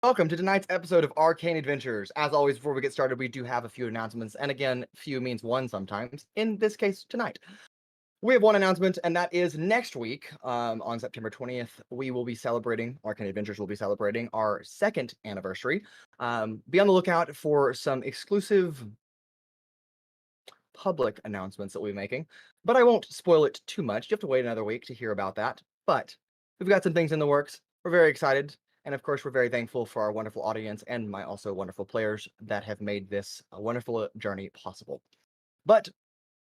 Welcome to tonight's episode of Arcane Adventures. As always, before we get started, we do have a few announcements. And again, few means one sometimes. In this case, tonight. We have one announcement, and that is next week, on September 20th, we will be celebrating, Arcane Adventures will be celebrating our second anniversary. Be on the lookout for some exclusive public announcements that we'll be making, but I won't spoil it too much. You have to wait another week to hear about that. But we've got some things in the works. We're very excited. And of course, we're very thankful for our wonderful audience and my also wonderful players that have made this a wonderful journey possible. But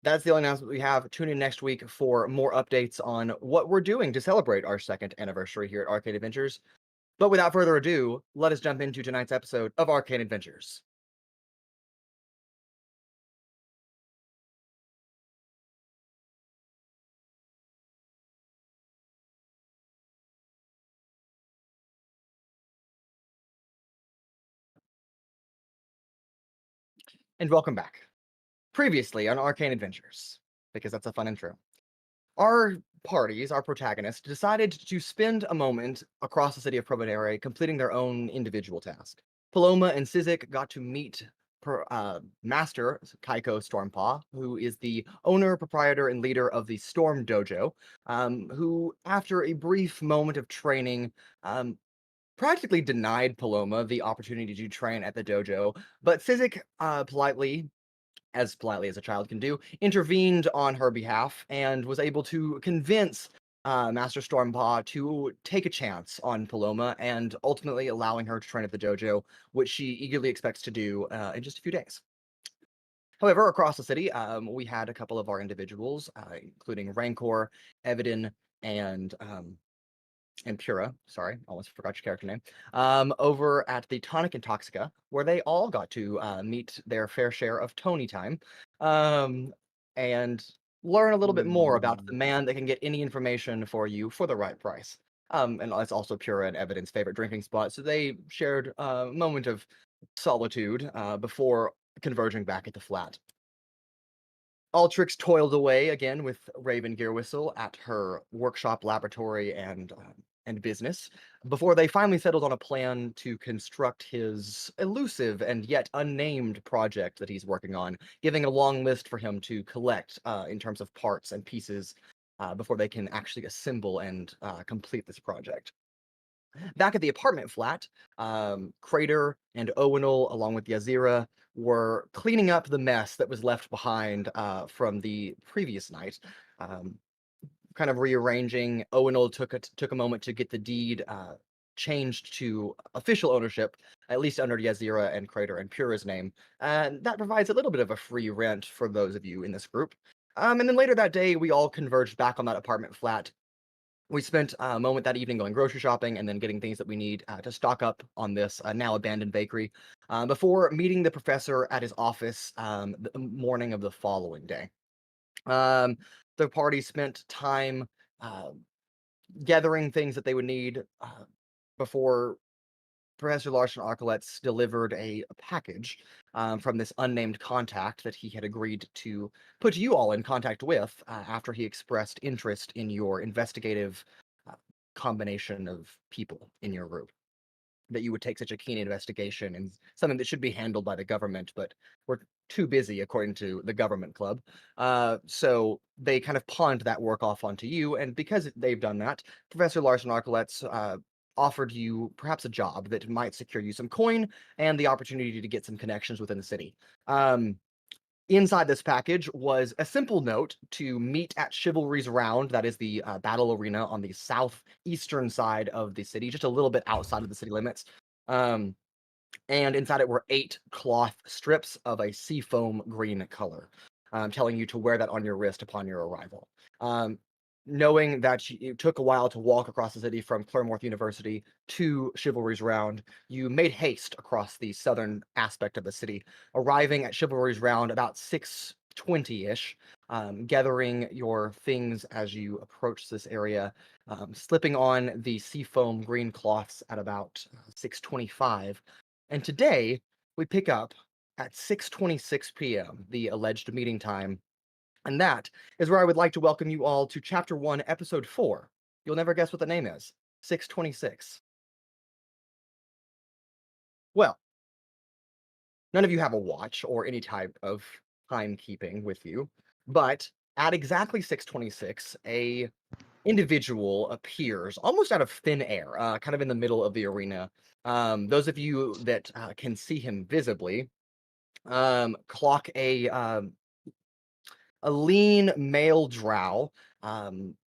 that's the only announcement we have. Tune in next week for more updates on what we're doing to celebrate our second anniversary here at Arcane Adventures. But without further ado, let us jump into tonight's episode of Arcane Adventures. And welcome back. Previously on Arcane Adventures, because that's a fun intro. Our parties, our protagonists, decided to spend a moment across the city of Cradeyr completing their own individual task. Paloma and Sizik got to meet Master Kaiko Stormpaw, who is the owner, proprietor, and leader of the Storm Dojo, who, after a brief moment of training, practically denied Paloma the opportunity to train at the dojo, but Sizik politely, as politely as a child can do, intervened on her behalf and was able to convince Master Stormpaw to take a chance on Paloma and ultimately allowing her to train at the dojo, which she eagerly expects to do in just a few days. However, across the city, we had a couple of our individuals, including Rancor, Evadin, and Pura, sorry, almost forgot your character name, over at the Tonic and Toxica, where they all got to meet their fair share of Tony time, and learn a little bit more about the man that can get any information for you for the right price. And it's also Pura and Evidence' favorite drinking spot, so they shared a moment of solitude before converging back at the flat. Altrix toiled away again with Raven Gearwhistle at her workshop, laboratory, and business before they finally settled on a plan to construct his elusive and yet unnamed project that he's working on, giving a long list for him to collect in terms of parts and pieces before they can actually assemble and complete this project. Back at the apartment flat, Cradeyr and Owunul, along with Yazira, were cleaning up the mess that was left behind from the previous night. Um, Kind of rearranging. Owunul took a moment to get the deed changed to official ownership, at least under Yazira and Cradeyr and Pura's name, and that provides a little bit of a free rent for those of you in this group. And then later that day, we all converged back on that apartment flat. We spent a moment that evening going grocery shopping and then getting things that we need to stock up on this now abandoned bakery before meeting the professor at his office the morning of the following day. Um, the party spent time uh, gathering things that they would need before Professor Larson Arcolet's delivered a package from this unnamed contact that he had agreed to put you all in contact with after he expressed interest in your investigative uh, combination of people in your group. That you would take such a keen investigation and something that should be handled by the government, but we're too busy, according to the government club. So they kind of pawned that work off onto you, and because they've done that, Professor Larson Arcolet's offered you perhaps a job that might secure you some coin and the opportunity to get some connections within the city. Um, Inside this package was a simple note to meet at Chivalry's Round, that is the battle arena on the southeastern side of the city, just a little bit outside of the city limits. Um, and inside it were 8 cloth strips of a seafoam green color, telling you to wear that on your wrist upon your arrival. Um, Knowing that it took a while to walk across the city from Claremorth University to Chivalry's Round, you made haste across the southern aspect of the city, arriving at Chivalry's Round about 6:20-ish, gathering your things as you approach this area, slipping on the seafoam green cloths at about 6:25. And today, we pick up at 6:26 p.m., the alleged meeting time, and that is where I would like to welcome you all to Chapter 1, Episode 4. You'll never guess what the name is. 626. Well, none of you have a watch or any type of timekeeping with you, but at exactly 6:26, a individual appears almost out of thin air, kind of in the middle of the arena. Those of you that can see him visibly clock a lean male drow,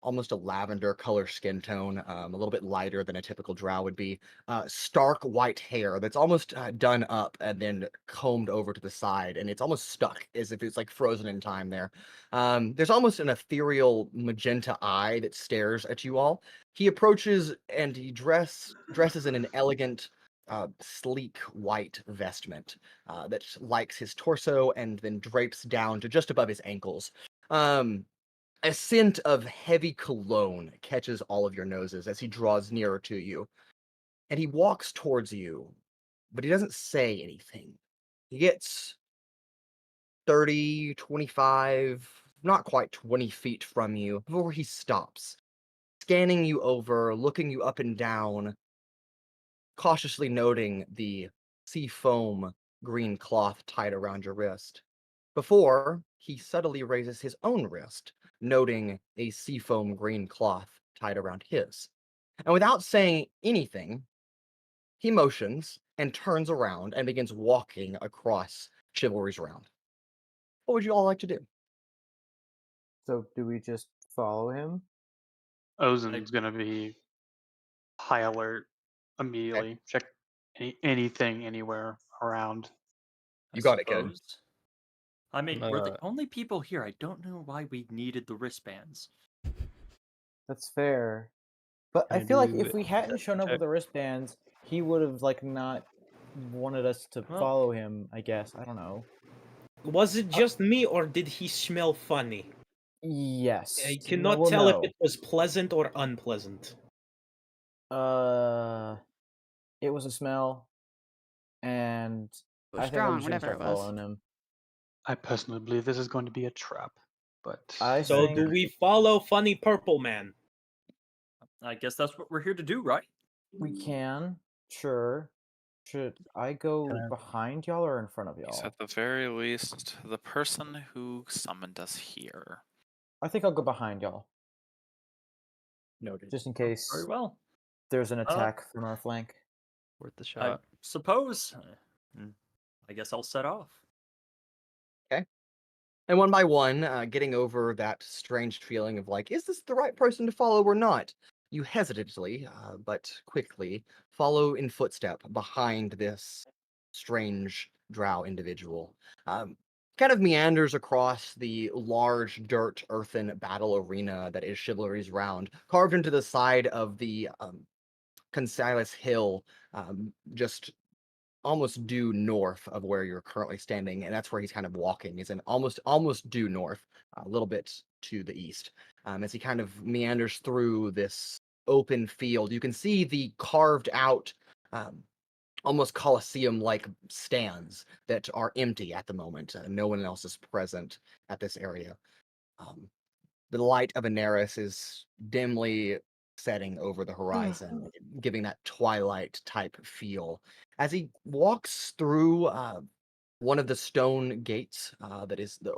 almost a lavender color skin tone, a little bit lighter than a typical drow would be. Stark white hair that's almost done up and then combed over to the side, and it's almost stuck as if it's like frozen in time there. There's almost an ethereal magenta eye that stares at you all. He approaches and he dresses in an elegant, sleek white vestment that likes his torso and then drapes down to just above his ankles. Um, a scent of heavy cologne catches all of your noses as he draws nearer to you, and he walks towards you, but he doesn't say anything. He gets 30, 25, not quite 20 feet from you before he stops, scanning you over, looking you up and down, cautiously noting the sea foam green cloth tied around your wrist. Before, he subtly raises his own wrist, noting a seafoam green cloth tied around his. And without saying anything, he motions and turns around and begins walking across Chivalry's Round. What would you all like to do? So do we just follow him? Ozen's gonna be high alert Okay, immediately. Check anything anywhere around. you got it, kid. Suppose. I mean, we're the Uh, only people here. I don't know why we needed the wristbands. That's fair. But I Can I feel like do if we hadn't a shown up check? with the wristbands, he would have like not wanted us to Well- follow him, I guess. I don't know. Was it just me, or did he smell funny? Yes. I cannot Well, tell no. if it was pleasant or unpleasant. It was a smell, and Or I think strong, I'm just gonna whatever start it was. following him. I personally believe this is going to be a trap, but I So think do we follow Funny Purple Man? I guess that's what we're here to do, right? we can. Sure. Should I go Can I- behind y'all or in front of He's y'all? at the very least the person who summoned us here. I think I'll go behind y'all, Noted. just in case Very well. there's an attack from our flank. Worth the I shot. suppose. I guess I'll set off. And one by one, getting over that strange feeling of like, is this the right person to follow or not? You hesitantly, but quickly, follow in footstep behind this strange drow individual. Kind of meanders across the large dirt earthen battle arena that is Chivalry's Round, carved into the side of the Consilas Hill, just almost due north of where you're currently standing, and that's where he's kind of walking. Is in almost due north, a little bit to the east. As he kind of meanders through this open field, you can see the carved out, almost Colosseum-like stands that are empty at the moment. No one else is present at this area. The light of Aneris is dimly setting over the horizon, giving that twilight type feel. As he walks through one of the stone gates or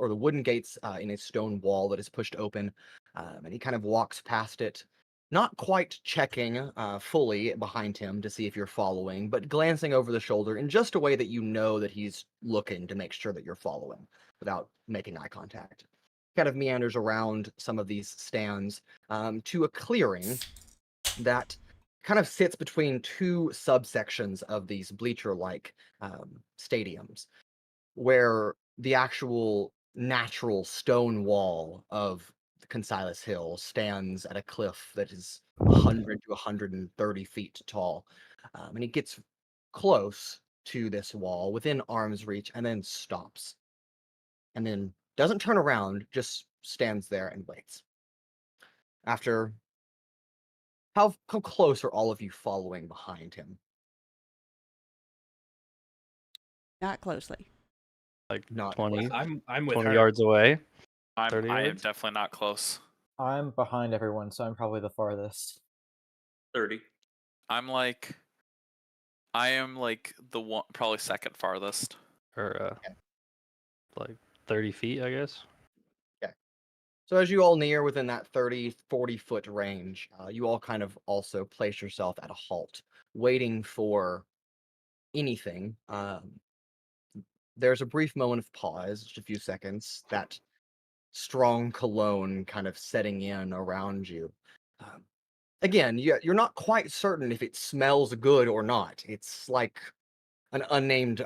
the wooden gates in a stone wall that is pushed open, and he kind of walks past it, not quite checking fully behind him to see if you're following, but glancing over the shoulder in just a way that you know that he's looking to make sure that you're following without making eye contact. Kind of meanders around some of these stands to a clearing that kind of sits between two subsections of these bleacher-like stadiums, where the actual natural stone wall of the Consilas Hill stands at a cliff that is 100 to 130 feet tall. And he gets close to this wall, within arm's reach, and then stops. And then doesn't turn around, just stands there and waits. After how close are all of you following behind him? Not closely. Like Not 20, I'm with 20 her. yards away. I 30 am yards? definitely not close. I'm behind everyone, so I'm probably the farthest. 30. I'm like I am like the one, probably second farthest. Or Okay. like 30 feet, I guess. So as you all near within that 30, 40-foot range, you all kind of also place yourself at a halt, waiting for anything. There's a brief moment of pause, just a few seconds, that strong cologne kind of setting in around you. Again, you're not quite certain if it smells good or not. It's like an unnamed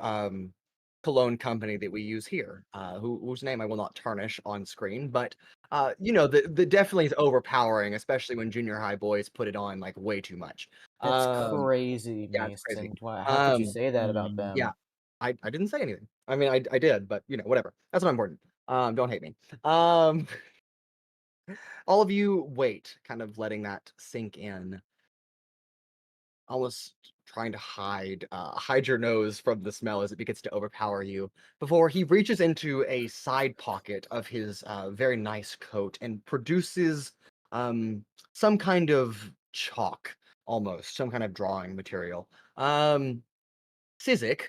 cologne company that we use here, whose name I will not tarnish on screen, but the definitely is overpowering, especially when junior high boys put it on like way too much. That's yeah, crazy, it's crazy. Mason. Wow, how could you Um, say that about them? Yeah, I didn't say anything. I mean, I did, but whatever. That's not important. Don't hate me. Um, all of you wait, kind of letting that sink in, almost trying to hide your nose from the smell as it begins to overpower you, before he reaches into a side pocket of his very nice coat and produces some kind of chalk, almost some kind of drawing material. Sizik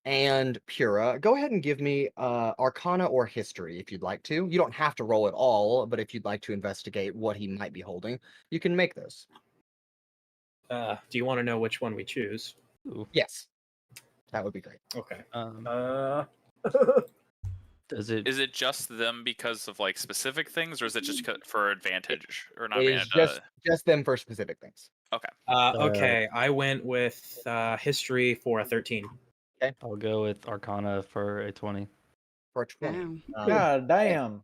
and Pura, go ahead and give me Arcana or History if you'd like to. You don't have to roll at all, but if you'd like to investigate what he might be holding, you can make those. Do you want to know which one we choose? Ooh. Yes, that would be great. Okay. Does it? Is it just them because of like specific things, or is it just for advantage or not It is advantage? just them for specific things. Okay, I went with history for a 13. I'll go with Arcana for a 20. For 20. Damn. God damn.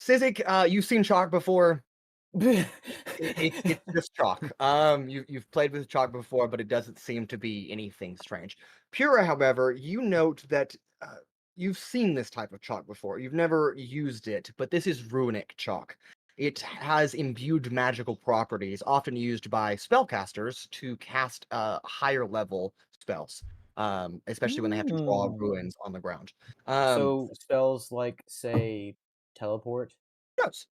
Sizik, you've seen chalk before. It's just chalk. You've played with chalk before, but it doesn't seem to be anything strange. Pura, however, you note that you've seen this type of chalk before. You've never used it, but this is runic chalk. It has imbued magical properties, often used by spellcasters to cast higher level spells, especially when they have to draw ruins on the ground. So spells like, say, teleport. Who knows?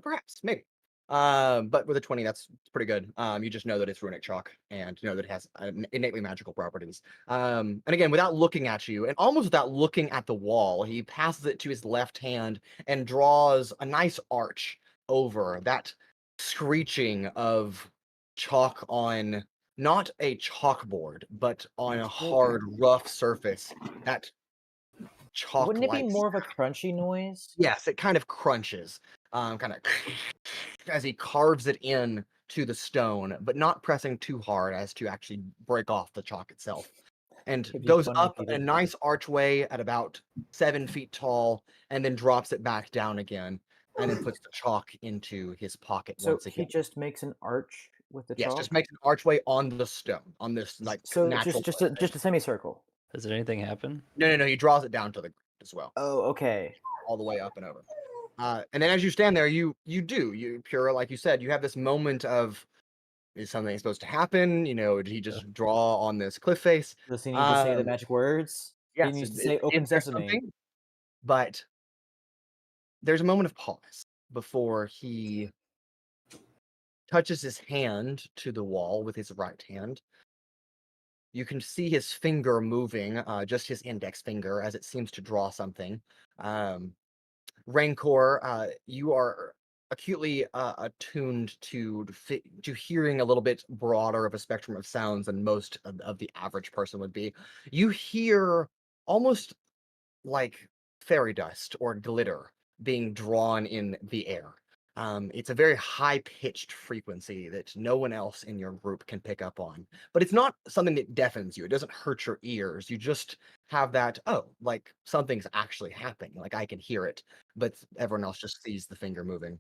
Perhaps, maybe. But with a 20, that's pretty good. You just know that it's runic chalk and know that it has innately magical properties. And again, without looking at you, and almost without looking at the wall, he passes it to his left hand and draws a nice arch over that screeching of chalk on not a chalkboard, but on a hard, rough surface. That chalk. Wouldn't it be more of a crunchy noise? Yes, it kind of crunches, kind of as he carves it in to the stone, but not pressing too hard as to actually break off the chalk itself. And It'd be goes fun up if he a did. nice archway at about 7 feet tall, and then drops it back down again, and then puts the chalk into his pocket So once he again. just makes an arch with the Yes, chalk? just makes an archway on the stone, on this like So natural. just a semicircle. Does anything happen? No. He draws it down to the ground as well, Oh, okay. all the way up and over. And then as you stand there, you Pura, like you said, you have this moment of, is something supposed to happen? Did he just draw on this cliff face? Does he need to say the magic words? Yes, He needs to say open is there sesame. something? But there's a moment of pause before he touches his hand to the wall with his right hand. You can see his finger moving, just his index finger, as it seems to draw something. Rancor, you are acutely attuned to hearing a little bit broader of a spectrum of sounds than most of the average person would be. You hear almost like fairy dust or glitter being drawn in the air. It's a very high-pitched frequency that no one else in your group can pick up on. But it's not something that deafens you. It doesn't hurt your ears. You just have that, oh, like something's actually happening. Like I can hear it, but everyone else just sees the finger moving.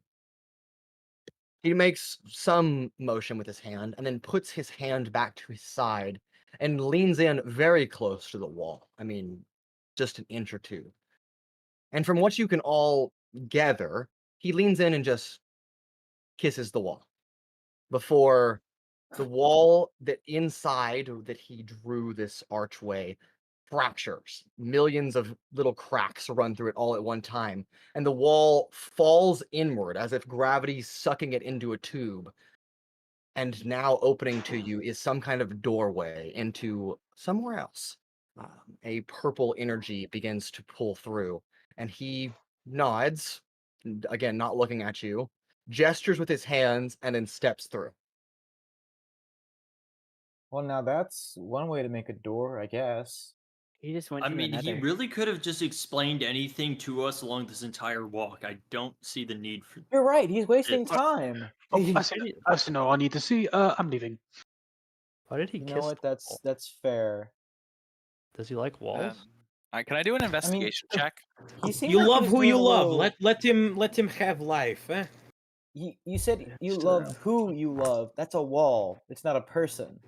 He makes some motion with his hand and then puts his hand back to his side and leans in very close to the wall. I mean, just an inch or two. And from what you can all gather, he leans in and just kisses the wall before the wall that inside that he drew this archway fractures. Millions of little cracks run through it all at one time, and the wall falls inward as if gravity's sucking it into a tube. and now opening to you is some kind of doorway into somewhere else. A purple energy begins to pull through, and he nods, again, not looking at you, gestures with his hands, and then steps through. Well, now that's one way to make a door, I guess. He just went I to mean, the he nether. really could have just explained anything to us along this entire walk. I don't see the need for. You're right. He's wasting It- time. Oh, I see no I need to see. I'm leaving. Why did he You kiss know what? the wall? That's fair. Does he like walls? Can I do an investigation check? He seemed You like he love was who doing you a love. little- Let him have life. Eh? You said you It's love true. who you love. That's a wall. It's not a person.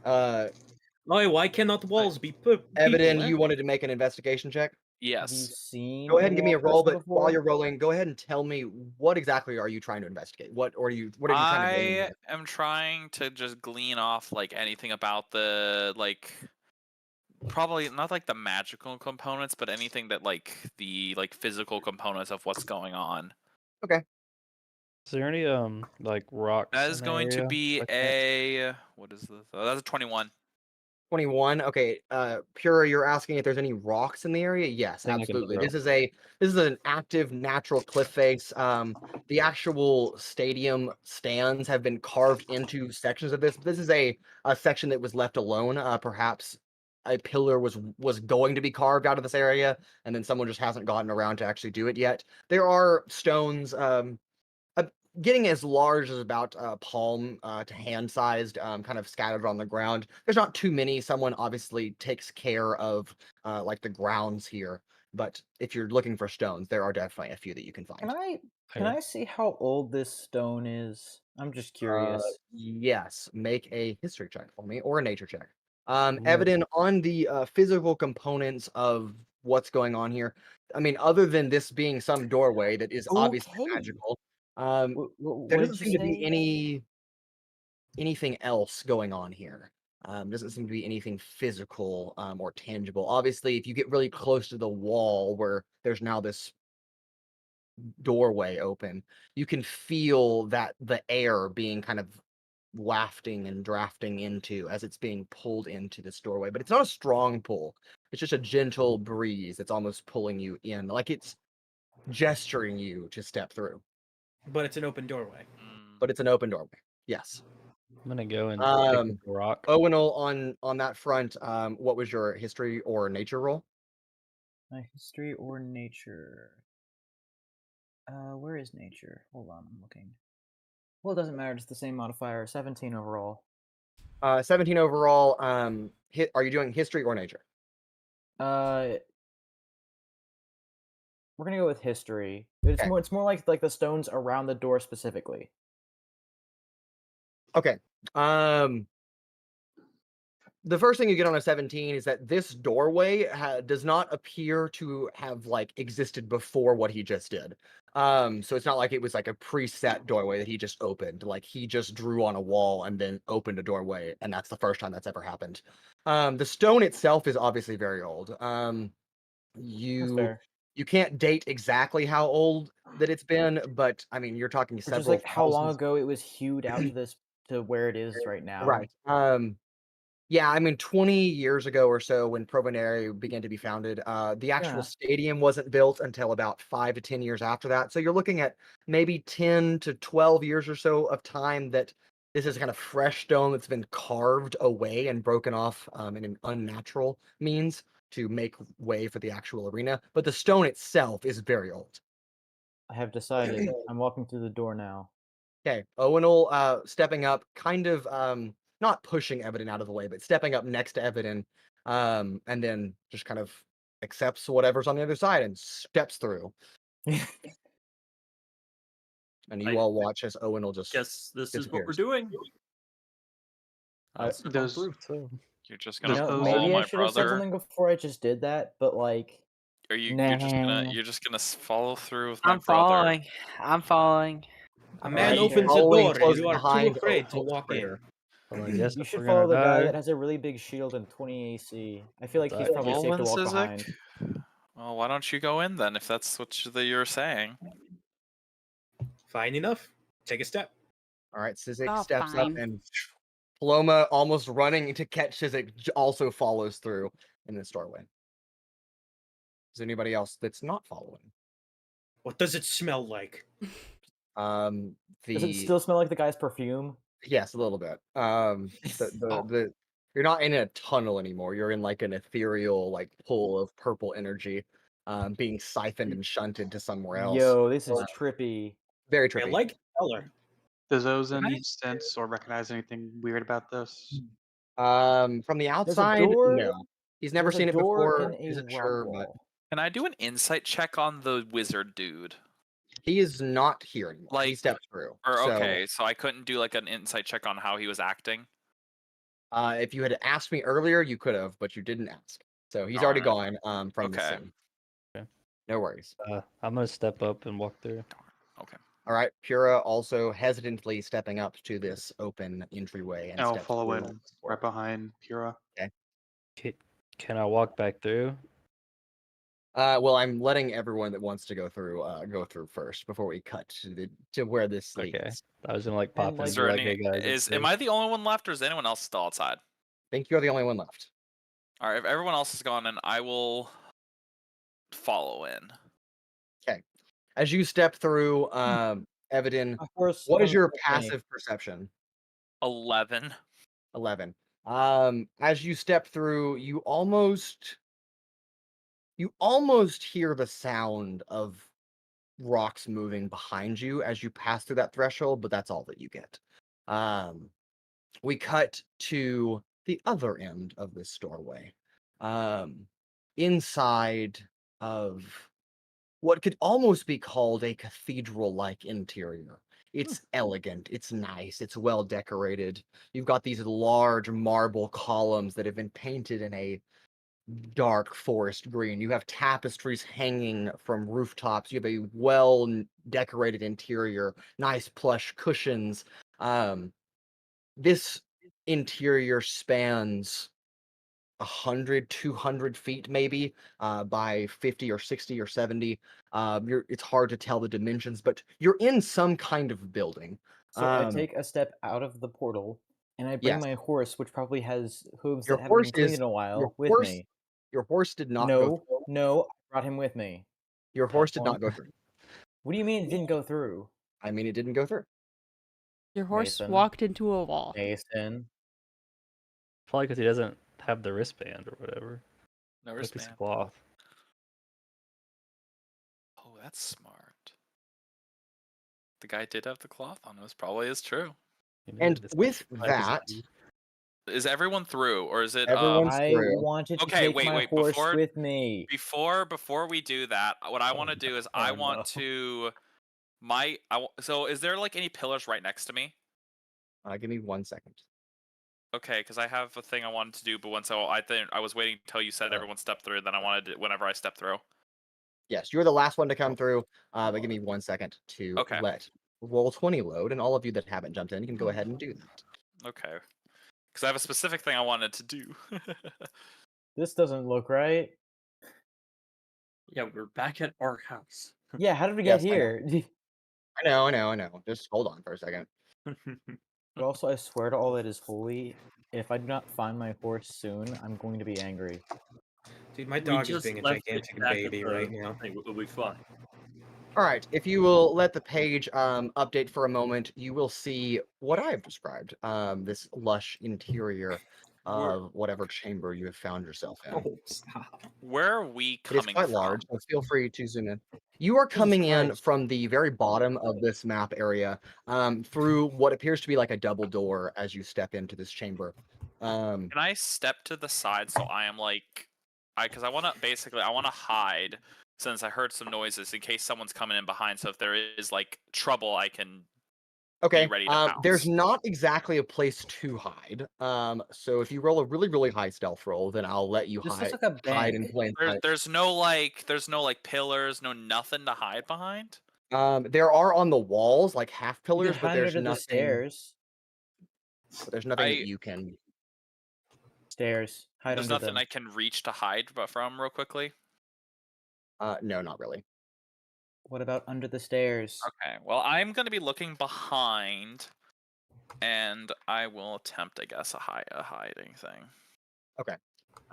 Why cannot walls be people? Evadin, eh? you wanted to make an investigation check? Have you Yes. seen? Go ahead and give me a wall roll, person but while before? you're rolling, go ahead and tell me what exactly are you trying to investigate? What are you trying to gain? I here? am trying to just glean off like anything about the probably not like the magical components, but anything that like the physical components of what's going on. Is there any like rocks? That in is the going to area? be Like a what is this? Oh, that's a 21. 21. Okay, Pura, you're asking if there's any rocks in the area? Yes, Thing I can absolutely. throw. This is an active natural cliff face. The actual stadium stands have been carved into sections of this. This is a section that was left alone. Perhaps a pillar was going to be carved out of this area, and then someone just hasn't gotten around to actually do it yet. There are stones getting as large as about palm to hand sized, kind of scattered on the ground. There's not too many. Someone obviously takes care of like the grounds here, but if you're looking for stones, there are definitely a few that you can find. Can I see how old this stone is? I'm just curious. Yes, make a history check for me or a nature check. gonna- Evadin, on the physical components of what's going on here, I mean, other than this being some doorway that is obviously Okay. magical, What there did doesn't you seem to be say? anything else going on here. Doesn't seem to be anything physical or tangible. Obviously, if you get really close to the wall where there's now this doorway open, you can feel that the air being kind of wafting and drafting into as it's being pulled into this doorway. But it's not a strong pull. It's just a gentle breeze that's almost pulling you in, like it's gesturing you to step through. But it's an open doorway. But it's an open doorway. Yes. I'm gonna go and pick up the rock. Owunul, on that front, what was your history or nature roll? My history or nature? Where is nature? Hold on, I'm looking. Well, it doesn't matter. It's the same modifier. 17 overall. 17 overall. Are you doing history or nature? We're gonna go with history. It's Okay. more like the stones around the door specifically. Okay. The first thing you get on a 17 is that this doorway does not appear to have like existed before what he just did. So it's not like it was like a preset doorway that he just opened. Like he just drew on a wall and then opened a doorway, and that's the first time that's ever happened. The stone itself is obviously very old. That's You fair. you can't date exactly how old that it's been, but I mean you're talking Which several is like how long thousands. ago it was hewed out to where it is right now. Right. Yeah, I mean, 20 years ago or so, when Provenere began to be founded, the actual Yeah. stadium wasn't built until about 5 to 10 years after that. So you're looking at maybe 10 to 12 years or so of time that this is kind of fresh stone that's been carved away and broken off in an unnatural means to make way for the actual arena. But the stone itself is very old. I have decided. I'm walking through the door now. Okay, Owunul stepping up, kind of not pushing Evadin out of the way, but stepping up next to Evadin, and then just kind of accepts whatever's on the other side and steps through. And you all watch as Owunul just Guess this is what we're disappears. doing. I'll step on Does through. So You're just You gonna know, follow maybe I my should have said brother? something before I just did that, but like, Are you Nah. you're just gonna follow through with my I'm brother? following. I'm following. A man Alright, opens the following door and close you are too behind afraid to Owunul's walk in. prayer. well, I guess you if should we're follow gonna the guy die, that has a really big shield and 20 AC. I feel like he's Die. probably safe to walk Sizik? behind. Well, why don't you go in then, if that's what you're saying? Fine enough. Take a step. All right, Sizik Oh, steps up fine. and Paloma, almost running to catch Sizik, also follows through in this doorway. Is there anybody else that's not following? What does it smell like? Does it still smell like the guy's perfume? Yes, a little bit. The you're not in a tunnel anymore. You're in like an ethereal like pool of purple energy, being siphoned and shunted to somewhere else. Yo, this is trippy. Very I trippy. like the color. Does Ozen sense or recognize anything weird about this? From the There's a outside, door. no. He's never There's a seen it door before. and a Isn't rock sure, but wall. Can I do an insight check on the wizard dude? he is not here anymore. He Like, stepped through. Or So, okay, so I couldn't do like an insight check on how he was acting. if you had asked me earlier, you could have, but you didn't ask. So he's already Darn gone from the Okay. scene. Okay. No worries. I'm gonna step up and walk through. Okay. All right, Pura also hesitantly stepping up to this open entryway and I'll steps follow through. in right behind Pura. Can I walk back through? Well, I'm letting everyone that wants to go through first before we cut to where this leads. Okay. I was gonna like pop in like- and Is be there like, any? hey guys. Am I the only one left, or is anyone else still outside? I think you're the only one left. All right, if everyone else is gone, then I will follow in. As you step through, Evadin, Of course. what is your with me. passive perception? 11. 11. As you step through, you almost hear the sound of rocks moving behind you as you pass through that threshold, but that's all that you get. We cut to the other end of this doorway. Inside of what could almost be called a cathedral-like interior. It's elegant, it's nice, it's well decorated. You've got these large marble columns that have been painted in a dark forest green. You have tapestries hanging from rooftops. You have a well decorated interior, nice plush cushions. This interior spans 100, 200 feet maybe, by 50 or 60 or 70. It's hard to tell the dimensions, but you're in some kind of building. So I take a step out of the portal, and I bring Yes. my horse, which probably has hooves Your that haven't horse been cleaned is- in a while, with horse me. Your horse did not go through. No, I brought him with me. Your horse did not go through. What do you mean it didn't go through? I mean, it didn't go through. Your horse Mason. walked into a wall. Mason. Probably because he doesn't have the wristband or whatever. No A piece wristband. of cloth. Oh, that's smart. The guy did have the cloth on. It was probably is true. You know, And it's with like his that, key. Is everyone through, or is it? Everyone's I through. wanted to Okay, take wait, my wait, horse before- with me. Before we do that, what I want to do is I Oh, want no. to so is there like any pillars right next to me? Give me 1 second. Okay, because I have a thing I wanted to do, but I think I was waiting until you said everyone stepped through, then I wanted to whenever I step through. Yes, you're the last one to come through. But give me 1 second to Okay. let Roll20 load, and all of you that haven't jumped in, you can go ahead and do that. Okay, because I have a specific thing I wanted to do. This doesn't look right. Yeah, we're back at our house. Yeah, how did we get Yes, I know. here? I know. Just hold on for a second. But also, I swear to all that is holy, if I do not find my horse soon, I'm going to be angry. Dude, my We dog is just being a left it gigantic back at baby the right now. thing. We'll be fine. All right, if you will let the page update for a moment, you will see what I've described. This lush interior of whatever chamber you have found yourself in. Oh, stop. Where are we It is coming quite from? large, so feel free to zoom in. You are coming in Christ. from the very bottom of this map area, through what appears to be like a double door as you step into this chamber. Can I step to the side so I am like, because I want to hide since I heard some noises in case someone's coming in behind. So if there is like trouble, I can. Okay, ready to there's pounce. not exactly a place to hide. So if you roll a really, really high stealth roll, then I'll let you This hide, looks like a hide in bank. plain sight. There's no like pillars, no nothing to hide behind. There are on the walls like half You pillars, can but hide there's under nothing. the stairs. But there's nothing that you can. Stairs. Hide There's under nothing them. I can reach to hide from real quickly. No, not really. What about under the stairs? Okay, well I'm gonna be looking behind and I will attempt, I guess, a hiding thing. Okay.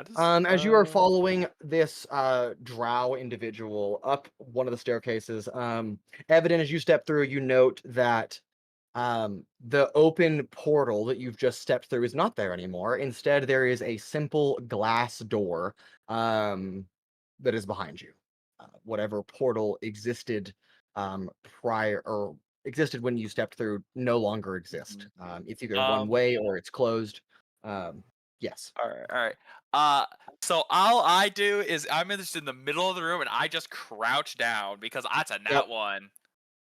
Just, As you are following this drow individual up one of the staircases, Evadin, as you step through, you note that the open portal that you've just stepped through is not there anymore. Instead, there is a simple glass door that is behind you. Whatever portal existed prior or existed when you stepped through no longer exists. It's either one way or it's closed. Yes. All right. So all I do is I'm just in the middle of the room and I just crouch down because that's a nat one.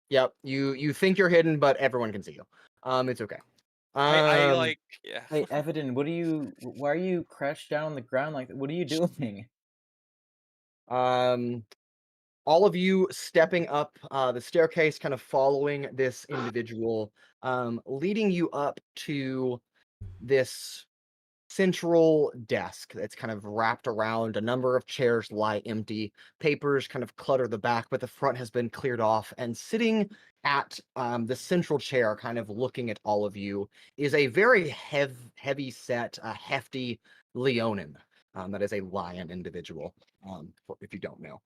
Yep. You think you're hidden, but everyone can see you. It's okay. I like, yeah. Hey, Evadin, why are you crouched down on the ground like that? What are you doing? All of you stepping up the staircase, kind of following this individual, leading you up to this central desk that's kind of wrapped around. A number of chairs lie empty, papers kind of clutter the back, but the front has been cleared off. And sitting at the central chair, kind of looking at all of you, is a very heavy set, hefty Leonin. That is a lion individual, if you don't know.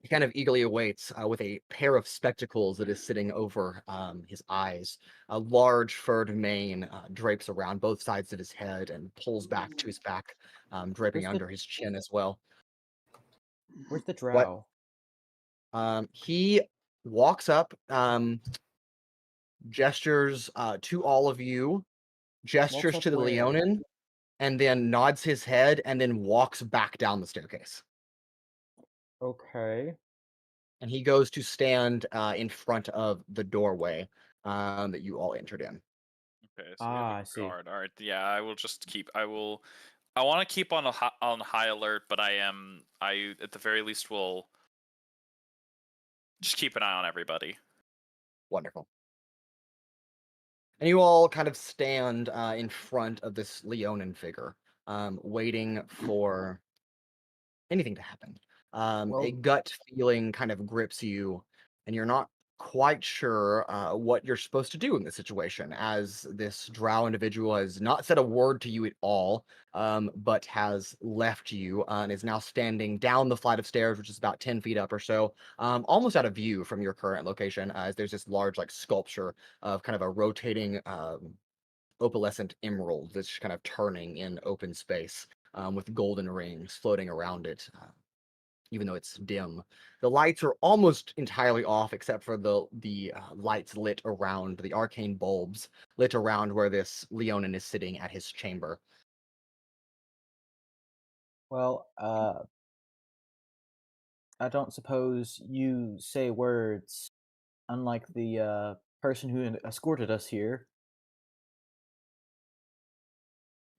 He kind of eagerly awaits with a pair of spectacles that is sitting over his eyes. A large furred mane drapes around both sides of his head and pulls back to his back, draping under his chin as well. Where's the drow? He walks up, gestures to all of you, gestures to the Leonin, and then nods his head and then walks back down the staircase. Okay. And he goes to stand in front of the doorway that you all entered in. Okay, so we have a I see. guard. All right, yeah, I will just keep. I want to keep on high alert, but I at the very least will just keep an eye on everybody. Wonderful. And you all kind of stand in front of this Leonin figure, waiting for anything to happen. A gut feeling kind of grips you, and you're not quite sure what you're supposed to do in this situation, as this drow individual has not said a word to you at all, but has left you and is now standing down the flight of stairs, which is about 10 feet up or so, almost out of view from your current location, as there's this large like sculpture of kind of a rotating opalescent emerald that's kind of turning in open space with golden rings floating around it. Even though it's dim, the lights are almost entirely off, except for the lights lit around the arcane bulbs lit around where this Leonin is sitting at his chamber. Well, I don't suppose you say words, unlike the person who escorted us here.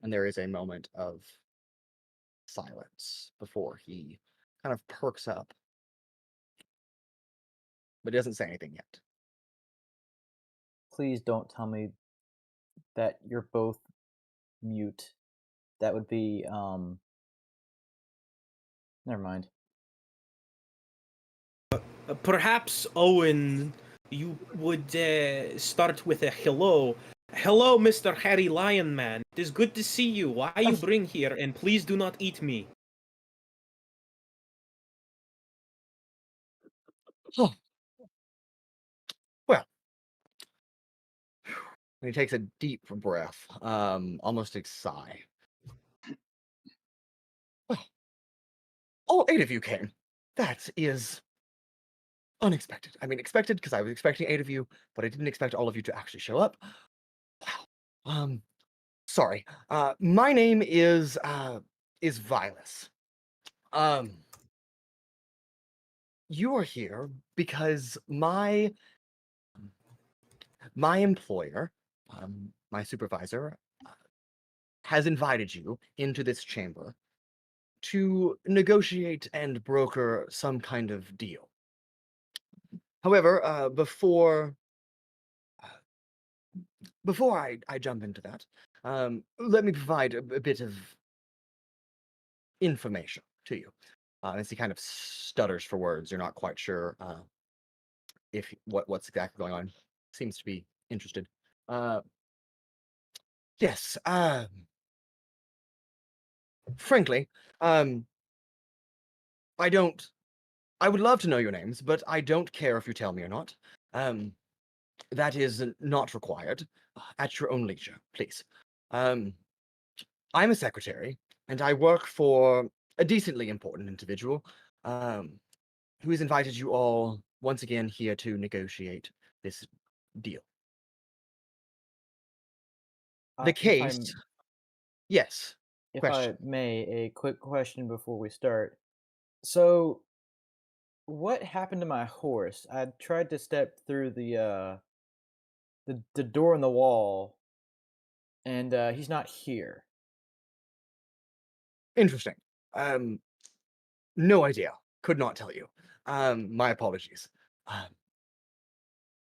And there is a moment of silence before he kind of perks up, but doesn't say anything yet. Please don't tell me that you're both mute. That would be never mind. Perhaps, Owen, you would start with a hello. Hello, Mr. Harry Lion Man. It is good to see you. Why you bring here? And please do not eat me. Oh. Well. And he takes a deep breath, almost a sigh. Well, all 8 of you came. That is unexpected. I mean, expected because I was expecting 8 of you, but I didn't expect all of you to actually show up. Wow. Sorry. My name is Vilas. You are here because my employer, my supervisor, has invited you into this chamber to negotiate and broker some kind of deal. However, before I jump into that, let me provide a bit of information to you. As he kind of stutters for words, you're not quite sure if what's exactly going on. Seems to be interested. Uh, yes. Frankly, I don't. I would love to know your names, but I don't care if you tell me or not. That is not required. At your own leisure, please. I'm a secretary, and I work for a decently important individual, who has invited you all once again here to negotiate this deal. The case, yes. If Question. I may, a quick question before we start. So, what happened to my horse? I tried to step through the door in the wall, and he's not here. Interesting. No idea. Could not tell you. My apologies.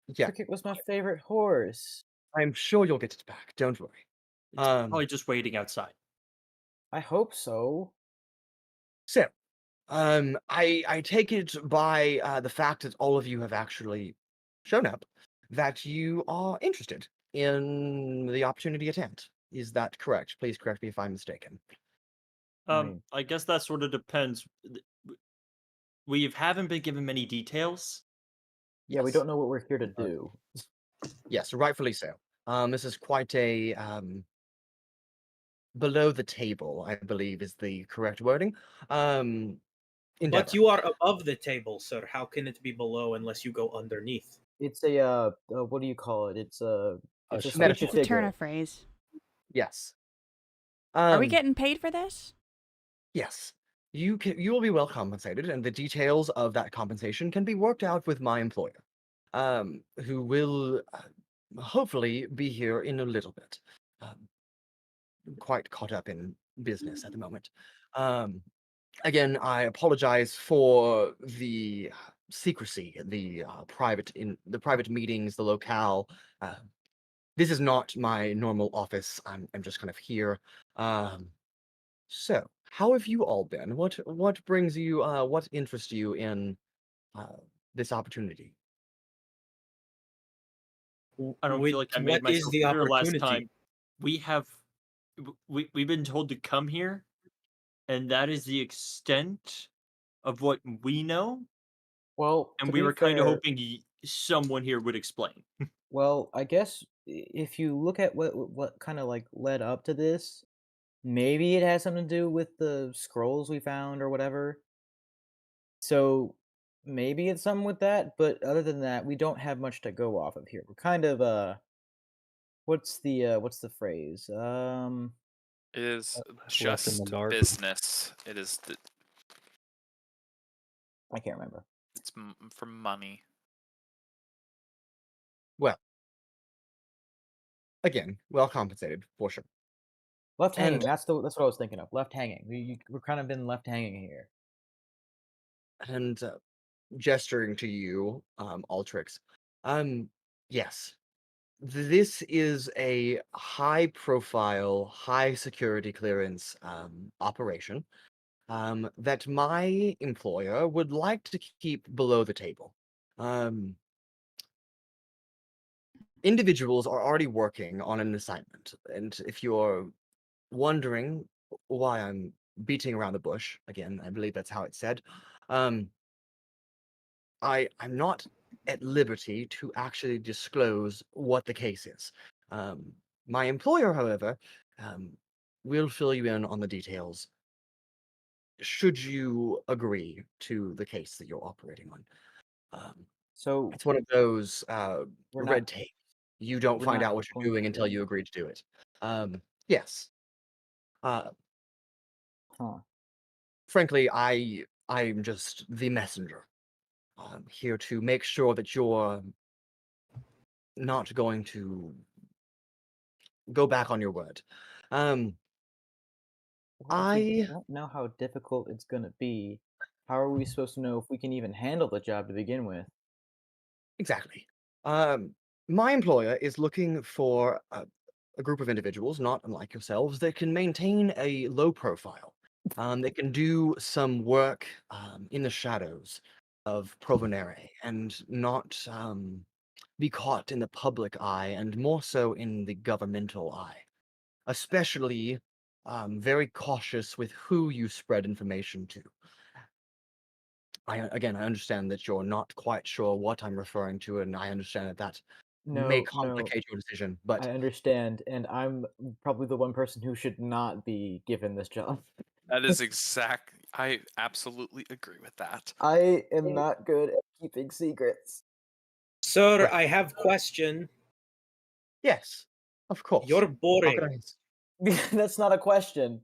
Yeah, Cricket was my favorite horse. I'm sure you'll get it back. Don't worry. It's probably just waiting outside. I hope so. So, I take it by the fact that all of you have actually shown up that you are interested in the opportunity at hand. Is that correct? Please correct me if I'm mistaken. I guess that sort of depends. We haven't been given many details. Yeah, we Yes. don't know what we're here to do. Yes, rightfully so. This is quite a below the table, I believe, is the correct wording. But Endeavor. you are above the table, sir. How can it be below unless you go underneath? It's a what do you call it? It's a It's speech metaphor. It's a turn figure. of phrase. Yes. Are we getting paid for this? Yes. You will be well compensated, and the details of that compensation can be worked out with my employer, who will hopefully be here in a little bit. Quite caught up in business at the moment. Again, I apologize for the secrecy, the private meetings, the locale. This is not my normal office. I'm just kind of here. So, how have you all been? What brings you? What interests you in this opportunity? I don't feel like I made What is myself the clear last opportunity? time. We've been told to come here, and that is the extent of what we know. Well, And to we be were kind of fair, hoping someone here would explain. well, I guess if you look at what kind of like led up to this, maybe it has something to do with the scrolls we found or whatever. So maybe it's something with that, but other than that, we don't have much to go off of here. We're kind of what's the phrase? It is left in the just dark. business. It is. I can't remember. It's for money. Well, again, well compensated for sure. Left hanging. And That's what I was thinking of. Left hanging. We're kind of been left hanging here. and gesturing to you, Altrix. Yes, this is a high-profile, high-security clearance operation that my employer would like to keep below the table. Individuals are already working on an assignment, and if you're wondering why I'm beating around the bush, again, I believe that's how it's said, I'm not at liberty to actually disclose what the case is. My employer, however, will fill you in on the details should you agree to the case that you're operating on. So It's one of those we're red not tape. You don't we're find not out what you're going doing to. until you agree to do it. Yes. Huh. Frankly, I'm just the messenger. I'm here to make sure that you're not going to go back on your word. Well, if we I don't know how difficult it's gonna be, how are we supposed to know if we can even handle the job to begin with? exactly. My employer is looking for a group of individuals, not unlike yourselves, that can maintain a low profile. That can do some work in the shadows of Provenere and not be caught in the public eye and more so in the governmental eye. Especially very cautious with who you spread information to. I understand that you're not quite sure what I'm referring to, and I understand that may No, complicate your decision, but I understand, and I'm probably the one person who should not be given this job. That is I absolutely agree with that. I am not good at keeping secrets. Sir, Right. I have question. yes, of course. You're How could boring. I answer? That's not a question.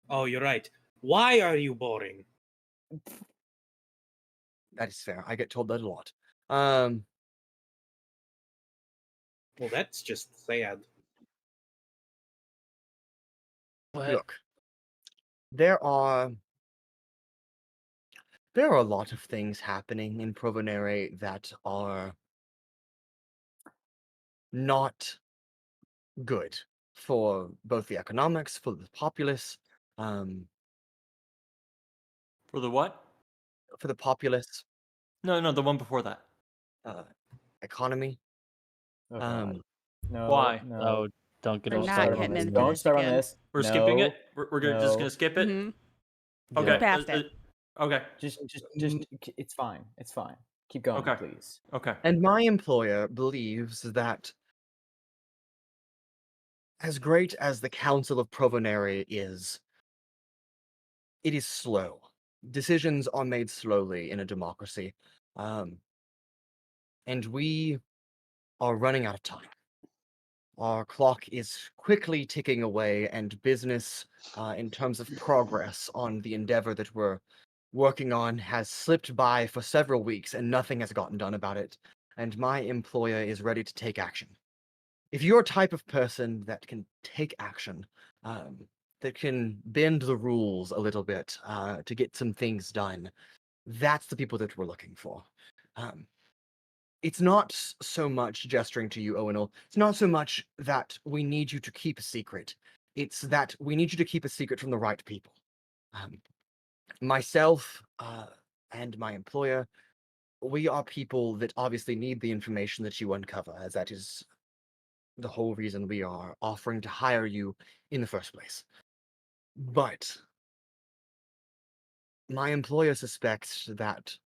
Oh, you're right. Why are you boring? That is fair. I get told that a lot. Well, that's just sad. Look, there are a lot of things happening in Provenere that are not good for both the economics, for the populace, For the what? for the populace, No, the one before that. economy. Oh, God. No. Why? No. Oh, don't get We're us not started on getting this. into Don't this start on again. this. We're skipping it. No, We're just no. gonna skip it. Mhm. Okay. Yeah. Past it. Okay. Just, it's fine. It's fine. Keep going, Okay. please. Okay. And my employer believes that as great as the Council of Provenere is, it is slow. Decisions are made slowly in a democracy. And we are running out of time. Our clock is quickly ticking away, and business, in terms of progress on the endeavor that we're working on, has slipped by for several weeks, and nothing has gotten done about it. And my employer is ready to take action. If you're a type of person that can take action, that can bend the rules a little bit to get some things done, that's the people that we're looking for. It's not so much gesturing to you, Owunul. It's not so much that we need you to keep a secret. It's that we need you to keep a secret from the right people. Myself and my employer, we are people that obviously need the information that you uncover, as that is the whole reason we are offering to hire you in the first place. But my employer suspects that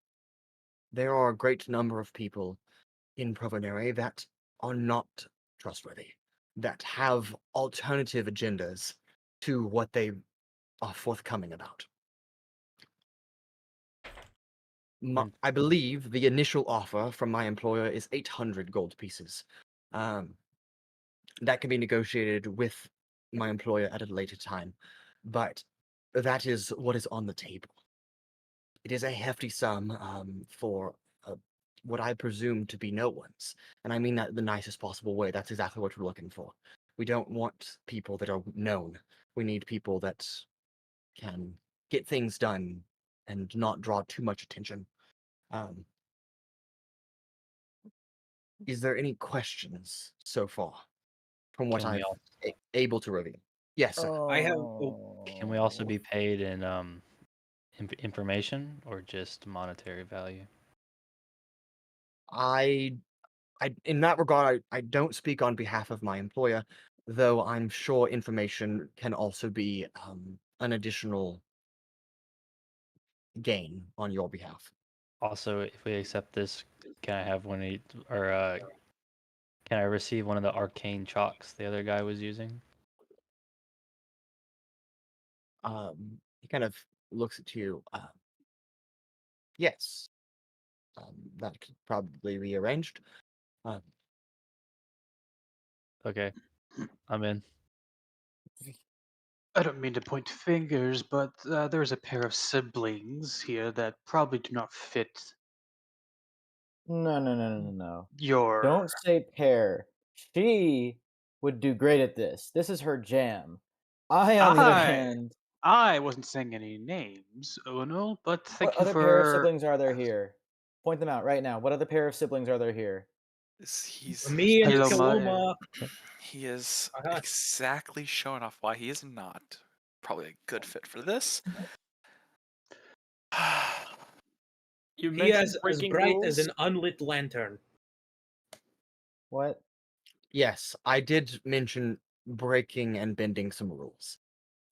there are a great number of people in Provenere that are not trustworthy, that have alternative agendas to what they are forthcoming about. I believe the initial offer from my employer is 800 gold pieces. That can be negotiated with my employer at a later time, but that is what is on the table. It is a hefty sum for what I presume to be no one's, and I mean that in the nicest possible way. That's exactly what we're looking for. We don't want people that are known. We need people that can get things done and not draw too much attention. Is there any questions so far from what Can we I'm able to reveal? Yes, sir. I have. Can we also be paid in information or just monetary value? In that regard, I don't speak on behalf of my employer, though I'm sure information can also be an additional gain on your behalf. Also, if we accept this, can I have can I receive one of the arcane chalks the other guy was using? He kind of looks at you. Yes, that could probably be arranged. Okay, I'm in. I don't mean to point fingers, but there's a pair of siblings here that probably do not fit No. your. Don't say pair. She would do great at this. This is her jam. I, on the other hand, I wasn't saying any names, Owunul, but thank what you other pair of for. siblings are there here? Point them out right now. What other pair of siblings are there here? Me and Paloma. Paloma. He is exactly showing off why he is not probably a good fit for this. You He mentioned is as breaking bright rules. as an unlit lantern. What? Yes, I did mention breaking and bending some rules.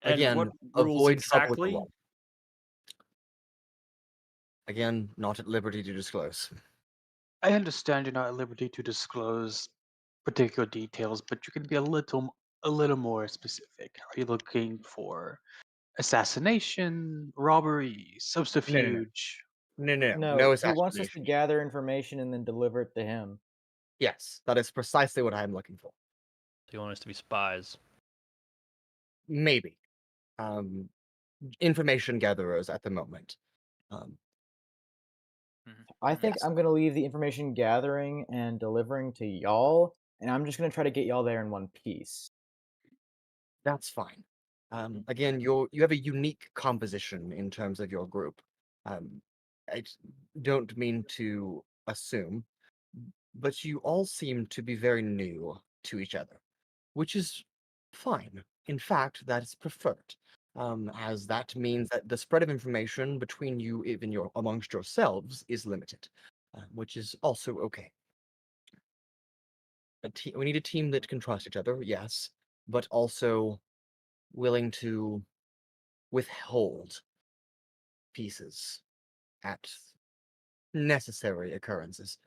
And Again, what rules avoid trouble with the exactly? law. Again, not at liberty to disclose. I understand you're not at liberty to disclose particular details, but you can be a little more specific. Are you looking for assassination, robbery, No, no, no. subterfuge? No, No he wants us to assassination. gather information and then deliver it to him. Yes, that is precisely what I am looking for. Do you want us to be spies? Maybe. Information gatherers at the moment. I think Yes. I'm gonna leave the information gathering and delivering to y'all, and I'm just gonna try to get y'all there in one piece. That's fine. Again, you have a unique composition in terms of your group. I don't mean to assume, but you all seem to be very new to each other, which is fine. In fact, that is preferred, as that means that the spread of information between you, even amongst yourselves, is limited, which is also okay. We need a team that can trust each other, yes, but also willing to withhold pieces at necessary occurrences.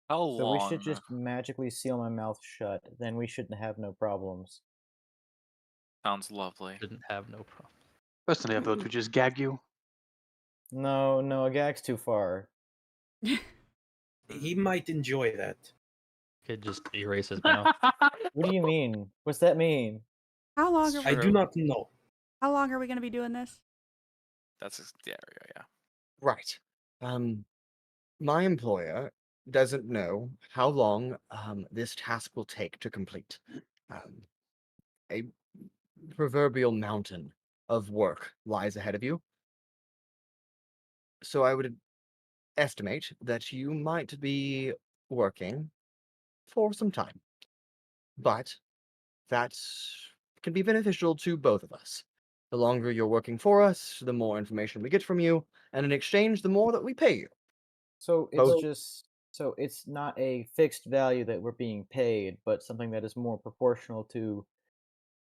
How So we should long? just magically seal my mouth shut, then we should have no problems. Sounds lovely. Didn't have no problem. Personally, I vote to just gag you. No, a gag's too far. He might enjoy that. Could just erase his mouth. What do you mean? What's that mean? How long It's are we? I do True. not know. How long are we going to be doing this? Yeah. Right. My employer doesn't know how long this task will take to complete. A proverbial mountain of work lies ahead of you. So I would estimate that you might be working for some time. But that can be beneficial to both of us. The longer you're working for us, the more information we get from you, and in exchange, the more that we pay you. So Both- it's not a fixed value that we're being paid, but something that is more proportional to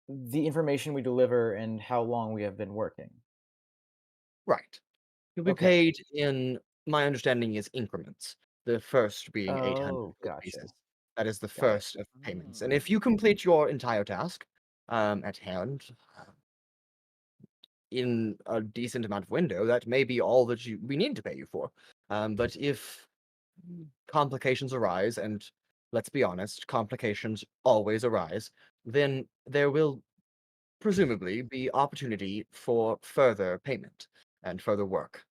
the information we deliver and how long we have been working. Right. You'll be Okay. paid in, my understanding is increments. The first being 800 Oh, gold gotcha. pieces. That is the Got it. first of payments. And if you complete your entire task at hand in a decent amount of window, that may be all that we need to pay you for. But if complications arise, and let's be honest, complications always arise, then there will presumably be opportunity for further payment and further work.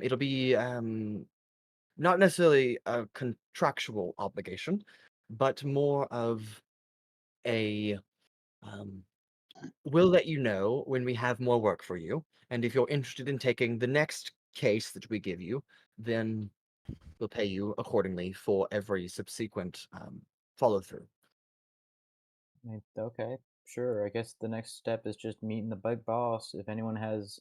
It'll be not necessarily a contractual obligation, but more of a we'll let you know when we have more work for you, and if you're interested in taking the next case that we give you, then we'll pay you accordingly for every subsequent follow through. Okay, sure. I guess the next step is just meeting the big boss. If anyone has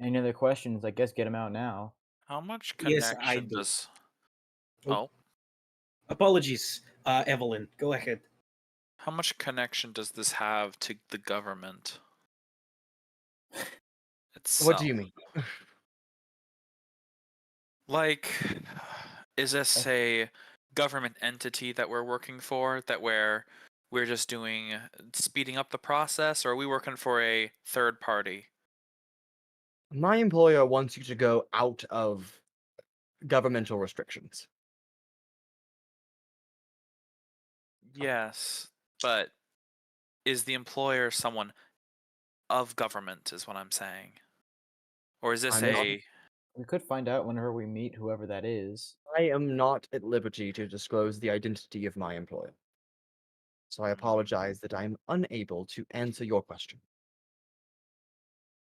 any other questions, I guess get them out now. How much Yes, connection I do. does? Oh. Oh, Apologies, Evelyn. Go ahead. how much connection does this have to the government itself? What do you mean? Like, is this a government entity that we're working for? That we're just doing speeding up the process, or are we working for a third party? My employer wants you to go out of governmental restrictions. Yes, but is the employer someone of government? Is what I'm saying, or is this I'm not- a? We could find out whenever we meet whoever that is. I am not at liberty to disclose the identity of my employer. So I apologize that I'm unable to answer your question.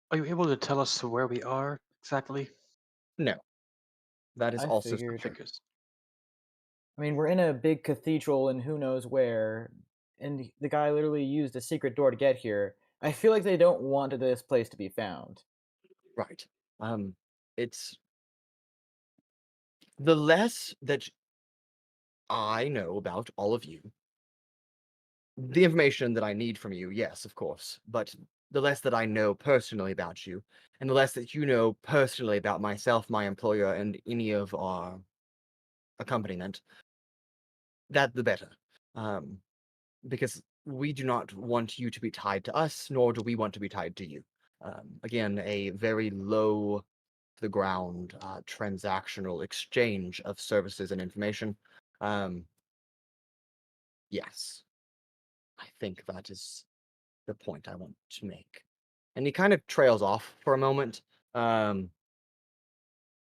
Are you able to tell us where we are exactly? No. That is I also figured. Figures. I mean, we're in a big cathedral in who knows where, and the guy literally used a secret door to get here. I feel like they don't want this place to be found. right. It's the less that I know about all of you. The information that I need from you, yes, of course, but the less that I know personally about you, and the less that you know personally about myself, my employer, and any of our accompaniment, that the better. Because we do not want you to be tied to us, nor do we want to be tied to you. Again, a very low to the ground transactional exchange of services and information. Yes, I think that is the point I want to make. And he kind of trails off for a moment.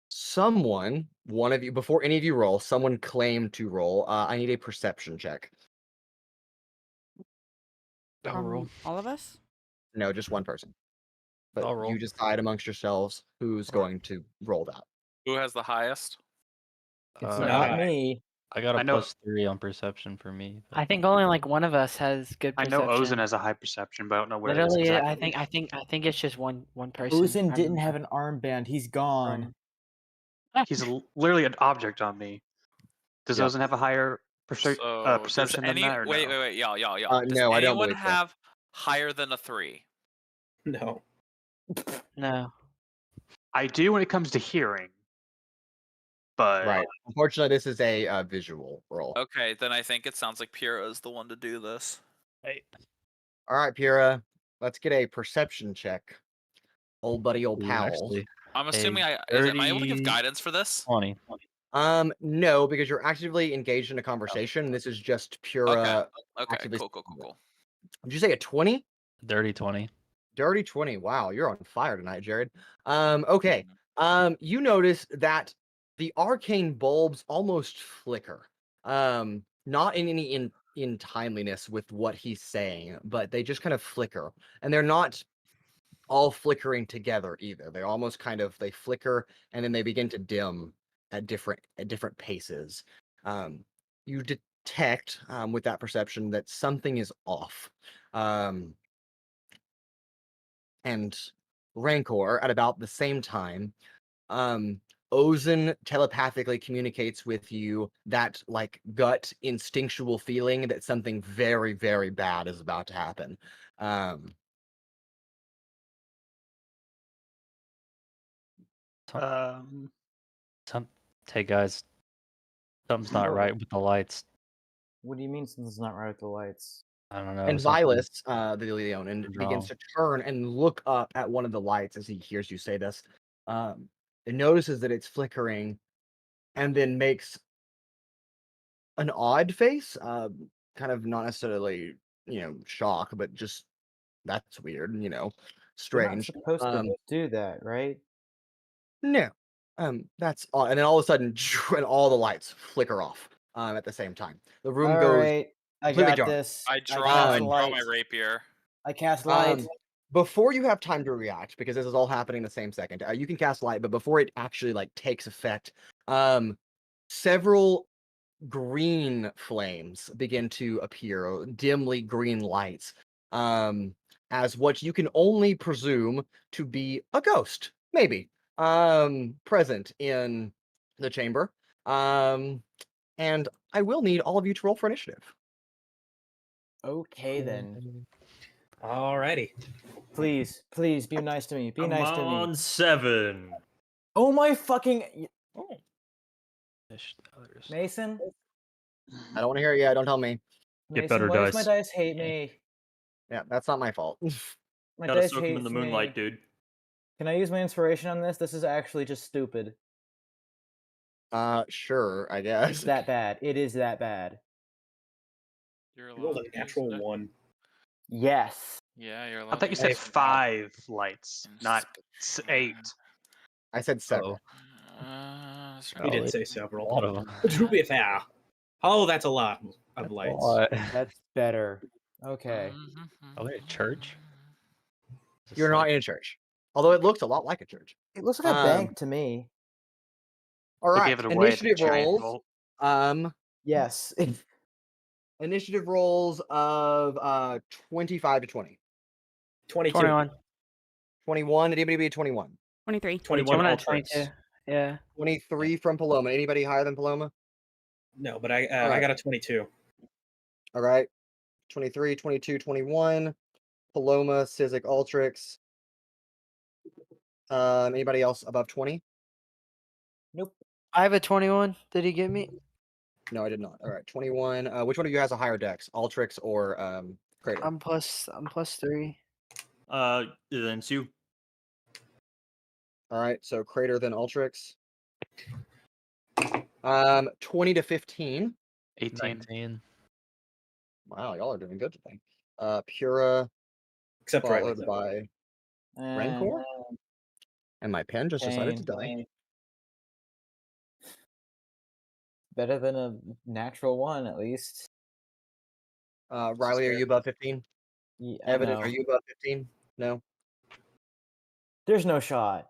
Someone, one of you, before any of you roll, someone claimed to roll. I need a perception check. I'll roll. All of us? No, just one person. But I'll roll. you decide amongst yourselves who's going to roll that. Who has the highest? It's Uh, not I- me. I got a I know- +3 on perception for me. I think only like one of us has good I perception. know Ozen has a high perception, but I don't know where it is Literally, exactly. I think it's just one person. Ozan I didn't remember. have an armband. He's gone. He's literally an object on me. Does Yep. Ozen have a higher Does perception than that, or wait, no? y'all. Does No, I don't anyone believe so. have higher than a 3? No. No. I do when it comes to hearing, but Right. Unfortunately, this is a visual roll. Okay, then I think it sounds like Pura is the one to do this. All right, Pura, let's get a perception check. Old buddy, old Ooh, pal. actually, I'm assuming Hey, am I able to give 30 guidance for this? 20. No, because you're actively engaged in a conversation. This is just Pura. Okay, actively cool. Did you say a 20? Dirty 20. Dirty 20. Wow, you're on fire tonight, Jared. Okay. You notice that the arcane bulbs almost flicker. Not in any in timeliness with what he's saying, but they just kind of flicker. And they're not all flickering together either. They're almost kind of they flicker and then they begin to dim at different paces. You detect with that perception that something is off. And Rancor at about the same time, Ozen telepathically communicates with you that like gut instinctual feeling that something very, very bad is about to happen. Hey guys, something's not right with the lights. What do you mean something's not right with the lights? I don't know. And something- Vilas, the Leonin, Something's begins wrong. to turn and look up at one of the lights as he hears you say this. It notices that it's flickering and then makes an odd face, kind of not necessarily, shock, but just that's weird, strange. You're not supposed to do that, right? No, that's odd. And then all of a sudden, and all the lights flicker off at the same time. The room All goes. right, I completely got dark. this. I cast draw my light. rapier. I cast light. Before you have time to react, because this is all happening in the same second, you can cast light, but before it actually like takes effect, several green flames begin to appear, dimly green lights, as what you can only presume to be a ghost, maybe, present in the chamber. And I will need all of you to roll for initiative. Okay then. Alrighty. Please, be nice to me. Be I'm nice to me. on 7. Oh my fucking Fish the others. Mason. I don't want to hear it yet. Don't tell me. Get Mason, better why does my dice. dice hate me? Yeah, that's not my fault. My Gotta dice soak him in hates the moonlight, me. dude. Can I use my inspiration on this? This is actually just stupid. Sure, I It's guess. that bad. It is that bad. You're You rolled allowed a to use natural it. 1. Yes. Yeah, you're allowed. I thought you to said use it. 5 lights, not 8. I said several. He did Oh, say a several. lot of them. To be fair. Oh, that's a lot of lights. That's better. Okay. Are they a church? Is this You're not like- in a church, although it looks a lot like a church. It looks like a bank to me. All They right, gave it away at the initiative giant rolls. vault. Yes. Initiative rolls of 25 to 20. 22. 21. 21. Anybody be a 21? 23. 21 I'm at Altrix. 22. Yeah. 23 from Paloma. Anybody higher than Paloma? No, but I All right. got a 22. All right. 23, 22, 21. Paloma, Sizik, Altrix. Anybody else above 20? Nope. I have a 21. Did he get me? No, I did not. All right, 21. Which one of you has a higher dex? Altrix or Cradeyr? I'm plus 3. Then Sue. All right, so Cradeyr then Altrix. 20 to 15. 18. 19. Wow, y'all are doing good today. Pura, Except Riley. followed by Rancor. And my pen just decided to die. Better than a natural one, at least. Riley, are you above 15? Yeah, Evadin, no. are you above 15? No. There's no shot.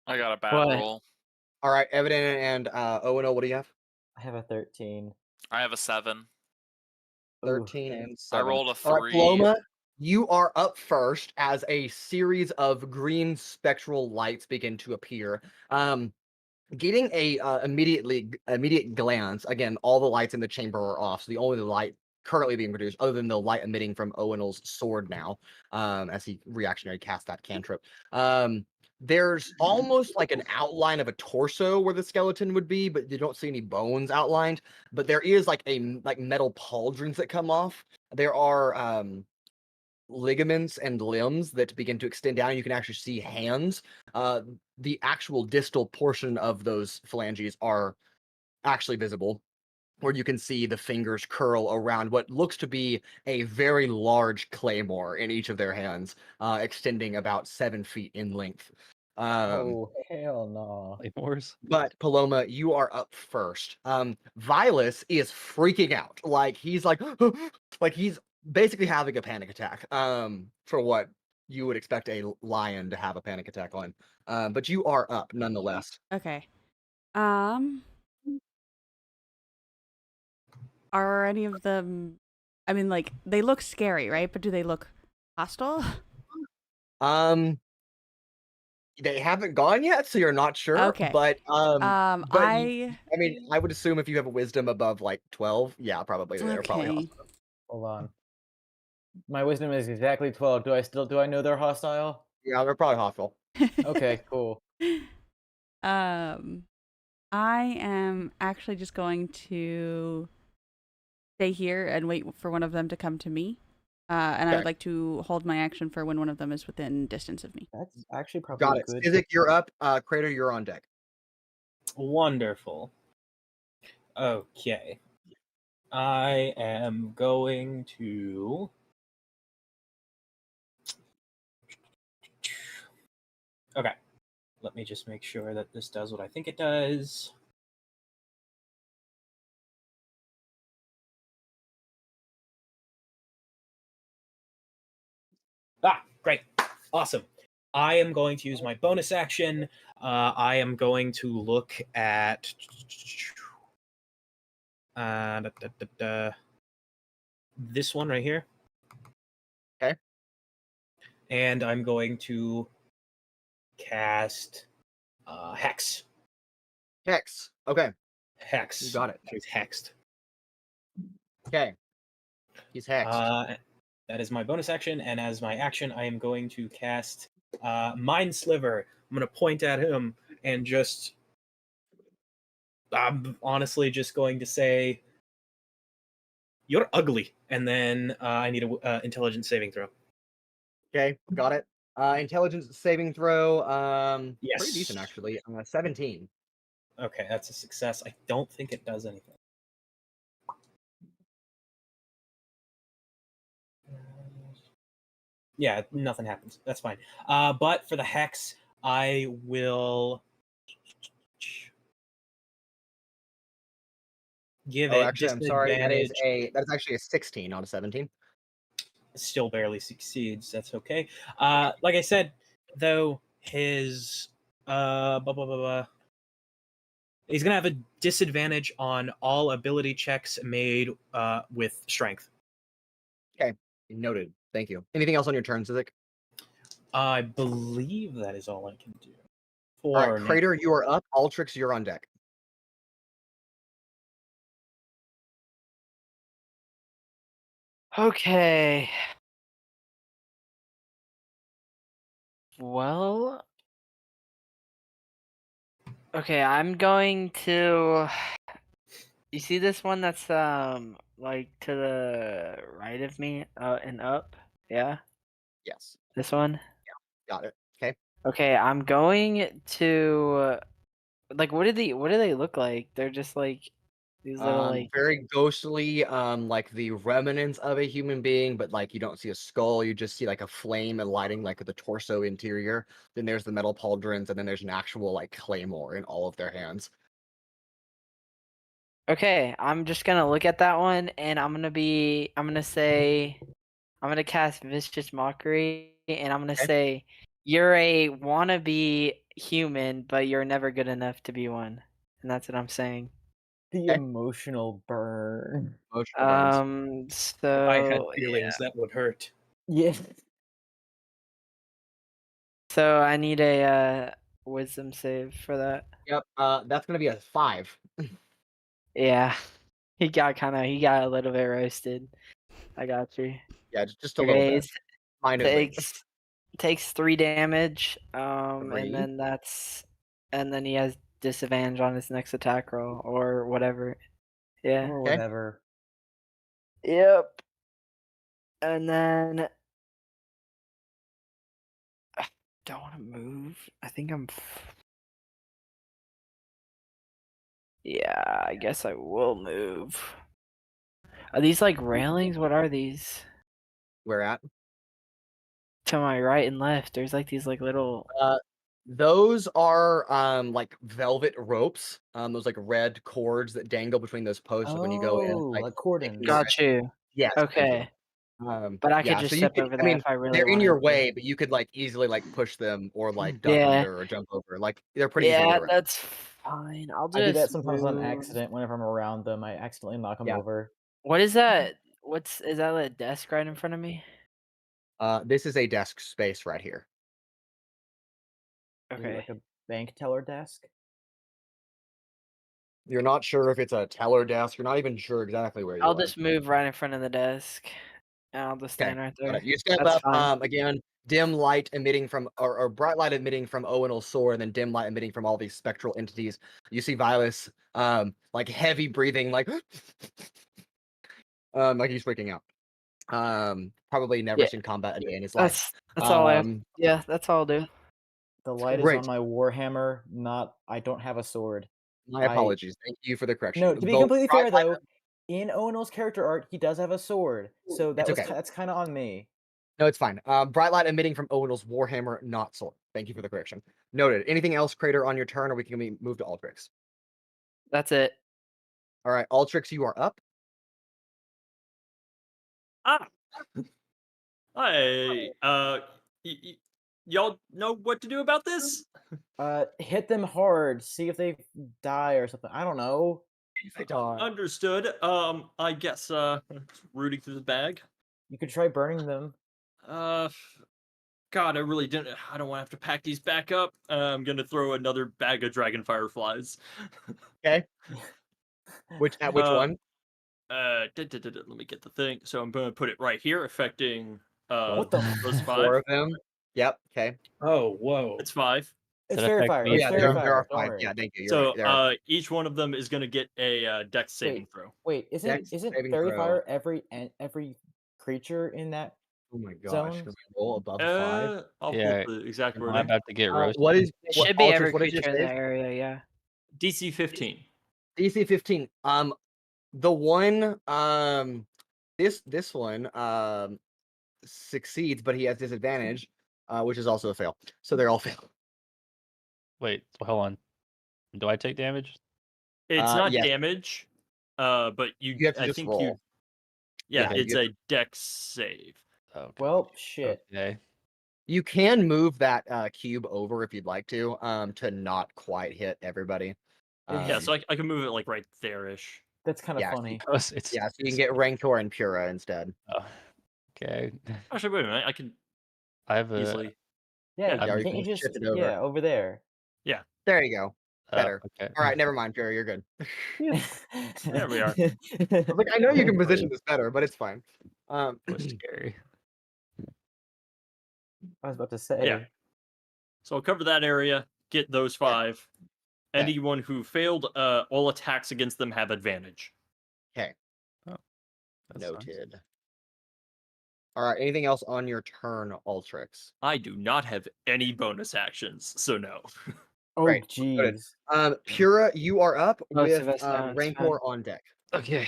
I got a bad What? roll. All right, Evadin and Owunul, what do you have? I have a 13. I have a 7. 13 and 7. I rolled a All right, 3. Paloma, you are up first as a series of green spectral lights begin to appear. Getting a immediate glance. Again, all the lights in the chamber are off, so the only light currently being produced, other than the light emitting from Owunul's sword now, as he reactionary cast that cantrip. There's almost like an outline of a torso where the skeleton would be, but you don't see any bones outlined. But there is like metal pauldrons that come off. There are ligaments and limbs that begin to extend down. You can actually see hands. The actual distal portion of those phalanges are actually visible, where you can see the fingers curl around what looks to be a very large claymore in each of their hands, extending about 7 feet in length. Oh, hell no. Claymores. But Paloma, you are up first. Vilas is freaking out. Like he's like, like he's basically having a panic attack. For what you would expect a lion to have a panic attack on. But you are up nonetheless. Okay. Are any of them? I mean, like they look scary, right? But do they look hostile? They haven't gone yet, so you're not sure. Okay. But I mean, I would assume if you have a wisdom above like 12, yeah, probably they're probably okay. hostile. Hold on. My wisdom is exactly 12. Do I know they're hostile? Yeah, they're probably hostile. Okay, cool. I am actually just going to stay here and wait for one of them to come to me. And I would Okay. like to hold my action for when one of them is within distance of me. That's actually probably Got it. good. Sizik, you're up. Cradeyr, you're on deck. Wonderful. Okay. I am going to... Okay. Let me just make sure that this does what I think it does. Ah, great. Awesome. I am going to use my bonus action. I am going to look at this one right here. Okay. And I'm going to cast Hex. Hex. Okay. Hex. You got it. He's hexed. Okay. He's hexed. That is my bonus action, and as my action, I am going to cast Mind Sliver. I'm going to point at him and just... I'm honestly just going to say, "You're ugly," and then I need a intelligence saving throw. Okay, got it. Intelligence saving throw. Yes. Pretty decent actually. 17. Okay, that's a success. I don't think it does anything. Yeah, nothing happens. That's fine. But for the hex, I will give it Actually, I'm sorry. disadvantage. That's actually a 16, not a 17. Still barely succeeds. That's okay. Like I said, though, his he's gonna have a disadvantage on all ability checks made with strength. Okay, noted. Thank you. Anything else on your turn, Sizik? I believe that is all I can do. All right, Cradeyr, you are up. Altrix, you're on deck. Okay. Well. Okay, I'm going to. You see this one that's like to the right of me, and up? Yeah, Yes. this one. Got it. Okay. Okay, I'm going to. Like, what do they look like? They're just like these little like. Very ghostly, like the remnants of a human being, but like you don't see a skull, you just see like a flame and lighting like the torso interior. Then there's the metal pauldrons, and then there's an actual like claymore in all of their hands. Okay, I'm just gonna look at that one, and I'm gonna say, I'm gonna cast Vicious Mockery, and I'm gonna Okay. say, you're a wannabe human, but you're never good enough to be one, and that's what I'm saying. The Okay. emotional burn. Emotional burns. If I had So feelings, that would hurt. Yeah. so I need a wisdom save for that. Yep. That's gonna be a 5. Yeah, he got a little bit roasted. I got you. Yeah, just a little Okay, bit. Minorly. takes 3 damage. 3? And then he has disadvantage on his next attack roll or whatever. Yeah. Or Okay. whatever. Yep. And then I don't want to move. I think I'm. Yeah, I guess I will move. Are these like railings? What are these? Where at? To my right and left, there's like these like little. Those are like velvet ropes. Those like red cords that dangle between those posts when you go in. Oh, like cordons. Got you. Yes. Thank you. Okay. But I could yeah, just so you step could, over I that mean, if I really they're in wanted your to. way, but you could like easily like push them or like duck Yeah. under or jump over. Like they're pretty easy to Yeah, get around. that's fine. I'll just I do that sometimes on move. accident. Whenever I'm around them, I accidentally knock them Yeah. over. What is that? Is that a desk right in front of me? This is a desk space right here. Is it Okay. like a bank teller desk? You're not sure if it's a teller desk. You're not even sure exactly where you I'll are. just move right in front of the desk. And I'll just stand right Got there. it. You step That's up. fine. Again, dim light emitting from, or bright light emitting from Owunul's sword, and then dim light emitting from all these spectral entities. You see Vilas, like heavy breathing, like he's freaking out. Probably never Yeah. seen combat a day in his life. That's all that's all I'll do. The light is Great. on my warhammer. I don't have a sword. My apologies. Thank you for the correction. No, to be The completely fair bright light- though, in Owunul's character art, he does have a sword. So It's okay. that's kind of on me. No, it's fine. Bright light emitting from Owunul's warhammer, not sword. Thank you for the correction. Noted. Anything else, Cradeyr, on your turn, or we can move to Altrix? That's it. All right, Altrix, you are up. Hi. Y'all know what to do about this? Hit them hard. See if they die or something. I don't know. Understood. I guess rooting through the bag. You could try burning them. God, I don't want to have to pack these back up. I'm gonna throw another bag of dragon fireflies. Okay. Which one? Let me get the thing. So I'm gonna put it right here, affecting What the those 5. 4 of them. Yep. Okay. Oh, whoa. It's 5. It's Does it fairy affect fire. me? Oh, It's yeah, fairy there fire. are Don't 5. worry. Yeah, thank you. You're So right. There are each one of them is gonna get a dex saving throw. Wait, Dex isn't saving fairy throw. fire every creature in that? Oh my gosh. Zone? Can we roll above 5? I'll Yeah, pull the exact Am I wording. about to get roasted? What is It what, should be Altrix, every what is your creature in save? the area, yeah. DC 15. DC 15. The one this one succeeds, but he has disadvantage, which is also a fail. So they're all fail. Wait, so hold on. Do I take damage? It's not yes. damage, but You have to I just think roll. yeah, Yeah, it's a dex save. Okay. Well, shit. Okay. You can move that cube over if you'd like to not quite hit everybody. Yeah, so I can move it like right there-ish. That's kind of yeah, funny. It's Yeah, so you can get Rancor and Pura instead. oh, okay. Actually, wait a minute. I can I have a easily. Yeah, Yeah, or you can't you can just shift it over. over there? There you go. Better. Okay. All right, never mind, Pura. You're good. There we are. Like I know you can position this better, but it's fine. That was scary. I was about to say. Yeah. So I'll cover that area. Get those 5. Okay. Anyone who failed, all attacks against them have advantage. Okay. That's nice. Noted. All right. Anything else on your turn, Altrix? I do not have any bonus actions, so no. Oh, Great. Noted. jeez. Pura, you are up Most of with us don't, it's Rancor on deck. Okay.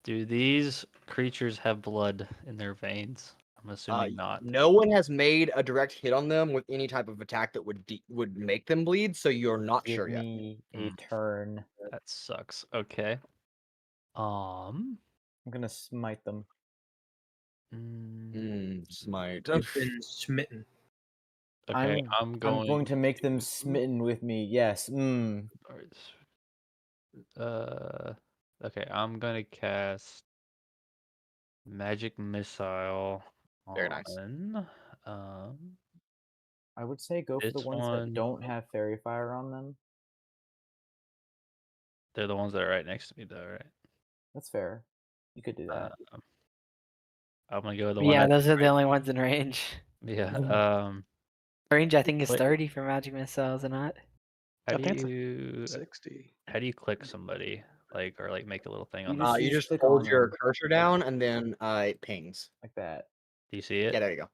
Do these creatures have blood in their veins? I'm assuming not. No one has made a direct hit on them with any type of attack that would make them bleed, so you're not Give sure yet. me a turn. That sucks. Okay. I'm gonna smite them. Smite. You've been smitten. Okay, I'm going to make them smitten with me. Yes. Okay, I'm gonna cast Magic Missile Very nice. on I would say go for the This ones one- that don't have fairy fire on them. they're the ones that are right next to me though, right? That's fair. You could do that. I'm gonna go with the one Yeah, that those are the only ones in range. yeah. Range, I think, is Wait. 30 for magic missiles, and not. How I do think it's you 60. how do you click somebody or make a little thing on You them? just You just click hold on your them. cursor down and then it pings. Like that. Do you see it? Yeah, there you go.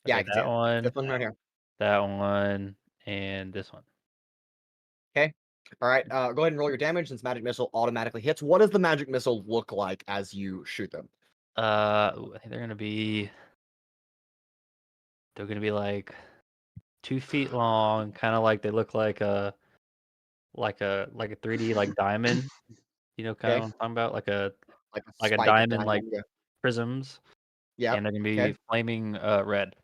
Yeah, Okay, I can see that it. one, This one right here. that one, and this one. Okay. All right. Go ahead and roll your damage since magic missile automatically hits. What does the magic missile look like as you shoot them? I think they're gonna be like 2 feet long, kind of like they look like a 3D like diamond. You know, kind of Okay. what I'm talking about, like a spike of diamond, like yeah. prisms, Yeah. and they're gonna be Okay. flaming red.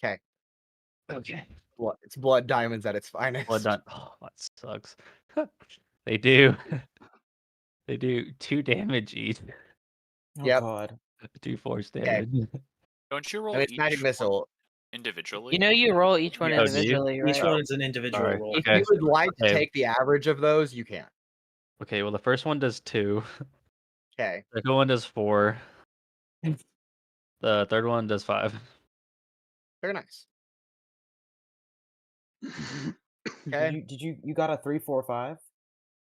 Okay. Okay. It's blood diamonds at its finest. Well done. Oh, that sucks. They do. They do 2 damage each. Oh Yep. god. 2 force Okay. damage. Don't you roll And it's each magic one missile. individually? You know, you roll each one Yeah. Oh, do you? individually, right? Each one is an individual Sorry. roll. If Okay. you would like to Okay. take the average of those, you can. Okay, well the first one does 2. Okay. The second one does 4. The third one does 5. Very nice. Okay. Did you got a 3, 4, 5?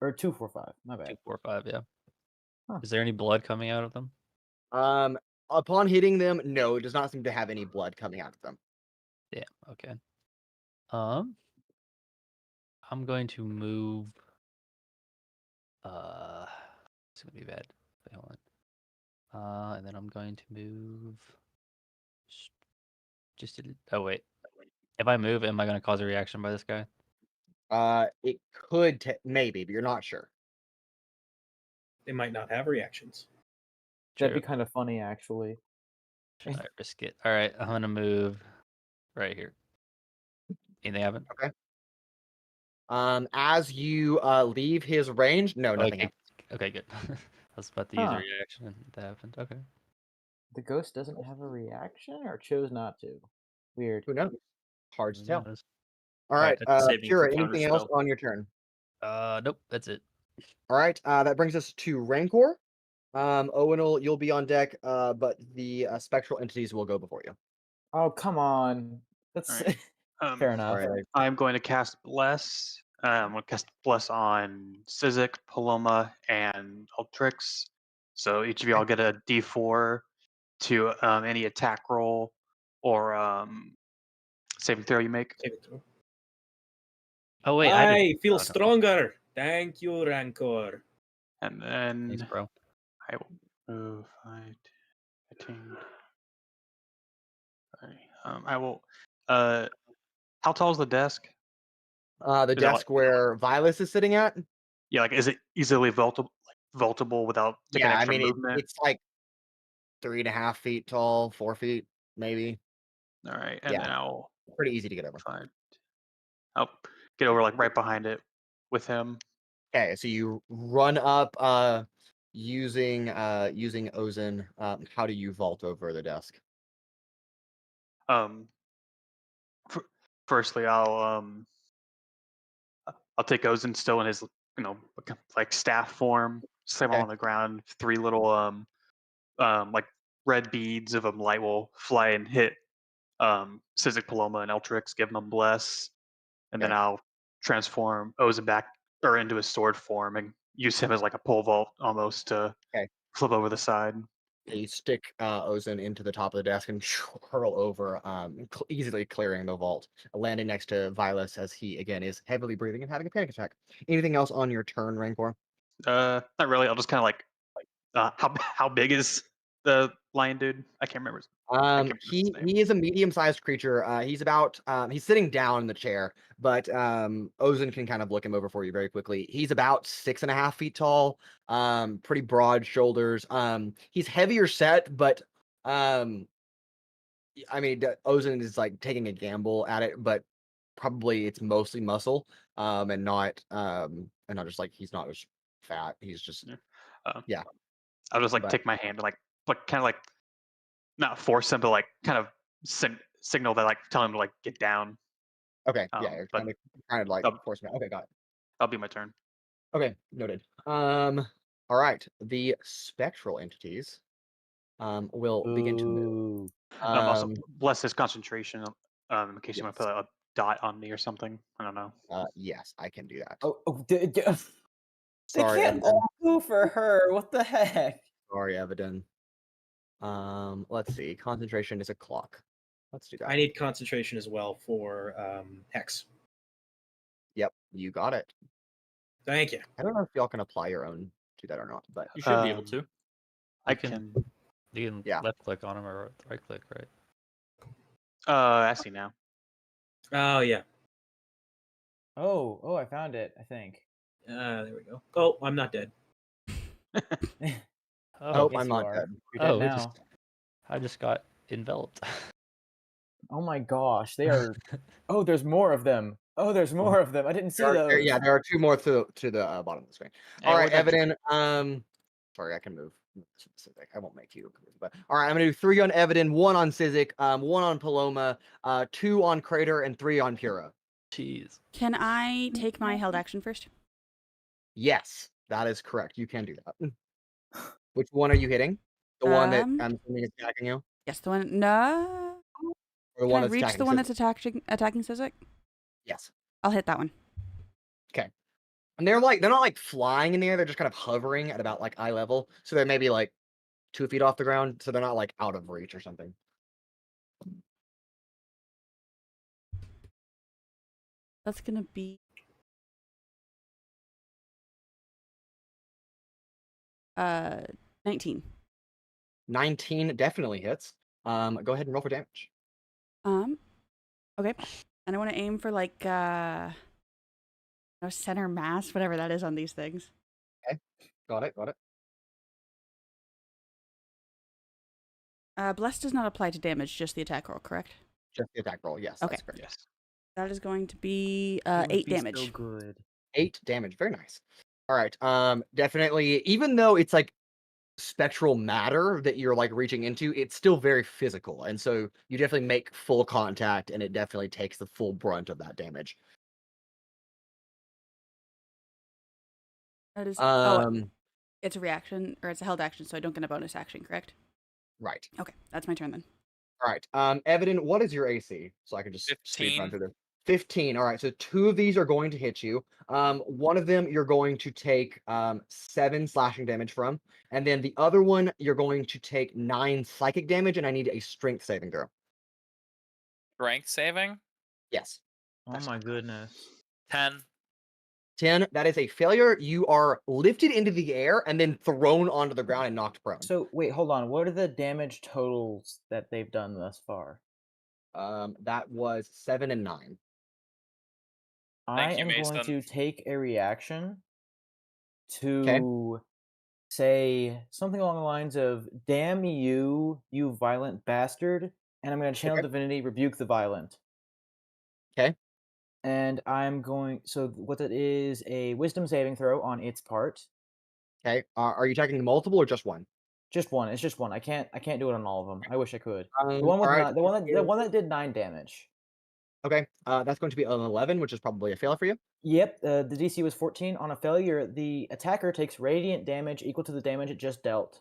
Or 2, 4, 5. My 2, bad. 4, 5, yeah. Huh. Is there any blood coming out of them? Upon hitting them, no, it does not seem to have any blood coming out of them. Yeah, okay. I'm going to move it's gonna be bad. Wait, hold on. And then I'm going to move oh wait. If I move, am I gonna cause a reaction by this guy? It could maybe, but you're not sure. They might not have reactions. That'd be True. kind of funny, actually. Should I risk it? Alright, I'm gonna move right here. Anything happen? Okay. As you leave his range, no, nothing Okay. happens. Okay, good. I was about to use a Huh. reaction and that happened. Okay. The ghost doesn't have a reaction or chose not to. Weird. Who knows? Hard to Who tell. knows? All right, saving Pura, from anything else counterspell. on your turn? Nope, that's it. All right, that brings us to Rancor. Owunul, you'll be on deck, but the spectral entities will go before you. Oh, come on. That's Alright. fair enough. Sorry. I'm going to cast Bless. I'm going to cast Bless on Sizik, Paloma, and Altrix. So each of y'all get a D4 to any attack roll or saving throw you make. Save it through. Oh wait, I feel okay. stronger. Thank you, Rancor. And then Thanks, bro. I will move 5, 15. Sorry. I will. How tall is the desk? The Is it desk where Vilas is sitting at? Yeah, like is it easily vaultable without taking Yeah, I extra mean, movement? it's like 3.5 feet tall, 4 feet, maybe. All right, and yeah. then I'll Pretty easy to get over. find. I'll get over like right behind it with him. Okay, so you run up using Ozen. How do you vault over the desk? Firstly, I'll I'll take Ozen still in his like staff form, slam him Okay. on the ground. 3 little like red beads of light will fly and hit Sizik, Paloma, and Altrix, give them bless, and then Okay. I'll transform Ozen back or into his sword form and use him as like a pole vault almost to Okay. flip over the side. You stick Ozen into the top of the desk and hurl over, easily clearing the vault, landing next to Vilas as he again is heavily breathing and having a panic attack. Anything else on your turn, Rancor? Not really. I'll just kind of like how big is the lion dude? I can't remember. He is a medium-sized creature. He's about he's sitting down in the chair, but Ozen can kind of look him over for you very quickly. He's about 6.5 feet tall, pretty broad shoulders. He's heavier set, but I mean Ozen is like taking a gamble at it, but probably it's mostly muscle, and not just like he's not just fat. He's just yeah. I'll just like But- take my hand and like kind of like not force him to like kind of signal that like tell him to like get down. Okay, yeah, you're but kind of like I'll- forcing it. Okay, got it. That'll be my turn. Okay, noted. All right. The spectral entities will begin to move. Also bless his concentration in case you want to put a dot on me or something. I don't know. Yes, I can do that. They Sorry, can't Evadin. all go for her. What the heck? Sorry, Evadin. Let's see. Concentration is a clock. Let's do that. I need concentration as well for Hex. Yep, you got it. Thank you. I don't know if y'all can apply your own to that or not, but You should be able to. I You can Yeah. left click on him or right click, right? I see now. Oh yeah. Oh, I found it. I think. There we go. Oh, I'm not dead. oh, yes, I'm you not are. dead. You're dead Oh, now. I just got enveloped. Oh my gosh, they are. Oh, there's more of them. Oh, there's more of them. I didn't see those. Yeah, there are 2 more to the bottom of the screen. All right, Evadin. Sorry, I can move. Sizik. I won't make you move, but all right, I'm gonna do 3 on Evadin, 1 on Sizik, 1 on Paloma, 2 on Cradeyr, and 3 on Pura. Jeez. Can I take my held action first? Yes, that is correct. You can do that. Which one are you hitting? The one that I'm assuming is attacking you, Yes, the one. No. or the Can one I that's reach attacking the one Sizik? that's attacking Sizik? Yes. I'll hit that one. And they're not like flying in the air. They're just kind of hovering at about like eye level. So they're maybe like 2 feet off the ground. So they're not like out of reach or something. That's gonna be 19. 19 definitely hits. Go ahead and roll for damage. Okay. And I want to aim for like center mass, whatever that is on these things. Okay. Got it. Bless does not apply to damage, just the attack roll, correct? Just the attack roll. Yes. Okay. That's correct. Yes. That is going to be It would 8 be damage. So good. 8 damage. Very nice. All right. Definitely, even though it's like spectral matter that you're like reaching into, it's still very physical. And so you definitely make full contact and it definitely takes the full brunt of that damage. That is it's a reaction, or it's a held action, so I don't get a bonus action, correct? Right. Okay, that's my turn then. All right. Evadin, what is your AC? So I can just speed run 15. through this. 15. All right. So 2 of these are going to hit you. One of them you're going to take 7 slashing damage from, and then the other one you're going to take 9 psychic damage, and I need a strength saving throw. Strength saving? Yes. Oh my goodness. 10. 10. That is a failure. You are lifted into the air and then thrown onto the ground and knocked prone. So wait, hold on. What are the damage totals that they've done thus far? That was 7 and 9. Thank I you, am going Mason. to take a reaction Okay. to say something along the lines of "Damn you, you violent bastard!" and I'm going to channel Okay. divinity, rebuke the violent. Okay. And I'm going. So what that is a wisdom saving throw on its part. Okay. Are you attacking multiple or just one? Just one. It's just one. I can't do it on all of them. I wish I could. The all one with right. the one that did 9 damage. Okay, that's going to be an 11, which is probably a fail for you. Yep, the DC was 14. On a failure, the attacker takes radiant damage equal to the damage it just dealt.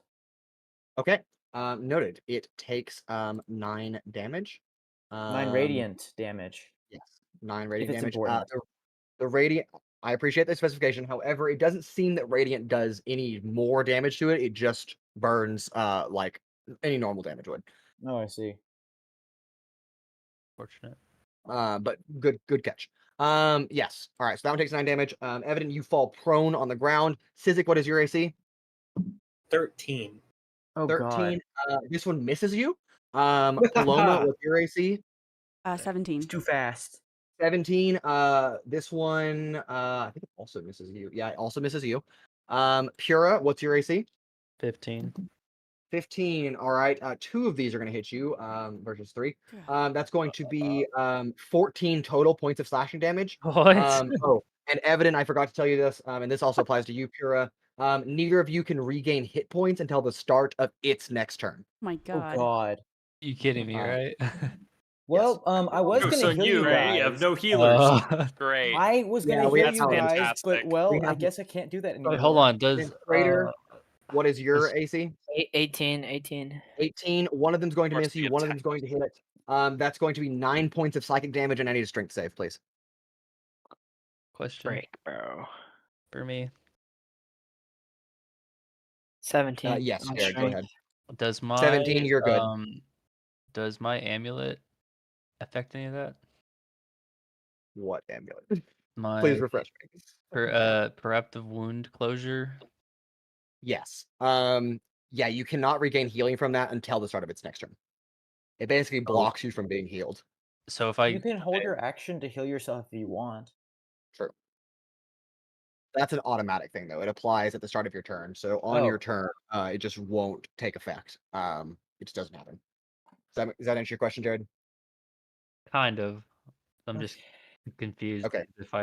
Okay, noted. It takes 9 damage. 9 radiant damage. Yes, 9 If radiant it's damage. important. The radiant. I appreciate the specification. However, it doesn't seem that radiant does any more damage to it. It just burns like any normal damage would. Oh, I see. Fortunate. But good catch. Yes. All right. So that one takes 9 damage. Evadin, you fall prone on the ground. Sizik, what is your AC? 13. Oh 13. god. This one misses you. Paloma, what's your AC? 17. It's too fast. 17. This one, I think it also misses you. Yeah, it also misses you. Pura, what's your AC? 15. 15. All right. 2 of these are going to hit you versus 3. That's going to be 14 total points of slashing damage. What? Oh, and Evadin, I forgot to tell you this, and this also applies to you, Pura. Neither of you can regain hit points until the start of its next turn. My Oh god. god. You kidding me, right? Well, I was Joke's gonna on heal you you, guys. you have no healers. Great. I was gonna Yeah, we heal have you no- guys, Fantastic. but well, We I have- guess I can't do that anymore. Wait, hold on. Then Does Cradeyr, what is your does- AC? 18. 18. One of them's going to Must miss be you. a One of them's going to hit it. That's going to be 9 points of psychic damage, and I need a strength save, please. question Break, bro. for me? 17. Yes, on Jared, go strength. ahead. Does my 17, you're good. Does my amulet affect any of that? What amulet? My Please refresh me. corruptive wound closure. Yes. Yeah, you cannot regain healing from that until the start of its next turn. It basically blocks you from being healed. So if I You can hold your action to heal yourself if you want. True. That's an automatic thing, though. It applies at the start of your turn. So on your turn, it just won't take effect. It just doesn't happen. Does that answer your question, Jared? kind of, I'm just confused. Okay. If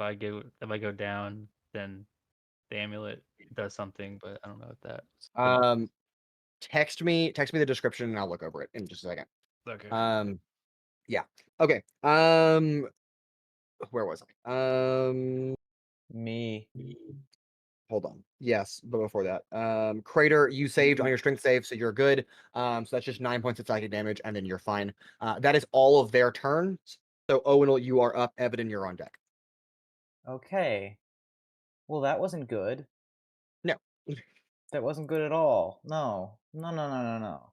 I go down, then the amulet does something, but I don't know what that. Text me the description and I'll look over it in just a second. Okay. Yeah. Okay. Where was I? Me. Hold on. Yes, but before that, Cradeyr, you saved on your strength save, so you're good. So that's just 9 points of psychic damage, and then you're fine. That is all of their turns. So Owunul, you are up. Evadin, you're on deck. Okay. Well, that wasn't good. No. That wasn't good at all. No. No.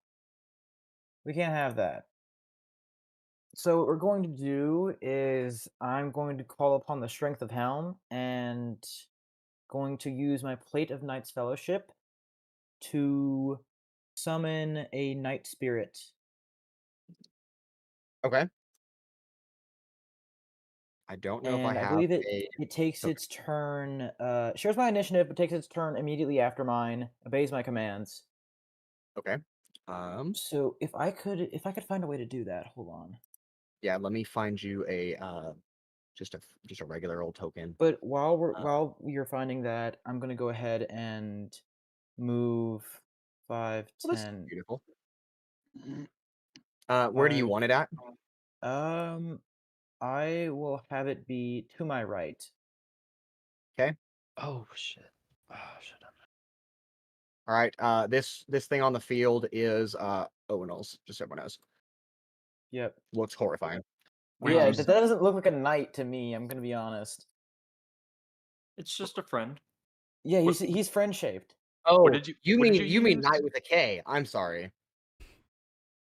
We can't have that. So what we're going to do is I'm going to call upon the strength of Helm and going to use my Plate of Knight's Fellowship to summon a Night Spirit. Okay. I don't know if I And I have believe it a. takes okay. its turn, shares my initiative, but takes its turn immediately after mine, obeys my commands. Okay. So if I could find a way to do that, hold on. Yeah, let me find you a just a regular old token. But while you're finding that, I'm gonna go ahead and move 5, Well, that's 10. beautiful. Where do you 5. want it at? I will have it be to my right. Okay. Oh shit. Oh shit. All right. This thing on the field is Owunul's, just so everyone knows. Yep. Looks horrifying. Yeah, that doesn't look like a knight to me, I'm gonna be honest. It's just a friend. Yeah, he's friend shaped. Oh, What did you mean use? knight with a K. I'm sorry.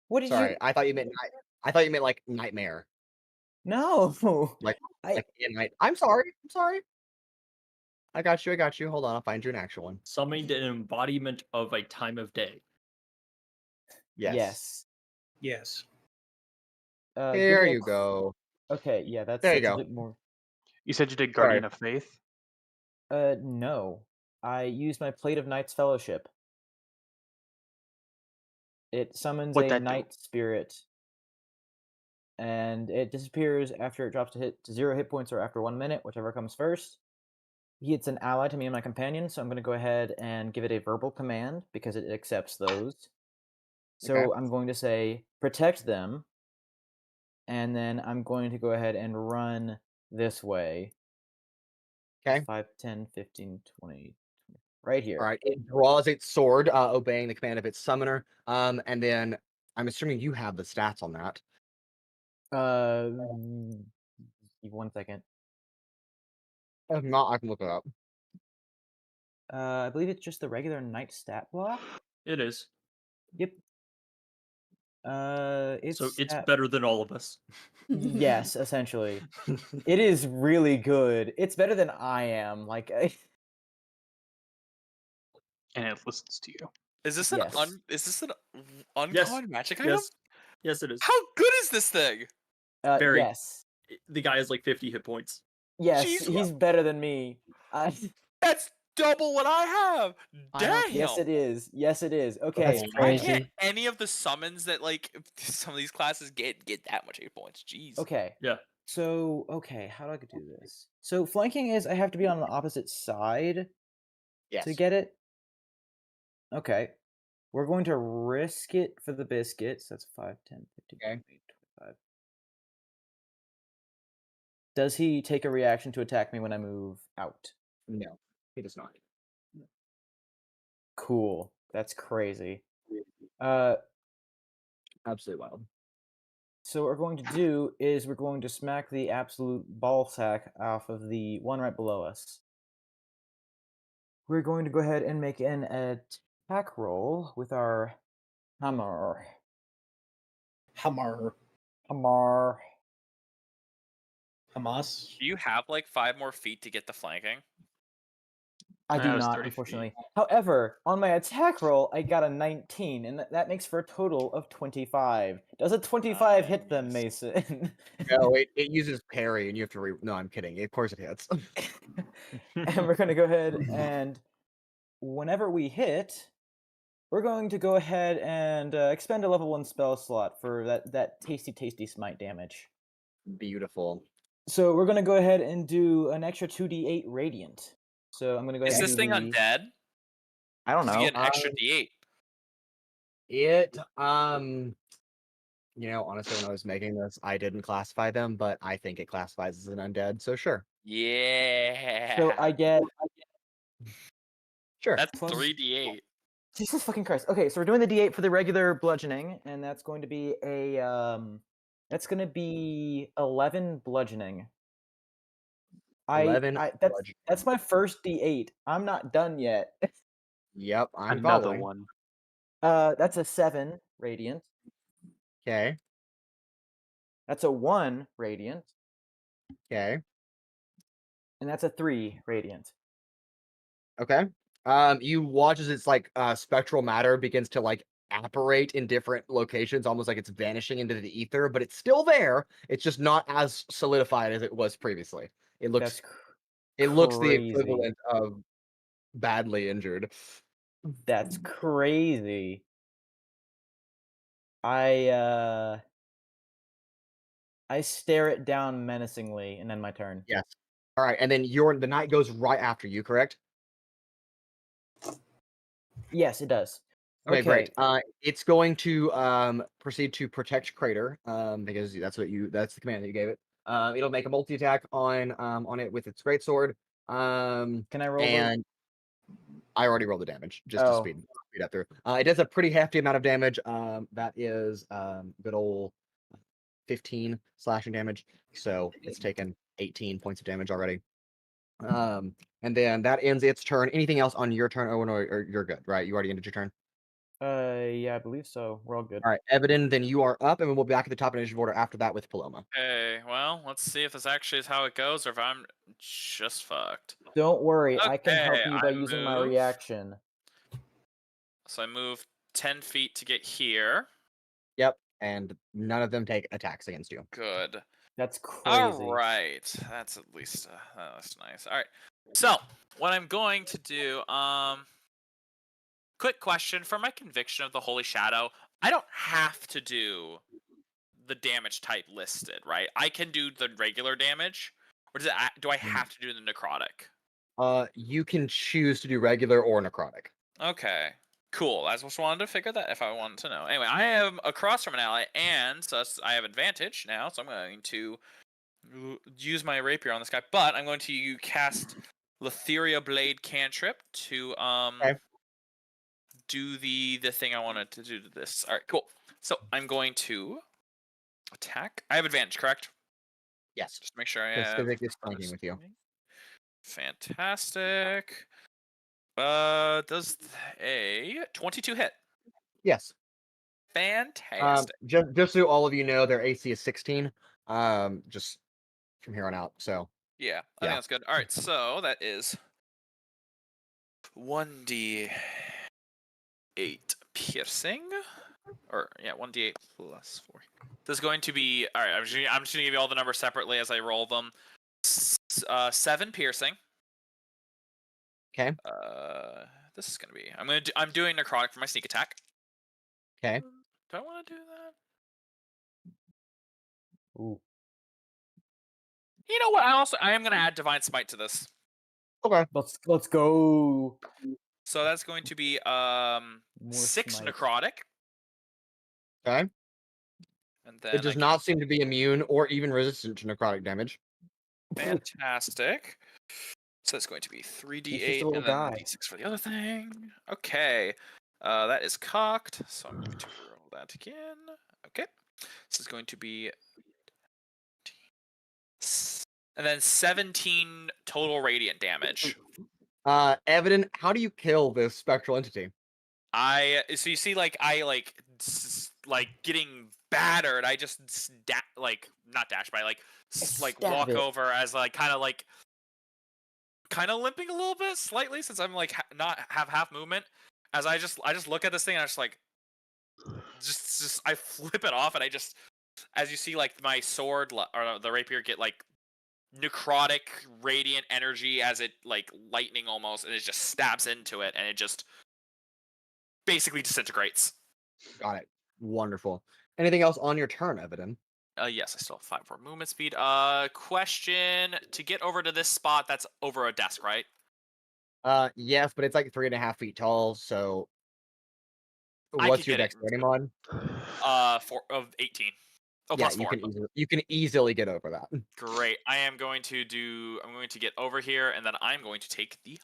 What did Sorry, you I thought you meant night. I thought you meant like nightmare. No. Like in night. I'm sorry. I got you. Hold on, I'll find you an actual one. Summoned an embodiment of a time of day. Yes. Yes. There you go. Okay, yeah, that's There you a go. bit more. You said you did Guardian of Faith. No. I used my Plate of Knight's Fellowship. It summons What'd a that do? night spirit. And it disappears after it drops to 0 hit points or after 1 minute, whichever comes first. It's an ally to me and my companion, so I'm going to go ahead and give it a verbal command because it accepts those. So Okay. I'm going to say, protect them. and then I'm going to go ahead and run this way. Okay. 5, 10, 15, 20, right here. All right. It draws its sword, obeying the command of its summoner. And then I'm assuming you have the stats on that. 1 second. If not, I can look it up. I believe it's just the regular knight stat block. It is. Yep. It's So it's at- better than all of us. Yes, essentially. It is really good. It's better than I am. Like, And it listens to you. Is this Yes. an uncommon magic item? Yes. Yes, it is. How good is this thing? Very. Yes. The guy has like 50 hit points. Yes, Jeez, he's better than me. That's double what I have. Damn. Yes, it is. Yes, it is. Okay. That's Why crazy. can't any of the summons that like some of these classes get that much hit points? Jeez. Okay. Yeah. So, okay, how do I do this? So, flanking is I have to be on the opposite side Yes. to get it. Okay. We're going to risk it for the biscuits. That's 5, 10, 15, Okay. 20, 25. Does he take a reaction to attack me when I move out? No, he does not. Cool. That's crazy. Absolutely wild. So what we're going to do is we're going to smack the absolute ball sack off of the one right below us. We're going to go ahead and make an attack roll with our hammer. Hamar. Hammer. Hamas. Do you have like 5 more feet to get the flanking? I That do was not, 30 feet. unfortunately. However, on my attack roll, I got a 19, and that makes for a total of 25. Does a 25 hit them, Nice. Mason? No, it uses parry, and you have to No, I'm kidding. Of course it hits. And we're going to go ahead and whenever we hit, we're going to go ahead and expend a level 1 spell slot for that tasty smite damage. Beautiful. So we're going to go ahead and do an extra 2d8 radiant. So I'm going to go Is ahead and this do thing the... undead? I don't Does he know. get an extra D8? It honestly, when I was making this, I didn't classify them, but I think it classifies as an undead, so sure. Yeah. So I get... Sure. That's plus- 3D8. Jesus fucking Christ. Okay, so we're doing the d8 for the regular bludgeoning, and that's going to be a that's going to be 11 bludgeoning. 11 that's my first d8. I'm not done yet. Yep, I'm Another following. one. That's a 7 radiant. Okay. That's a 1 radiant, Okay. and that's a 3 radiant. Okay. You watch as its like spectral matter begins to like apparate in different locations, almost like it's vanishing into the ether, but it's still there. It's just not as solidified as it was previously. It looks the crazy. equivalent of badly injured. That's crazy. I stare it down menacingly, and then my turn. Yes. All right, and then the knight goes right after you, correct? Yes, it does. Okay, great. It's going to proceed to protect Cradeyr, because that's the command that you gave it. It'll make a multi-attack on it with its greatsword. Can I roll? And I already rolled the damage just to Oh. speed up through. It does a pretty hefty amount of damage. That is good old 15 slashing damage. So it's taken 18 points of damage already. And then that ends its turn. Anything else on your turn, Owen, or you're good, right? You already ended your turn. Yeah, I believe so. We're all good. All right, Evadin, then you are up, and we'll be back at the top of initiative order after that with Paloma. Okay, well, let's see if this actually is how it goes or if I'm just fucked. Don't worry, I can help Okay, you by I using my move. reaction. So I move 10 feet to get here. Yep, and none of them take attacks against you. Good. That's crazy. All right, that's at least that's nice. All right, so what I'm going to do, quick question for my conviction of the Holy Shadow. I don't have to do the damage type listed, right? I can do the regular damage, or do I have to do the necrotic? You can choose to do regular or necrotic. Okay. Cool. I just wanted to figure that if I wanted to know. Anyway, I am across from an ally, and so I have advantage now, so I'm going to use my rapier on this guy, but I'm going to cast Letheria Blade cantrip to do the thing I wanted to do to this. All right, cool. So I'm going to attack. I have advantage, correct? Yes. Just make sure I Because have. Sizik is flanking with you. Fantastic. Does a 22 hit? Yes. Fantastic. Just so all of you know, their AC is 16. Just from here on out. So Yeah, I think that's good. All right, so that is 1d8 piercing, or 1d8 plus 4. This is going to be all right. I'm just gonna give you all the numbers separately as I roll them. 7 piercing. Okay. This is gonna be. I'm doing necrotic for my sneak attack. Okay. Do I want to do that? Ooh. You know what? I am gonna add divine smite to this. Okay. Let's go. So that's going to be 6 smite. necrotic. Okay. And then It does not seem to be immune or even resistant to necrotic damage. Fantastic. So it's going to be 3d8 little and then guy. d6 for the other thing. Okay. That is cocked, so I'm going to roll that again. Okay. This is going to be... And then 17 total radiant damage. Evadin, how do you kill this spectral entity? So you see, getting battered. I just not dash, but I walk over as kind of limping a little bit, slightly, since I'm not have half movement. As I just look at this thing and I just I flip it off, and I just, as you see, my sword or the rapier get necrotic radiant energy as it lightning almost, and it just stabs into it, and it just basically disintegrates. Got it. Wonderful. Anything else on your turn, Evadin? Yes, I still have 5 more movement speed. Question: to get over to this spot, that's over a desk, right? Yes, but it's 3.5 feet tall. So, I what's could your get it. dexterity mod? 18. Oh, Yeah, plus 4. you can easily get over that. Great. I'm going to get over here, and then I'm going to take the.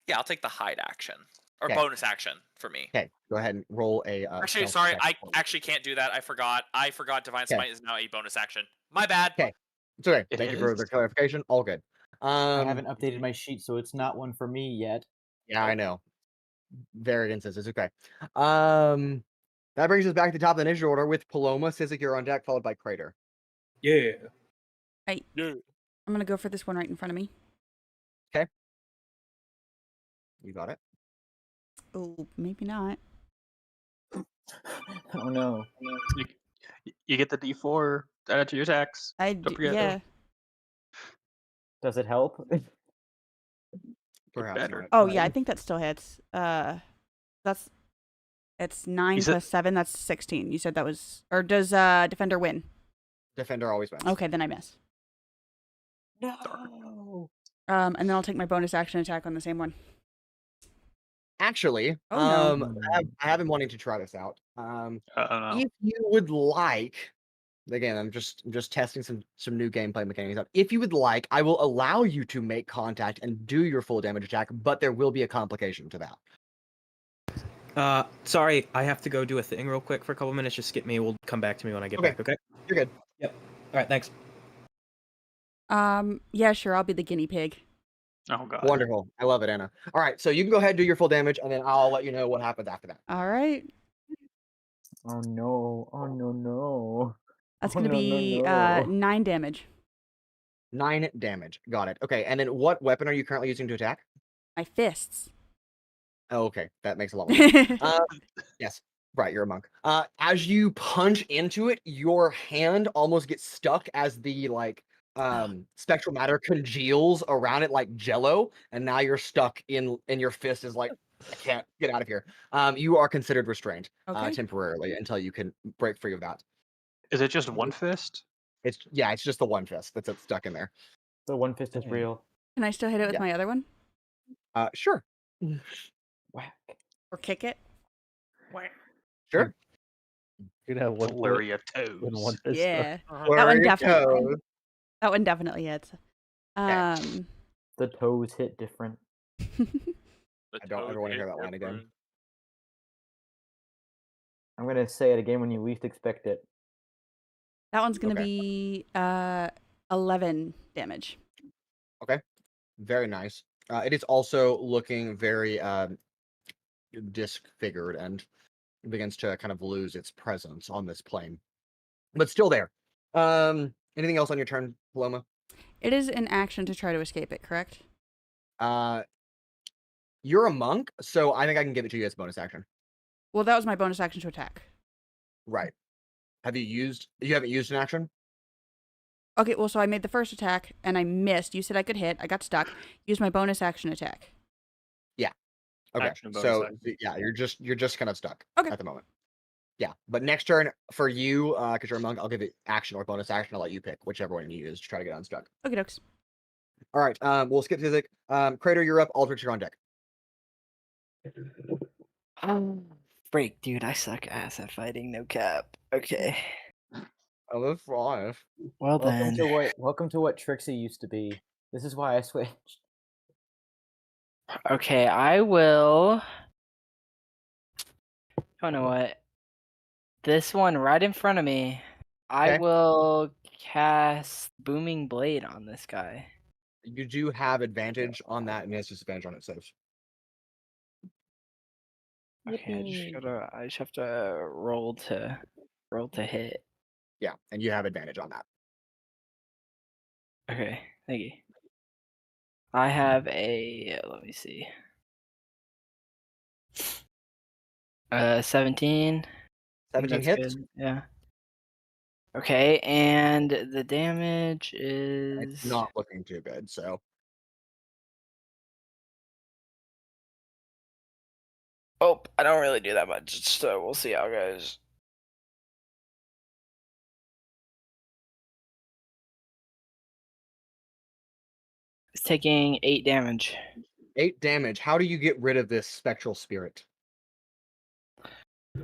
Yeah, I'll take the hide action or bonus action for me. Okay, go ahead and roll a. Actually, sorry, I actually can't do that. I forgot. Divine Smite is now a bonus action. My bad. Okay, it's okay. Thank you for the clarification. All good. I haven't updated my sheet, so it's not one for me yet. Yeah, I know. Variances. It's okay. That brings us back to the top of the initiative order with Paloma, Sizik, you're on deck, followed by Cradeyr. Yeah. Right. Yeah. I'm gonna go for this one right in front of me. Okay. You got it. Oh, maybe not. Oh no. You get the D4 added to your attacks. Yeah. Does it help? Perhaps better. not. Oh yeah, I think that still hits. It's 9 plus 7. That's 16. You said that was, or does Defender win? Defender always wins. Okay, then I miss. No. And then I'll take my bonus action attack on the same one. Actually, Oh, no. I have been wanting to try this out. If you would like, again, I'm just testing some new gameplay mechanics out. If you would like, I will allow you to make contact and do your full damage attack, but there will be a complication to that. Sorry, I have to go do a thing real quick for a couple minutes. Just skip me. We'll come back to me when I get back, okay? You're good. Yep. All right, thanks. Yeah, sure, I'll be the guinea pig. Oh god. Wonderful. I love it, Anna. All right, so you can go ahead and do your full damage, and then I'll let you know what happens after that. All right. Oh no. Oh no. That's going to be 9 damage. 9 damage. Got it. Okay, and then what weapon are you currently using to attack? My fists. Oh, okay. That makes a lot more sense. Yes. Right, you're a monk. As you punch into it, your hand almost gets stuck as the spectral matter congeals around it like jello, and now you're stuck in your fist is I can't get out of here. You are considered restrained temporarily until you can break free of that. Is it just one fist? It's just the one fist that's stuck in there. The one fist is real. Can I still hit it with my other one? Sure. Whack. Or kick it? Sure. You could have one Flurry of and toes. one pistol. Yeah. Where That one are your definitely. toes? That one definitely hits. The toes hit different. I don't ever want to hear that line again. I'm gonna say it again when you least expect it. That one's gonna Okay. be 11 damage. Okay. Very nice. It is also looking very disfigured and begins to kind of lose its presence on this plane, but still there. Anything else on your turn, Paloma? It is an action to try to escape it, correct? You're a monk, so I think I can give it to you as a bonus action. Well, that was my bonus action to attack. Right. You haven't used an action? Okay, well, so I made the first attack and I missed. You said I could hit. I got stuck. Used my bonus action attack. Yeah. Okay. Action, bonus So action. yeah, you're just kind of stuck Okay. at the moment. Yeah, but next turn for you, because you're a monk, I'll give it action or bonus action. I'll let you pick whichever one you use to try to get unstuck. Okay, dokes. All right. We'll skip Sizik. Cradeyr, you're up. Altrix, you're on deck. Break, dude. I suck ass at fighting. No cap. Okay. Oh, that's five. Well then. Welcome to what Trixie used to be. This is why I switched. Okay, I will. Oh, know what? This one right in front of me. I Okay. will cast Booming Blade on this guy. You do have advantage on that, and it's disadvantage on it saves. Okay, I just have to roll to hit. Yeah, and you have advantage on that. Okay, thank you. I have a let me see. 17. 17 hits. Good. Yeah. Okay, and the damage It's is not looking too good, so. Oh, I don't really do that much, so we'll see how it goes. It's taking 8 damage. 8 damage. How do you get rid of this spectral spirit?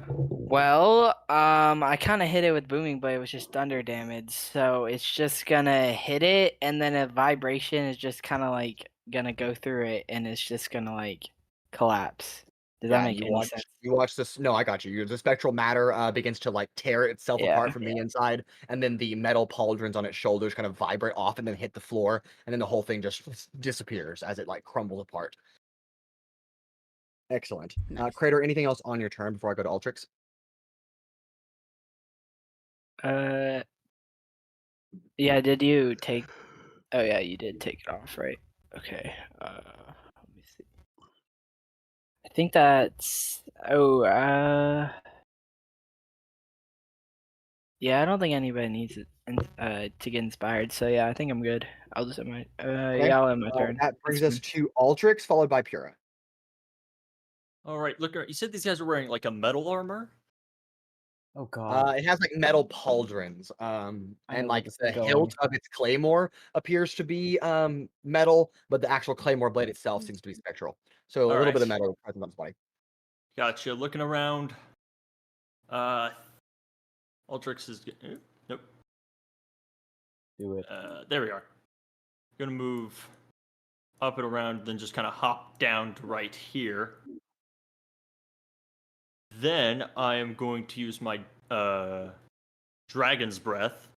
Well, I kind of hit it with Booming Blade, which is thunder damage, so it's just gonna hit it, and then a vibration is just kind of like gonna go through it, and it's just gonna like collapse. Does that make any sense? You watch this. No, I got you. The spectral matter begins to like tear itself apart from the inside, and then the metal pauldrons on its shoulders kind of vibrate off and then hit the floor, and then the whole thing just disappears as it like crumbles apart. Excellent. Nice. Cradeyr, anything else on your turn before I go to Altrix? Yeah, did you take... Oh, yeah, you did take it off, right? Okay, let me see. I think that's... Oh, yeah, I don't think anybody needs it to get inspired, so yeah, I think I'm good. I'll just have my... Okay. Yeah, I'll have my turn. That brings us to Altrix, followed by Pura. All right, look, you said these guys are wearing like a metal armor? Oh god. It has like metal pauldrons, and like the hilt of its claymore appears to be metal, but the actual claymore blade itself seems to be spectral. So a little bit of metal present on its body. Gotcha. Looking around. Altrix is nope. Do it. There we are. Gonna move up and around, then just kind of hop down to right here. Then I am going to use my Dragon's Breath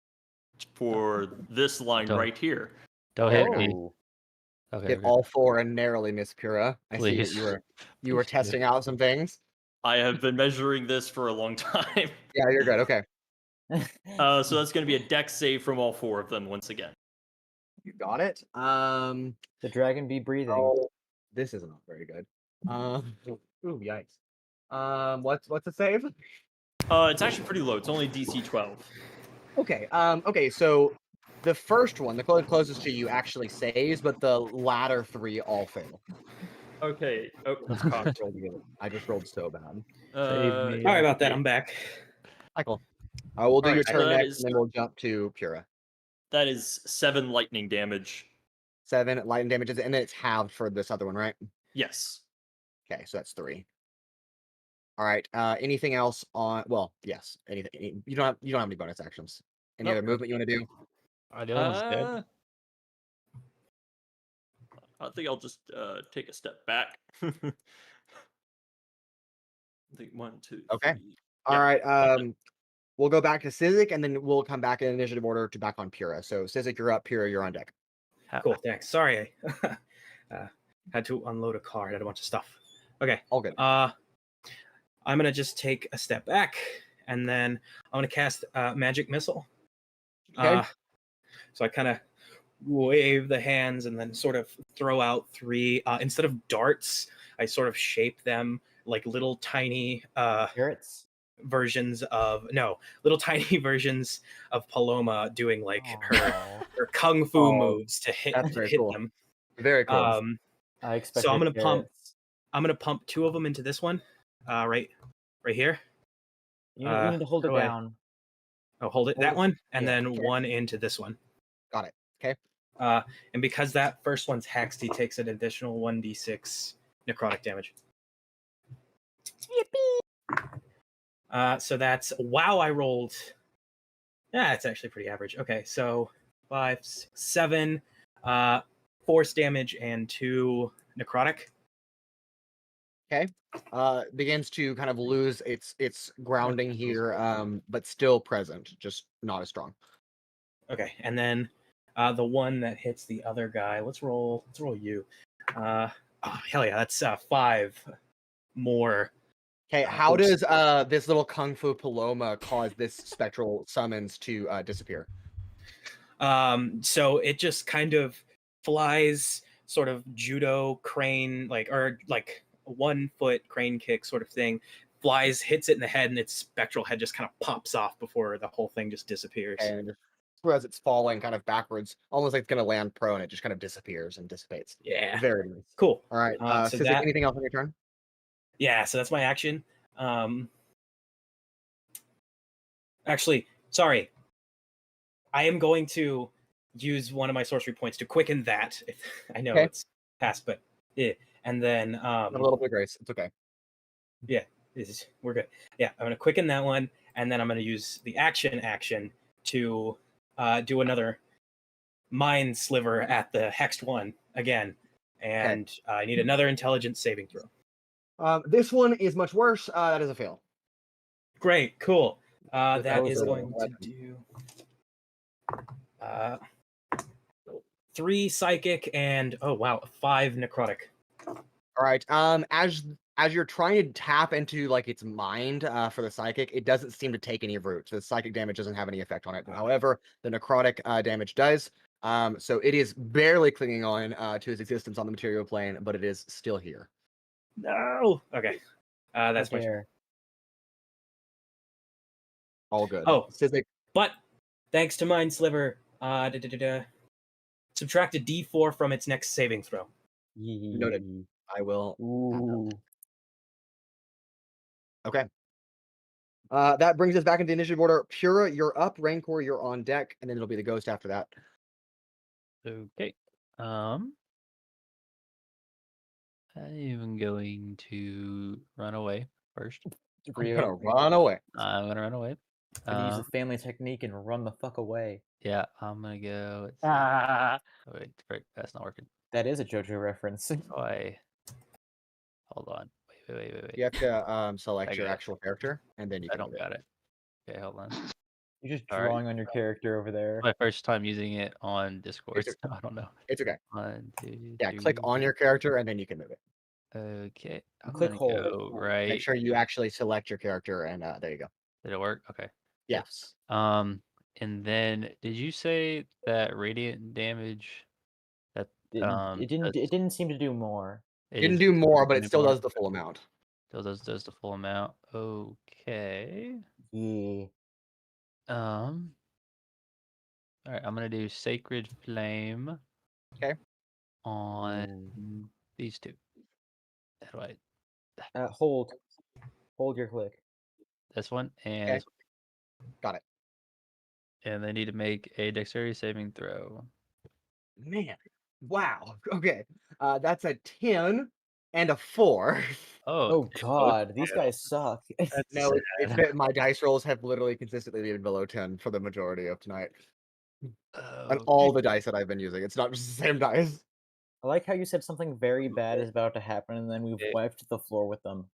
for this line right here. Don't hit me. Okay. Hit all 4 and narrowly miss Pura. I see that you were testing out some things. I have been measuring this for a long time. Yeah, you're good. Okay. So that's going to be a dex save from all 4 of them once again. You got it. The dragon be breathing. Oh, this is not very good. Ooh, yikes. What's the save? It's actually pretty low. It's only DC 12. Okay. Okay. So the first one, the closest to you, actually saves, but the latter 3 all fail. Okay. Oh, that's cocked. I just rolled so bad. Sorry about that. I'm back. Michael. We'll do All your right, turn that next, is- and then we'll jump to Pura. That is 7 lightning damage. 7 lightning damages, and then it's halved for this other one, right? Yes. Okay, so that's 3. All right. Anything else on? Well, yes. Anything. You don't have any bonus actions. Any Nope. other movement you want to do? Are the other ones dead? I think I'll just take a step back. I think 1, 2, Okay. 3. All Yeah, right. that's it. We'll go back to Sizik, and then we'll come back in initiative order to back on Pura. So Sizik, you're up. Pura, you're on deck. Cool, thanks. Sorry, I had to unload a car. I had a bunch of stuff. Okay. All good. I'm gonna just take a step back, and then I'm gonna cast Magic Missile. Okay. So I kind of wave the hands and then sort of throw out 3. Instead of darts, I sort of shape them like little tiny Carrots. little tiny versions of Paloma doing like her kung fu moves to hit That's very hit cool. them. Very cool. I expect. So I'm gonna pump 2 of them into this one, right here. You need to hold it down. Hold it, that one, and yeah, then okay. 1 into this one. Got it. Okay. And because that first one's hexed, he takes an additional 1d6 necrotic damage. Yippee! So that's I rolled. Yeah, it's actually pretty average. Okay, so 5, 6, 7, force damage and 2 necrotic. Okay. Begins to kind of lose its grounding here, but still present, just not as strong. Okay, and then the one that hits the other guy. Let's roll you. Hell yeah, that's 5 more. Okay, how does this little kung fu Paloma cause this spectral summons to disappear? So it just kind of flies, sort of judo crane, like 1 foot crane kick sort of thing. Flies, hits it in the head, and its spectral head just kind of pops off before the whole thing just disappears. And as it's falling kind of backwards, almost like it's going to land prone, it just kind of disappears and dissipates. Yeah. Very nice. Cool. All right. So Sizik, anything else on your turn? Yeah, so that's my action. Actually, sorry. I am going to use one of my sorcery points to quicken that. I know it's past, but yeah. And then A little bit of grace. It's okay. Yeah, we're good. Yeah, I'm gonna quicken that one, and then I'm gonna use the action to do another mind sliver at the hexed one again, and I need another intelligence saving throw. This one is much worse. That is a fail. Great, cool. That was is a going to do 3 psychic and 5 necrotic. All right. As you're trying to tap into like its mind for the psychic, it doesn't seem to take any root. The psychic damage doesn't have any effect on it. However, the necrotic damage does. So it is barely clinging on to its existence on the material plane, but it is still here. No. Okay. That's my turn. All good. Oh, Sizik. But thanks to Mind Sliver, subtract a D4 from its next saving throw. Noted. I will. Ooh. Okay. That brings us back into initiative order. Pura, you're up. Rancor, you're on deck, and then it'll be the ghost after that. Okay. I'm going to run away first. I'm gonna run away. I'm gonna run away. Use the family technique and run the fuck away. Yeah, I'm gonna go. Wait, that's not working. That is a JoJo reference. Hold on. Wait. You have to select your actual character, and then you can. I don't got it. Okay, hold on. You're just drawing on your character over there. My first time using it on Discord. So I don't know. It's okay. 1, 2, Yeah, 3. click on your character, and then you can move it. Okay. Click hold. Go right. Make sure you actually select your character, and there you go. Did it work? Okay. Yes. And then did you say that radiant damage? That it didn't seem to do more. It didn't do more, but it still does the full amount. Still does the full amount. Okay. Yeah. All right, I'm gonna do Sacred Flame. Okay. On these 2. How do I? Hold your click. This one and okay. This one. Got it. And they need to make a dexterity saving throw. Man, wow. Okay, that's a 10. and a 4. Oh God, these guys suck. That's No, sad. my dice rolls have literally consistently been below 10 for the majority of tonight. On all the dice that I've been using. It's not just the same dice. I like how you said something very bad is about to happen, and then we've Okay. wiped the floor with them.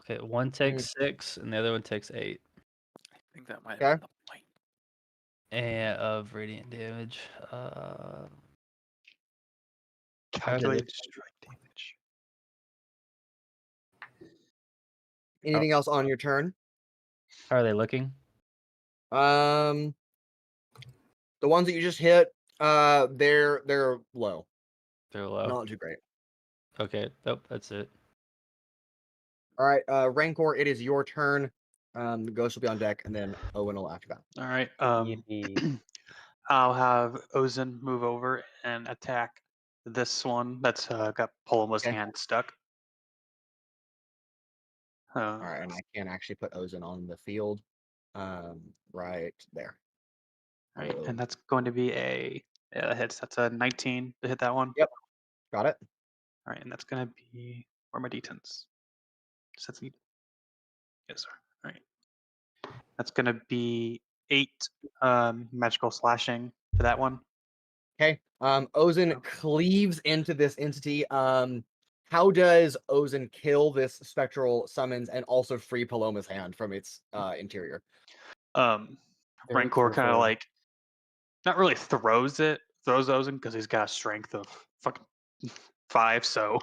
Okay, one takes 6, and the other one takes 8. I think that might have been the point. And of radiant damage. Calculate strike damage. Anything else on your turn? How are they looking? The ones that you just hit, they're low. They're low. Not too great. Okay, nope, that's it. All right, Rancor, it is your turn. The ghost will be on deck, and then Owunul after that. All right. Yippee. I'll have Ozen move over and attack this one that's got Paloma's Okay. hand stuck. All right, and I can actually put Ozen on the field, right there. All right, and that's going to be that hits. That's a 19 to hit that one. Yep, got it. All right, and that's going to be where are my d10s? Yes, sir. All right, that's going to be 8 magical slashing to that one. Okay. Ozen cleaves into this entity. How does Ozen kill this spectral summons and also free Paloma's hand from its interior? Rancor kind of like not really throws Ozen because he's got a strength of fucking 5, so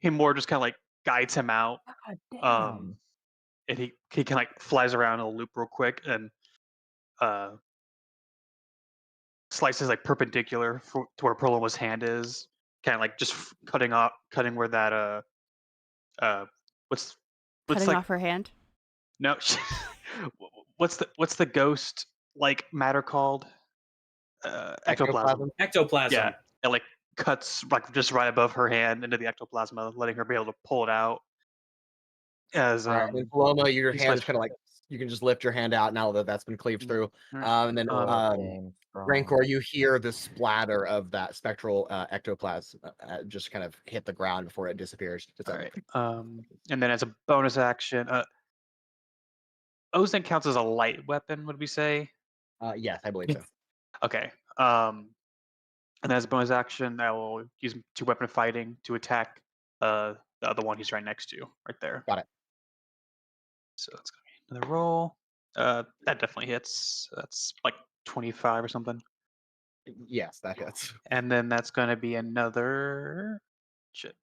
he more just kind of like guides him out. Damn. And he kind of like flies around in a loop real quick and slices like perpendicular to where Paloma's hand is, kind of like just cutting where that what's Cutting like off her hand. no what's the ghost like matter called ectoplasm. Ectoplasm. Yeah, it like cuts like just right above her hand into the ectoplasm, letting her be able to pull it out. As All right, and then Paloma, your he's hand like- is kind of like you can just lift your hand out now that that's been cleaved through. And then Damn strong. Rancor, you hear the splatter of that spectral ectoplasm just kind of hit the ground before it disappears. all right. And then as a bonus action, Ozen counts as a light weapon, would we say? Yes, I believe so. Okay. And as a bonus action, I will use 2 weapon fighting to attack the other one he's right next to, right there. Got it. So that's gonna be another roll. That definitely hits. That's like 25 or something. Yes, that hits. And then that's gonna be another shit.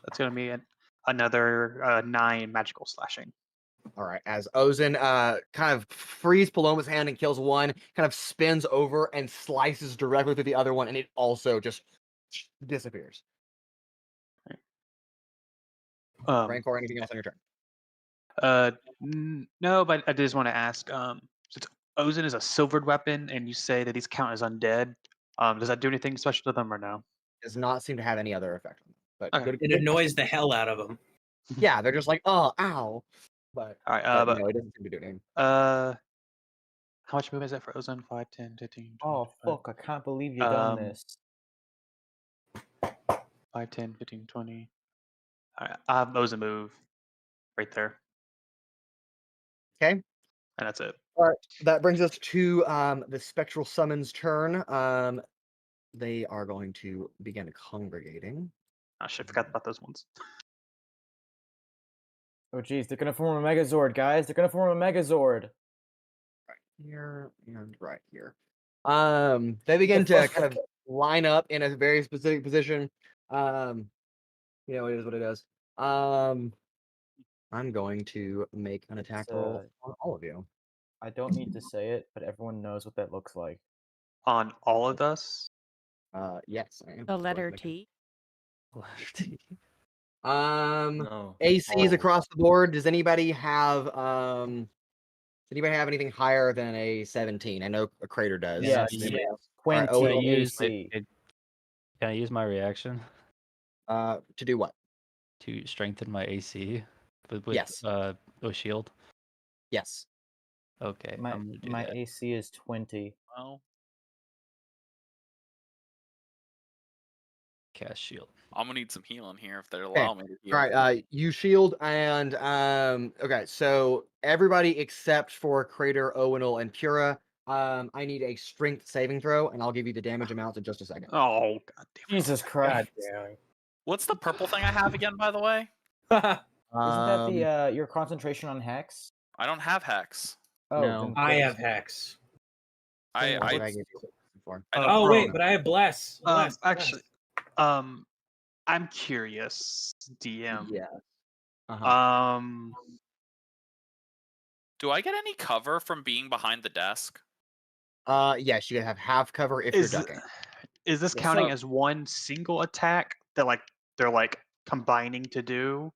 That's gonna be another 9 magical slashing. All right, as Ozen kind of frees Paloma's hand and kills one, kind of spins over and slices directly through the other one, and it also just disappears. Rancor, anything else on your turn? No, but I just want to ask, since Ozen is a silvered weapon, and you say that these count as undead, does that do anything special to them or no? Does not seem to have any other effect on them. But Okay. It annoys the hell out of them. Yeah, they're just like, oh, ow. But, All right, but no, it doesn't seem to do anything. how much movement is that for Ozen? 5, 10, 15, 20, Oh 25. fuck! I can't believe you done this. 5, 10, 15, 20. All right, I have Ozen move right there, Okay. and that's it. All right, that brings us to the spectral summons turn. They are going to begin congregating. Oh shit, forgot about those ones. Oh geez, they're gonna form a Megazord, guys. They're gonna form a Megazord. Right here and right here. They begin to kind of line up in a very specific position. You know, it is what it is. I'm going to make an attack roll on all of you. I don't need to say it, but everyone knows what that looks like. On all of us? Yes, I am. The letter T. Letter T. ACs across the board. Does anybody have anything higher than a 17? I know a Cradeyr does. Yes. Anybody else? 20 Alright, Owunul, AC. Can I use my reaction to do what? to strengthen my AC with Yes. shield? Yes. Okay, My I'm gonna do my that. AC is 20. Well, Cast shield. I'm gonna need some healing here if they Okay. allow me to heal. All right, you shield and okay, so everybody except for Cradeyr, Owunul, and Pura, I need a strength saving throw, and I'll give you the damage amounts in just a second. Oh god damn it. Jesus Christ! What's the purple thing I have again, by the way? Isn't that the your concentration on hex? I don't have hex. Oh, No. then I what have is it? hex. What did I I give you before? Oh wait, but I have bless. Bless. Actually, I'm curious, DM. Yeah. do I get any cover from being behind the desk? Yes, you have half cover if Is you're ducking. is this Yeah, counting so- as one single attack that they're combining to do?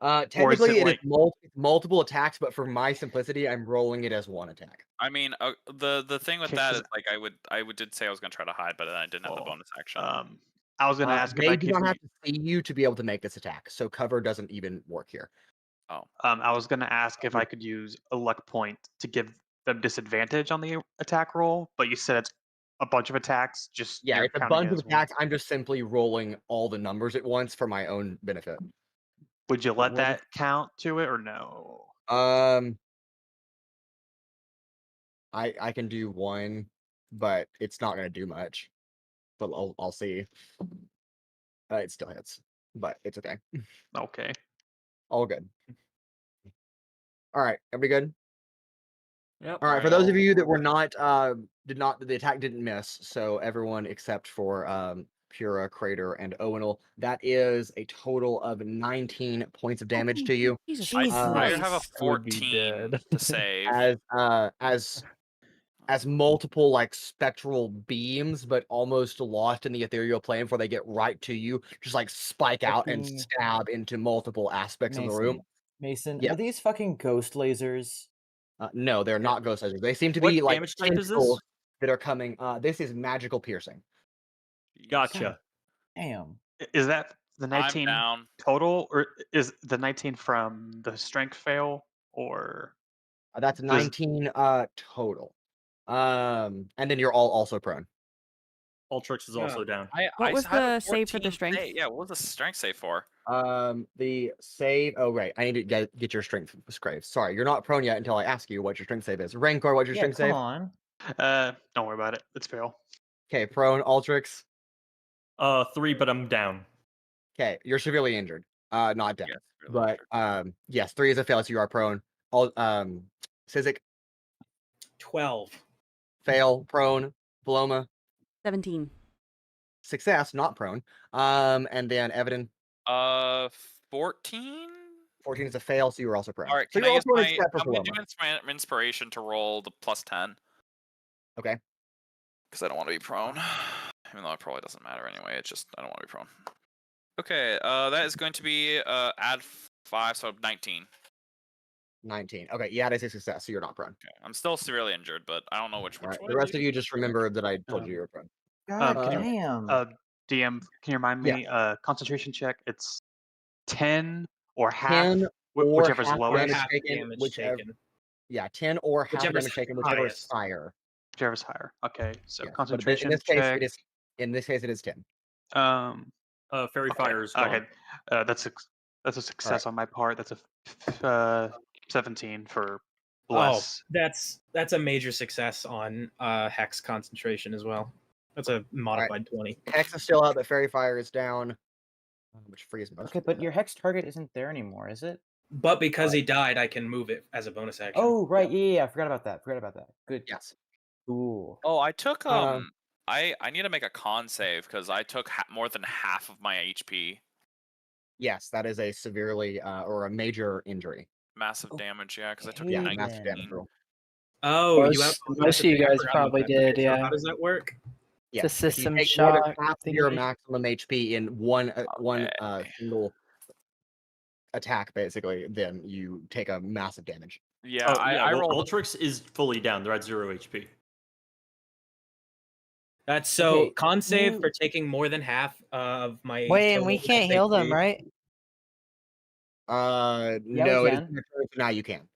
Technically, it is like- multiple attacks, but for my simplicity, I'm rolling it as one attack. I mean, the thing with Okay, that 'cause- is I did say I was gonna try to hide, but then I didn't have the Oh, bonus action. I was gonna ask if They I do could. not have to see you to be able to make this attack, so cover doesn't even work here. I was gonna ask if I could use a luck point to give them disadvantage on the attack roll, but you said it's a bunch of attacks. Just Yeah, you're it's a counting it bunch of as one. attacks. I'm just simply rolling all the numbers at once for my own benefit. Would you let what that count to it or no? I can do one, but it's not gonna do much. But I'll see. It still hits, but it's okay. Okay. All good. All right, everybody good? Yep. All right, for those of you that were not, the attack didn't miss. So everyone except for Pura, Cradeyr, and Owunul, that is a total of 19 points of damage to you. Jesus I Christ. have a I would be 14 dead. to save. As multiple like spectral beams, but almost lost in the ethereal plane before they get right to you, just like spike out and Fucking- stab into multiple aspects of the room. Mason, Yeah. are these fucking ghost lasers? No, they're not ghost lasers. They seem to What be like damage type is this? tentacles that are coming. This is magical piercing. Gotcha. Damn. Is that the I'm 19 down. total, or is the 19 from the strength fail, or That's 19 total. And then you're all also prone. Altrix is also down. What was had a the save for the 14 strength? save. Yeah, what was the strength save for? The save. Oh, right. I need to get your strength save. Sorry, you're not prone yet until I ask you what your strength save is. Rancor, what's your Yeah, strength come save? on. don't worry about it. It's fail. Okay, prone. Altrix. 3, but I'm down. Okay, you're severely injured. Not dead. Yes, really But yes, 3 is a fail, so you are prone. All Sizik, 12. fail, prone. Paloma, 17. success, not prone. And then Evadin, 14. 14 is a fail, so you are also prone. All right, so can I you're use also my? except for I'm gonna Paloma. do inspiration to roll the plus 10. Okay. Because I don't want to be prone, even though it probably doesn't matter anyway. It's just I don't want to be prone. Okay, that is going to be add 5, so 19. 19. Okay, yeah, that's a success, so you're not prone. Okay, I'm still severely injured, but I don't know which All right, way. the rest of you just remember that I told you you were prone. God can you- damn. DM, can you remind me? Concentration check. It's 10 or half, 10 or whichever's half lowest. damage Half taken, damage whichever. taken. Yeah, 10 or half Whichever's damage taken, whichever is highest. higher. Whichever's higher. Okay, so Yes, but concentration in this case, check. in this case, it is 10. Fairy Okay, fire is gone. okay. That's a success on my part. That's a 17 for bless. Oh, that's a major success on hex concentration as well. That's a modified 20. Hex is still up, but Fairy Fire is down, which frees most. Okay, of but them. your hex target isn't there anymore, is it? But because he died, I can move it as a bonus action. Oh, right. Yeah. I forgot about that. Good. Yes. Cool. Oh, I took I need to make a con save because I took more than half of my HP. Yes, that is a severely or a major injury. Massive damage, yeah, because I took Yeah, 19. massive damage roll. Oh, you have most of you guys probably did, So yeah. how does that work? Yeah, It's a if you system take more than shock half of your thingy. maximum HP in one single attack, basically, then you take a massive damage. Yeah, I well, rolled. Altrix is fully down. They're at 0 HP. That's so Okay, con save you- for taking more than half of my. Wait, and we total can't heal them, HP. right? No, we it is can. now you can.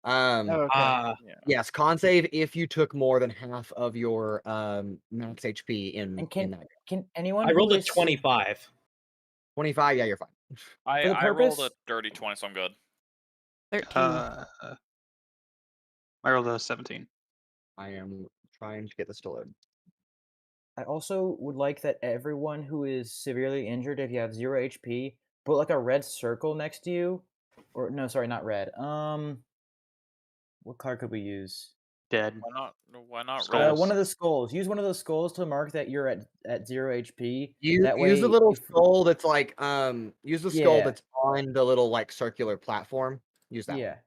Oh, okay. Yes, con save if you took more than half of your max HP in And that. can anyone? I rolled who a is- 25. 25. Yeah, you're fine. I For the rolled a purpose- dirty 20, so I'm good. 13. I rolled a 17. I am trying to get this to load. I also would like that everyone who is severely injured, if you have 0 HP, put like a red circle next to you. Or no, sorry, not red. What card could we use? Dead. Why not Skulls. red? One of the skulls. Use one of those skulls to mark that you're at 0 HP. Use That the way, little if- skull that's like use the skull Yeah. that's on the little like circular platform. Use that. Yeah. One.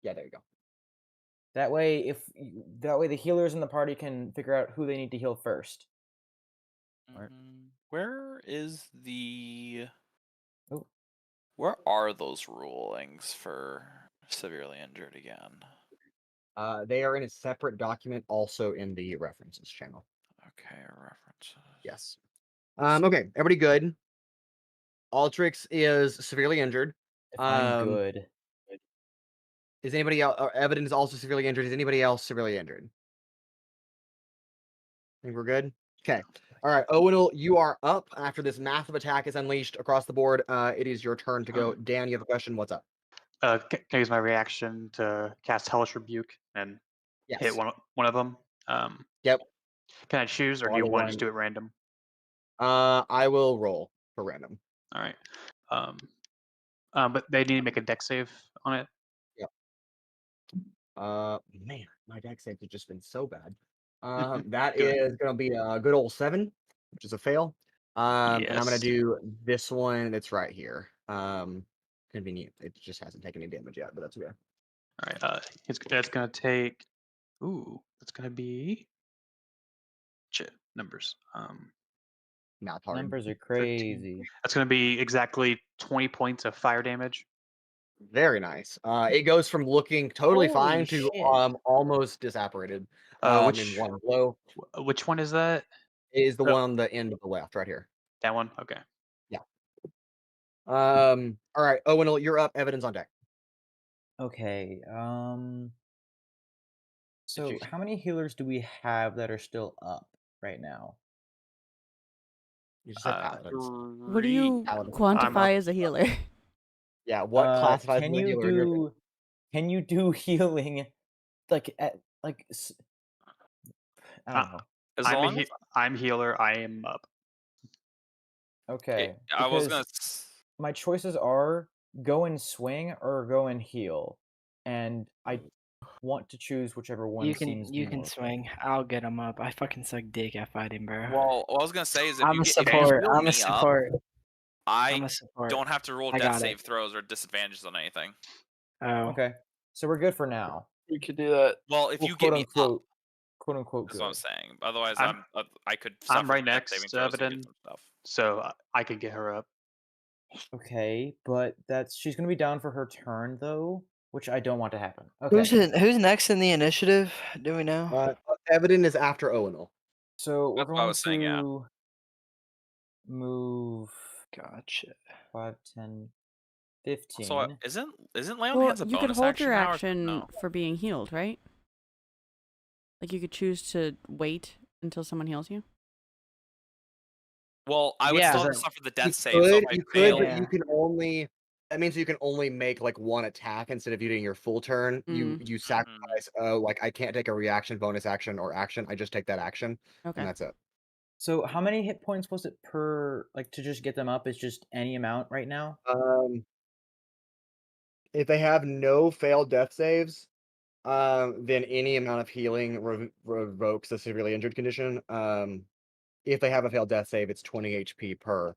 Yeah, there you go. That way, the healers in the party can figure out who they need to heal first. Where is the? Oh. Where are those rulings for severely injured again? They are in a separate document, also in the references channel. Okay, references. Yes. Okay, everybody good. Altrix is severely injured. If I'm good. Is anybody else? Evadin is also severely injured. Is anybody else severely injured? Think we're good? Okay. All right, Owunul, you are up after this massive attack is unleashed across the board. It is your turn to go. Dan, you have a question. What's up? Can I use my reaction to cast Hellish Rebuke and hit one of them? Yep. Can I choose, or do you want to just do it random? I will roll for random. All right. But they need to make a deck save on it. Yep. Man, my deck saves have just been so bad. That Good. is going to be a good old 7, which is a fail. And I'm going to Yes. do this one that's right here. Convenient. It just hasn't taken any damage yet, but that's okay. All right. That's going to take. Ooh, that's going to be. Shit, numbers. Not hard. Numbers are 13. crazy. That's going to be exactly 20 points of fire damage. Very nice. It goes from looking totally Holy fine to shit. almost disapparated. In one blow. Which one is that? It is the one on the end of the left, right here. That one. Okay. Yeah. All right, Owunul, you're up. Evidence on deck. Okay. So how many healers do we have that are still up right now? You just said paladins. What do you Paladins. quantify as a healer? Yeah, what classifies Can as a you healer? do? Can you do healing, like at like? I don't know. As long as I'm healer, I am up. Okay. I was because gonna. My choices are go and swing or go and heal, and I want to choose whichever one You seems. can more swing. I'll get him up. I fucking suck dick at fighting, bro. Well, what I was gonna say is if I'm you a get, if you support. heal I'm me a support. I I'm a support. don't have to roll I death got save it. throws or disadvantages on anything. Oh. Okay, so we're good for now. We could do that. Well, if you quote get me up, unquote, quote unquote, that's good. what I'm saying. Otherwise, I'm- I could. I'm suffer right death next saving to throws and Evadin. get some stuff. So I could get her up. Okay, but she's gonna be down for her turn though, which I don't want to happen. Okay. Who's next in the initiative? Do we know? Evident is after Owunul. So we're That's what I going was saying, yeah. to move Gotcha. 5, 10, 15. So isn't lay on Well, hands a you could bonus hold action your now, or action no? for being healed, right? Like you could choose to wait until someone heals you. Well, I would Yeah, still have that- to suffer the You death save. So if could, I you could, fail, but Yeah. you can only. That means you can only make like one attack instead of doing your full turn. You sacrifice. Like I can't take a reaction, bonus action, or action. I just take that action, Okay. and that's it. So how many hit points was it per, like, to just get them up? Is just any amount right now? If they have no failed death saves, then any amount of healing revokes the severely injured condition. If they have a failed death save, it's 20 HP per.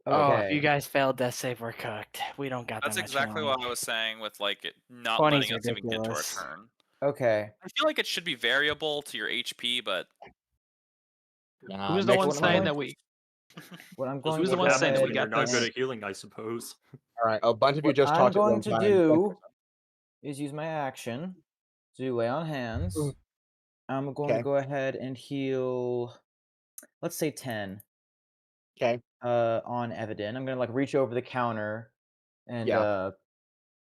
Oh, if Okay. you guys failed death save, we're cooked. We don't got that's that much exactly room. what I was saying with like it not 20's letting us even get to our ridiculous. turn. Okay. I feel like it should be variable to your HP, but Who's the next one one, saying going- that we? What I'm going Who's the to one go saying that we ahead got You're not good and- at healing, I suppose. All right, a bunch of you What just I'm talked at going one to time. do is use my action to lay on hands. I'm going to Okay. go ahead and heal, let's say 10. Okay. On Evadin. I'm gonna like reach over the counter and Yeah.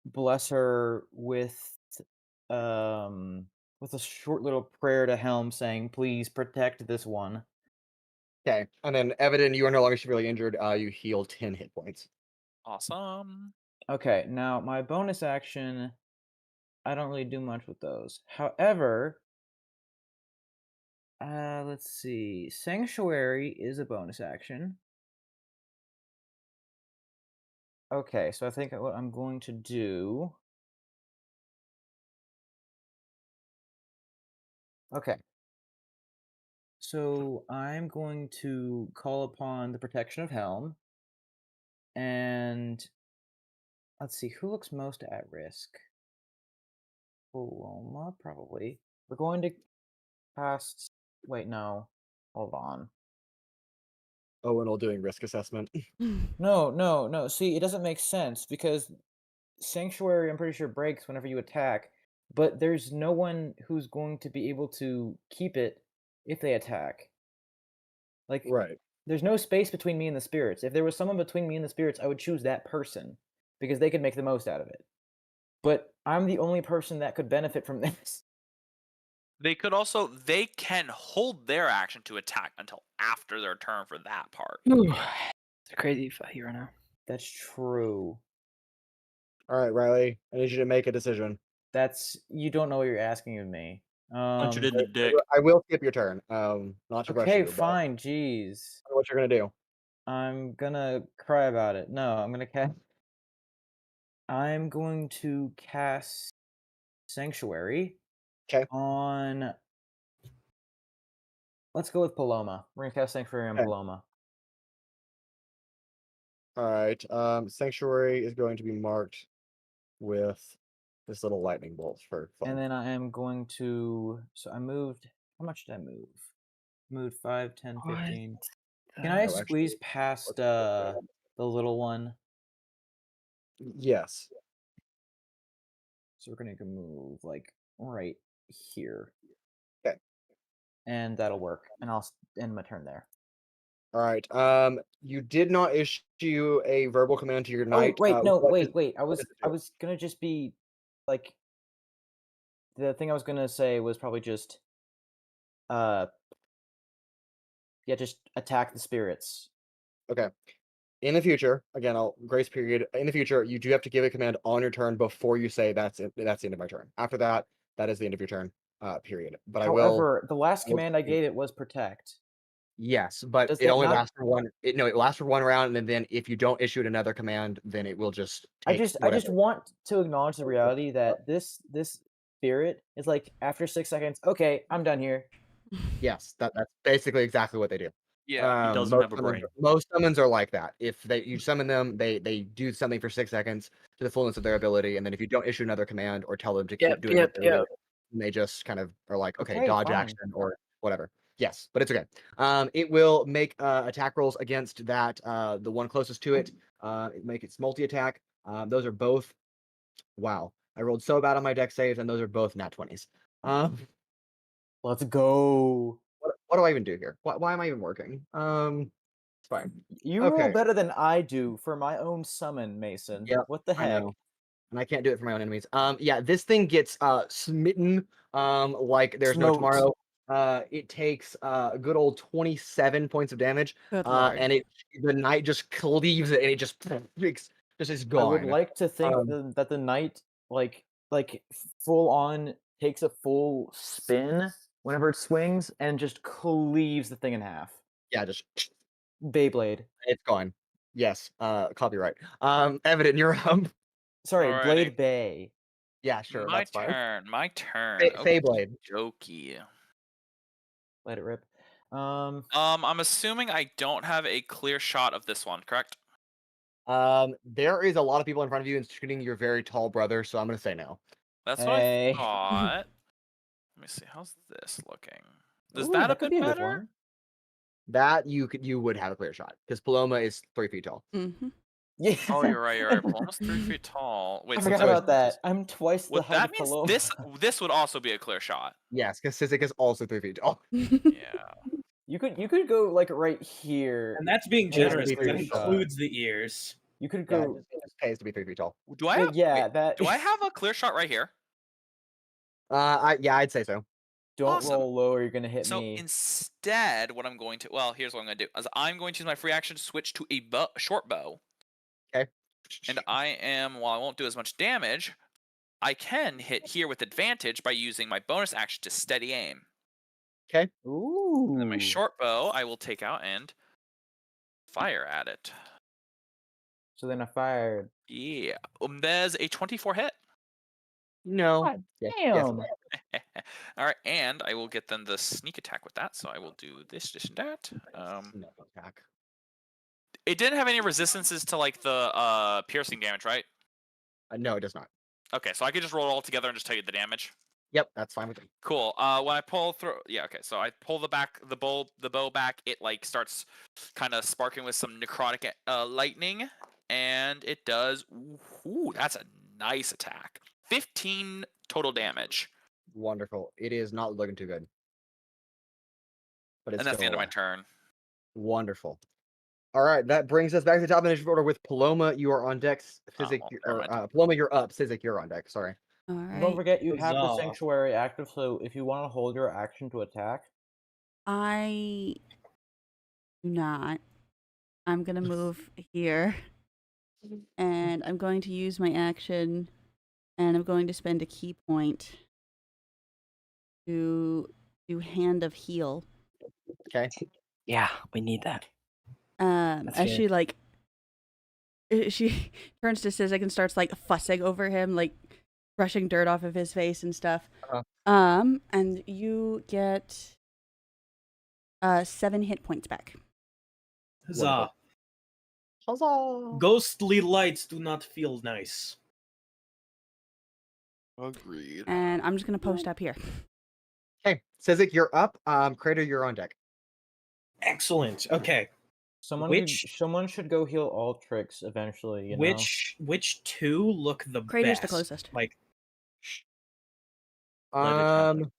bless her with a short little prayer to Helm saying, "Please protect this one." Okay, and then Evadin, you are no longer severely injured. You heal 10 hit points. Awesome. Okay, now my bonus action, I don't really do much with those. However, let's see. Sanctuary is a bonus action. Okay, so I think what I'm going to do. Okay. So I'm going to call upon the protection of Helm. And let's see, who looks most at risk? Paloma, probably. We're going to cast. Wait, no. Hold on. Owunul doing risk assessment. No. See, it doesn't make sense because Sanctuary, I'm pretty sure, breaks whenever you attack, but there's no one who's going to be able to keep it if they attack. Like, Right. there's no space between me and the spirits. If there was someone between me and the spirits, I would choose that person because they could make the most out of it. But I'm the only person that could benefit from this. They can hold their action to attack until after their turn for that part. It's a crazy fight right now. That's true. All right, Riley, I need you to make a decision. You don't know what you're asking of me. Punch it in the dick. I will skip your turn. Not to rush you. Okay, but fine. Jeez. I don't know what you're gonna do. I'm gonna cry about it. No, I'm going to cast Sanctuary. Okay. On. Let's go with Paloma. We're gonna cast Sanctuary on Okay. Paloma. All right. Sanctuary is going to be marked with this little lightning bolt for fun. And then I am going to. So I moved. How much did I move? Moved 5, 10, 15. Can I squeeze past the little one? Yes. So we're gonna move like right here. Okay. And that'll work. And I'll end my turn there. All right. You did not issue a verbal command to your knight. Oh, wait. I was gonna just be like. The thing I was gonna say was probably just. Yeah, just attack the spirits. Okay. In the future, again, I'll grace period. In the future, you do have to give a command on your turn before you say that's it. That's the end of my turn. After that, that is the end of your turn. Period. But However, the last command I gave it was protect. Yes, but Does it that only not- lasts for one. It lasts for one round, and then if you don't issue it another command, then it will just. I take just whatever. want to acknowledge the reality that this spirit is like after 6 seconds. Okay, I'm done here. Yes, that's basically exactly what they do. Yeah, He doesn't have a brain. Most summons are like that. If you summon them, they do something for 6 seconds to the fullness of their ability, and then if you don't issue another command or tell them to keep doing it, they just kind of are like, okay, dodge fine. action or whatever. Yes, but it's okay. It will make attack rolls against that the one closest to it. Make its multi-attack. Those are both. Wow, I rolled so bad on my deck saves, and those are both nat 20s. Let's go. What do I even do here? Why am I even working? It's fine. You roll better than I do for my own summon, Mason. Yep, What the I heck? know. And I can't do it for my own enemies. Yeah, this thing gets smitten like there's no Smoked. tomorrow. It takes a good old 27 points of damage. Good lord. And the knight just cleaves it and it just is gone. I would like to think that the knight like full on takes a full spin whenever it swings and just cleaves the thing in half. Yeah, just Beyblade. it's gone. Yes, copyright. Evadin, you're up. Sorry, Alrighty. Blade Bay. Yeah, sure, that's fine. My turn. Feyblade. Jokey. Let it rip. I'm assuming I don't have a clear shot of this one, correct? There is a lot of people in front of you, including your very tall brother, so I'm gonna say no. That's Hey. what I thought. Let me see. How's this looking? Does Ooh, that a could bit be a good better? one. That you would have a clear shot because Paloma is 3 feet tall. Mm-hmm. Yeah. Oh, you're right. You're right. Paloma's 3 feet tall. Wait, I so forgot that about that. I'm twice the What height that of means Paloma. this would also be a clear shot. Yes, because Sizik is also 3 feet tall. Yeah. You could go like right here. And that's being Yeah, generous. that'd be That pretty shot. includes the ears. You could Yeah, go. it just pays to be 3 feet tall. Do I have Yeah, wait, that. do I have a clear shot right here? Yeah, I'd say so. Don't Awesome. roll low or you're gonna hit So me. instead, what I'm going to here's what I'm going to do. Is I'm going to use my free action to switch to a short bow. Okay. And while I won't do as much damage, I can hit here with advantage by using my bonus action to steady aim. Okay. Ooh. And then my short bow, I will take out and fire at it. So then I fired. Yeah. There's a 24 hit. No. God Yes, damn. All right, and I will get them the sneak attack with that. So I will do this and that. No attack. It didn't have any resistances to like the piercing damage, right? No, it does not. Okay, so I could just roll it all together and just tell you the damage. Yep, that's fine with me. Cool. When I pull through, okay. So I pull the bow back. It like starts kind of sparking with some necrotic lightning, and it does. Ooh, that's a nice attack. 15 total damage. Wonderful. It is not looking too good. But it's And that's the still end of my alive. turn. Wonderful. All right, that brings us back to the top of the initiative order with Paloma. You are on deck. Sizik, never mind. Paloma, you're up. Sizik, you're on deck. Sorry. All Don't right. forget you have the Huzzah. sanctuary active, so if you want to hold your action to attack. I do not. I'm gonna move here, and I'm going to use my action, and I'm going to spend a key point to do Hand of Heal. Okay. Yeah, we need that. As fair. she like, she turns to Sizik and starts like fussing over him, like brushing dirt off of his face and stuff. And you get 7 hit points back. Huzzah. Huzzah! Ghostly lights do not feel nice. Agreed. And I'm just gonna post up here. Okay, Sizik, you're up. Cradeyr, you're on deck. Excellent. Okay. Someone should go heal Altrix eventually, you know? Which two look the Crader's best? the closest. Like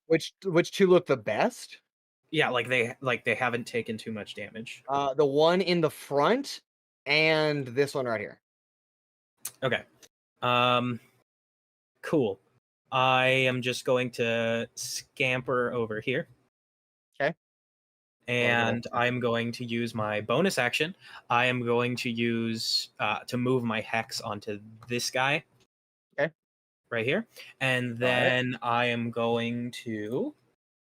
Which two look the best? yeah, like they haven't taken too much damage. The one in the front and this one right here. Okay. Cool. I am just going to scamper over here. Okay. And I'm going to use my bonus action. I am going to use to move my hex onto this guy. Okay. Right here. And then I am going to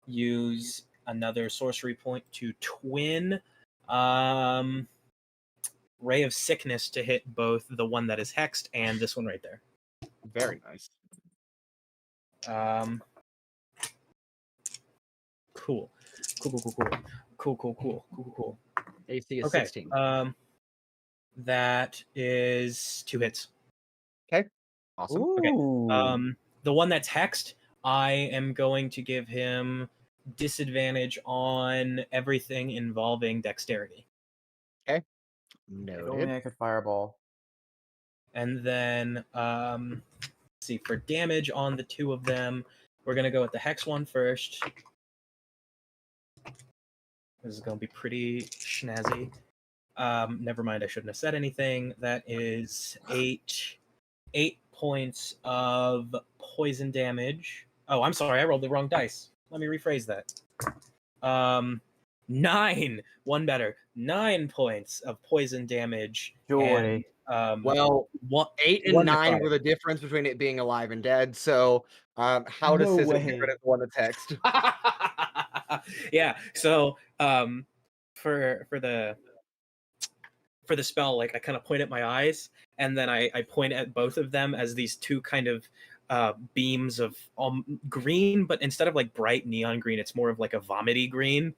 use another sorcery point to twin Ray of Sickness to hit both the one that is hexed and this one right there. Very nice. Cool. AC is Okay. 16. That is 2 hits. Okay. Awesome. Ooh. Okay. The one that's hexed, I am going to give him disadvantage on everything involving dexterity. Okay. If only Noted. I could fireball. And then, let's see, for damage on the 2 of them, we're going to go with the hex one first. This is going to be pretty snazzy. Never mind, I shouldn't have said anything. That is 8 points of poison damage. Oh, I'm sorry, I rolled the wrong dice. Let me rephrase that. 9, one better. 9 points of poison damage. Joy. And, Well, 8 and 9 were the difference between it being alive and dead. So, how does No Sizik way. get rid of the one that's hexed? yeah. So, for the spell, like I kind of point at my eyes, and then I point at both of them as these two kind of beams of green, but instead of like bright neon green, it's more of like a vomity green.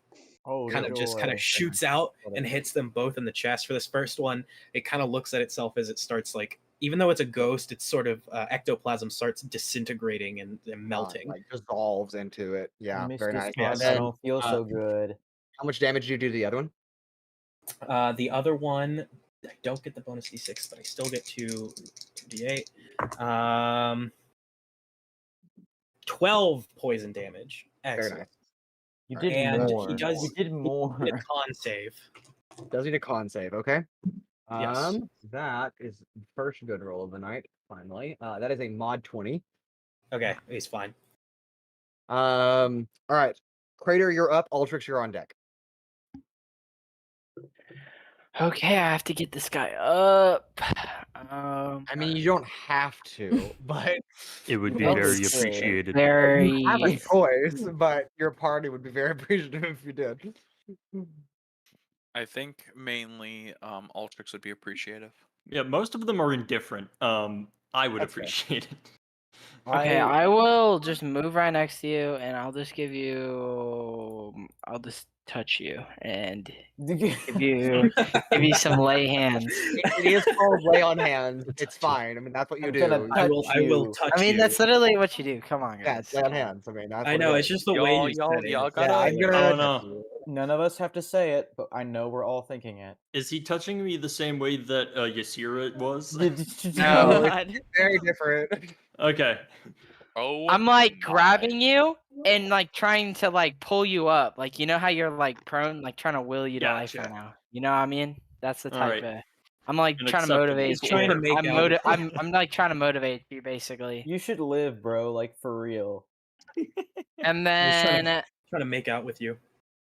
Oh, Kind of just kind of shoots out and hits them both in the chest. For this first one, it kind of looks at itself as it starts like, even though it's a ghost, it's sort of ectoplasm starts disintegrating and melting. Like dissolves into it. Yeah, very nice. I don't feel so good. How much damage did you do to the other one? The other one, I don't get the bonus d6, but I still get 2d8. 12 poison damage. Excellent. Very nice. You did and more. He does. You did more. He did a con save. Does need a con save, okay? Yes. That is the first good roll of the night, finally. That is a mod 20. Okay, he's fine. All right. Cradeyr, you're up. Altrix, you're on deck. Okay, I have to get this guy up. I mean, you don't have to, but It would be Well, very it's, appreciated. you have a very. choice, but your party would be very appreciative if you did. I think mainly Altrix would be appreciative. Yeah, most of them are indifferent. I would That's fair. appreciate it. Okay, I will just move right next to you, and I'll just give you. I'll just touch you and give you some lay hands. It is called lay on hands. It's fine. I mean, that's what you I'm do. gonna I will you. touch I mean, you. that's literally what you do. Come on, Yeah, guys. it's lay on hands. I mean, that's I what know, it it's is. just the way you Y'all said it. gotta. Yeah, I'm gonna Oh, touch no. you. None of us have to say it, but I know we're all thinking it. Is he touching me the same way that Ysira was? No. It's very different. Okay. Oh, I'm like my. grabbing you and like trying to like pull you up. Like you know how you're like prone, like trying to will you to life Gotcha. right now. You know what I mean? That's the type Alright. of. I'm like An trying to acceptable motivate He's you. trying to make out with you. I'm like trying to motivate you basically. You should live, bro, like for real. And He's trying then to make out with you.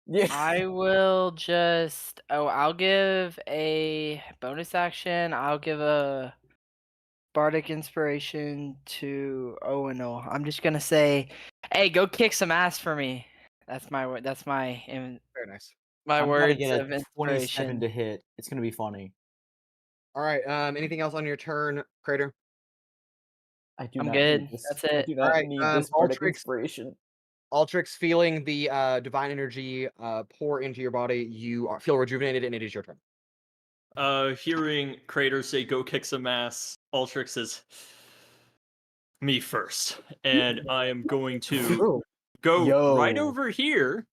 Yeah. I will just. Oh, I'll give a bonus action. I'll give a bardic inspiration to Owunul. I'm just gonna say, hey, go kick some ass for me. That's my Very nice. my I'm gonna words get of a 27 inspiration. to hit. It's gonna be funny. All right. Anything else on your turn, Cradeyr? I do I'm not good. need this. That's I it. do not Alright, need this bardic Altrix. inspiration. Altrix, feeling the divine energy pour into your body, you feel rejuvenated, and it is your turn. Hearing Cradeyr say "Go kick some ass," Altrix says, "Me first," and I am going to go right Yo. over here.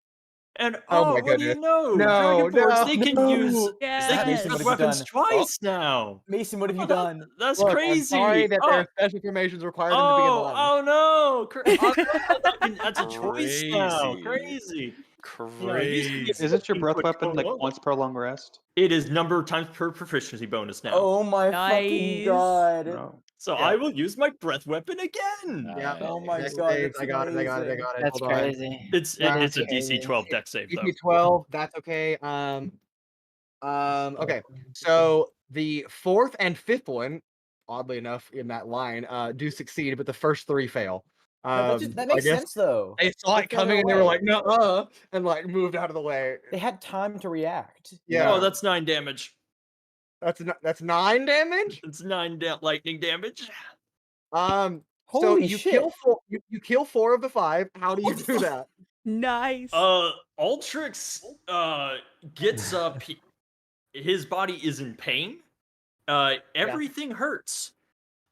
And Oh my what do you goodness. know? No, Dragonborns, they no, can use no. they can Yes. use Mason, what have you weapons done? twice now. Mason, what have you done? That's Look, crazy. I'm sorry that there are special formations required them to begin the line. Oh no! That's a choice now. Crazy. Crazy. Isn't your breath weapon like once per long rest? It is number of times per proficiency bonus now. Oh my fucking Nice. god. No. So Yeah. I will use my breath weapon again. Yeah. Oh my Dex god, save, it's I got it. amazing. That's Hold on. crazy. It's That's a crazy. DC 12 deck save though. DC 12. That's okay. Okay. So the fourth and fifth one, oddly enough, in that line, do succeed, but the first three fail. No, that makes I guess sense though. They saw Look it the other coming and they were way. like, "No," and like moved out of the way. They had time to react. Yeah. Oh, that's 9 damage. That's 9 damage. It's 9 lightning damage. So Holy you shit. kill four. You kill 4 of the 5. How do you What the do fuck? that? Nice. Altrix gets up. His body is in pain. Everything hurts,